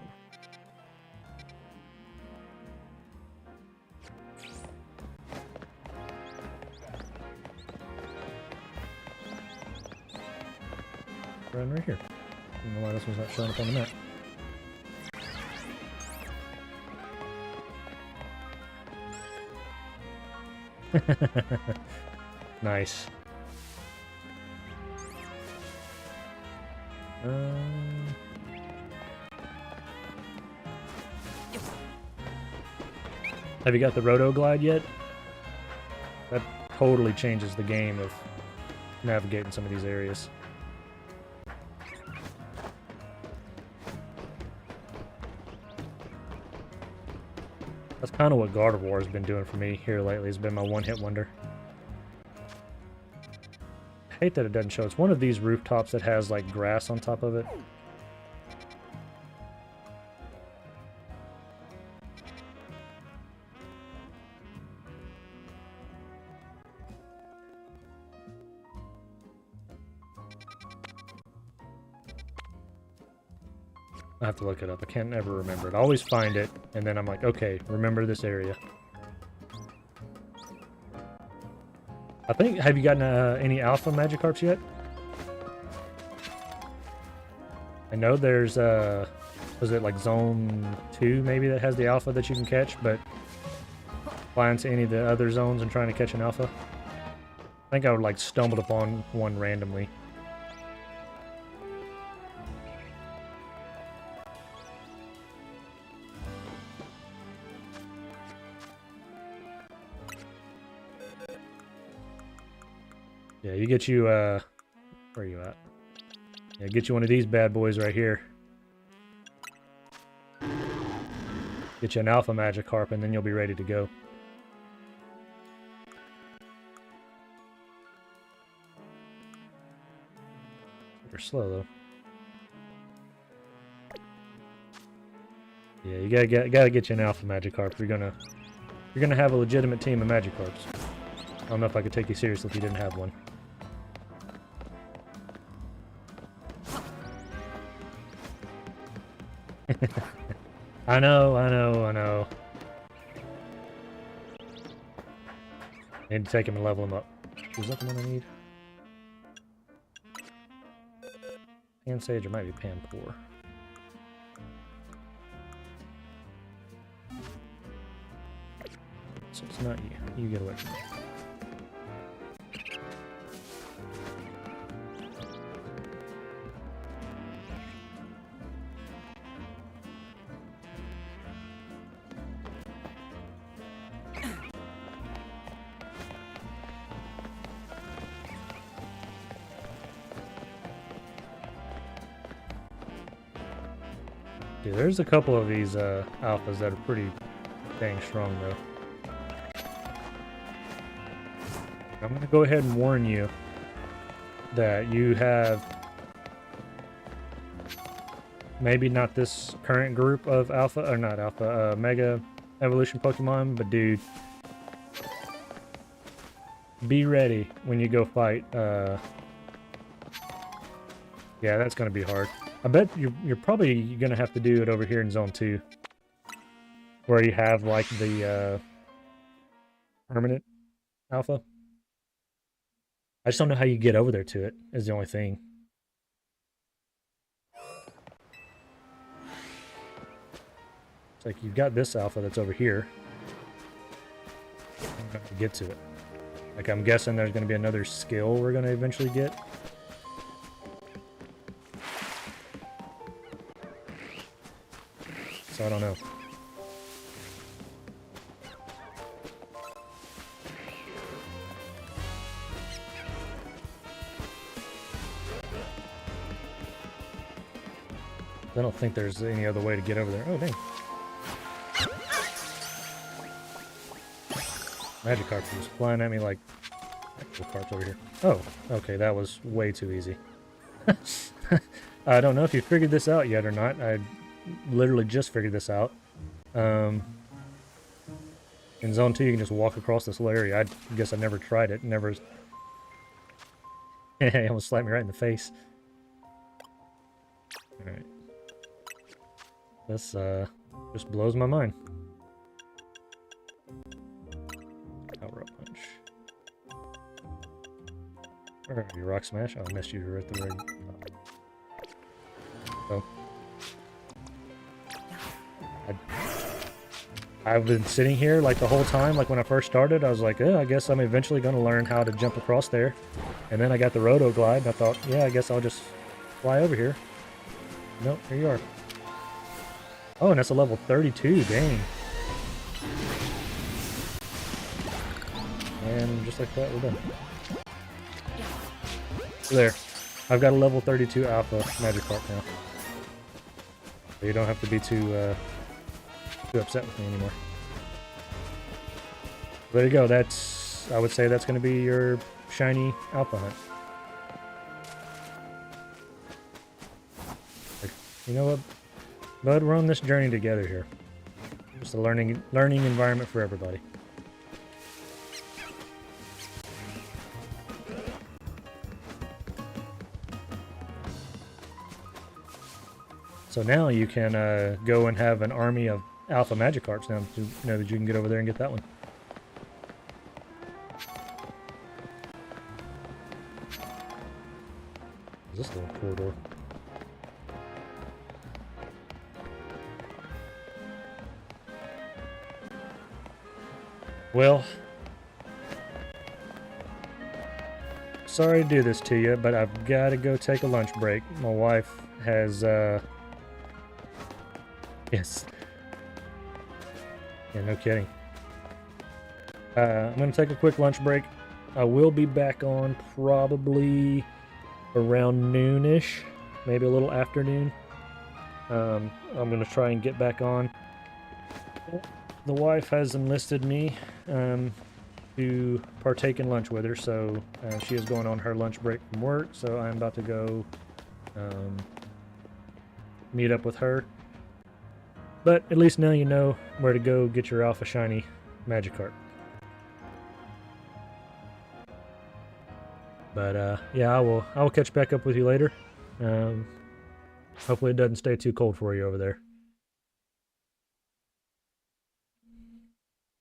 Speaker 1: Right here. I don't know why this one's not showing up on the map. Nice. Have you got the Roto Glide yet? That totally changes the game of navigating some of these areas. That's kind of what Gardevoir has been doing for me here lately. It's been my one-hit wonder. I hate that it doesn't show. It's one of these rooftops that has like grass on top of it. I have to look it up. I can't ever remember it. I always find it, and then I'm like, okay, remember this area. I think, have you gotten any Alpha Magikarps yet? I know there's, was it like Zone 2 maybe that has the Alpha that you can catch, but flying to any of the other zones and trying to catch an Alpha? I think I would like stumbled upon one randomly. Yeah, you get you, where are you at? Yeah, get you one of these bad boys right here. Get you an Alpha Magikarp, and then you'll be ready to go. They're slow, though. Yeah, you gotta get you an Alpha Magikarp. You're gonna have a legitimate team of Magikarps. I don't know if I could take you seriously if you didn't have one. I know. Need to take him and level him up. Is that the one I need? Pan Sage, or might be Pan Poor. So it's not you. You get away from me. Dude, there's a couple of these alphas that are pretty dang strong, though. I'm going to go ahead and warn you that you have maybe not this current group of alpha, or not alpha, mega evolution Pokemon, but dude, be ready when you go fight. Yeah, that's going to be hard. I bet you're probably going to have to do it over here in Zone 2, where you have like the permanent alpha. I just don't know how you get over there to it, is the only thing. It's like you've got this alpha that's over here. I'm going to get to it. Like, I'm guessing there's going to be another skill we're going to eventually get. So I don't know. I don't think there's any other way to get over there. Oh, dang. Magikarp was flying at me like actual carps over here. Oh, okay, that was way too easy. I don't know if you figured this out yet or not. I literally just figured this out. In Zone 2, you can just walk across this little area. I guess I never tried it. Never. Hey, almost slapped me right in the face. Alright. This just blows my mind. Power up punch. Where are you, Rock Smash? Oh, I missed you right the right. Oh. I've been sitting here like the whole time, like when I first started, I was like, I guess I'm eventually going to learn how to jump across there. And then I got the Roto Glide, and I thought, yeah, I guess I'll just fly over here. Nope, here you are. Oh, and that's a level 32, dang. And just like that, we're done. So there. I've got a level 32 Alpha Magikarp now. So you don't have to be too upset with me anymore. There you go, I would say that's going to be your shiny Alpha hunt. Like, you know what? Bud, we're on this journey together here. Just a learning environment for everybody. So now you can go and have an army of Alpha Magikarps now to know that you can get over there and get that one. Is this little corridor? Well, sorry to do this to you, but I've got to go take a lunch break. My wife has, yes. Yeah, no kidding. I'm going to take a quick lunch break. I will be back on probably around noonish, maybe a little afternoon. I'm going to try and get back on. The wife has enlisted me to partake in lunch with her, so she is going on her lunch break from work, so I'm about to go meet up with her. But at least now you know where to go get your Alpha Shiny Magikarp. But yeah, I will catch back up with you later. Hopefully it doesn't stay too cold for you over there.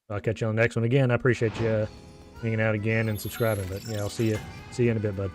Speaker 1: I'll catch you on the next one. Again, I appreciate you hanging out again and subscribing. But yeah, I'll see you in a bit, bud.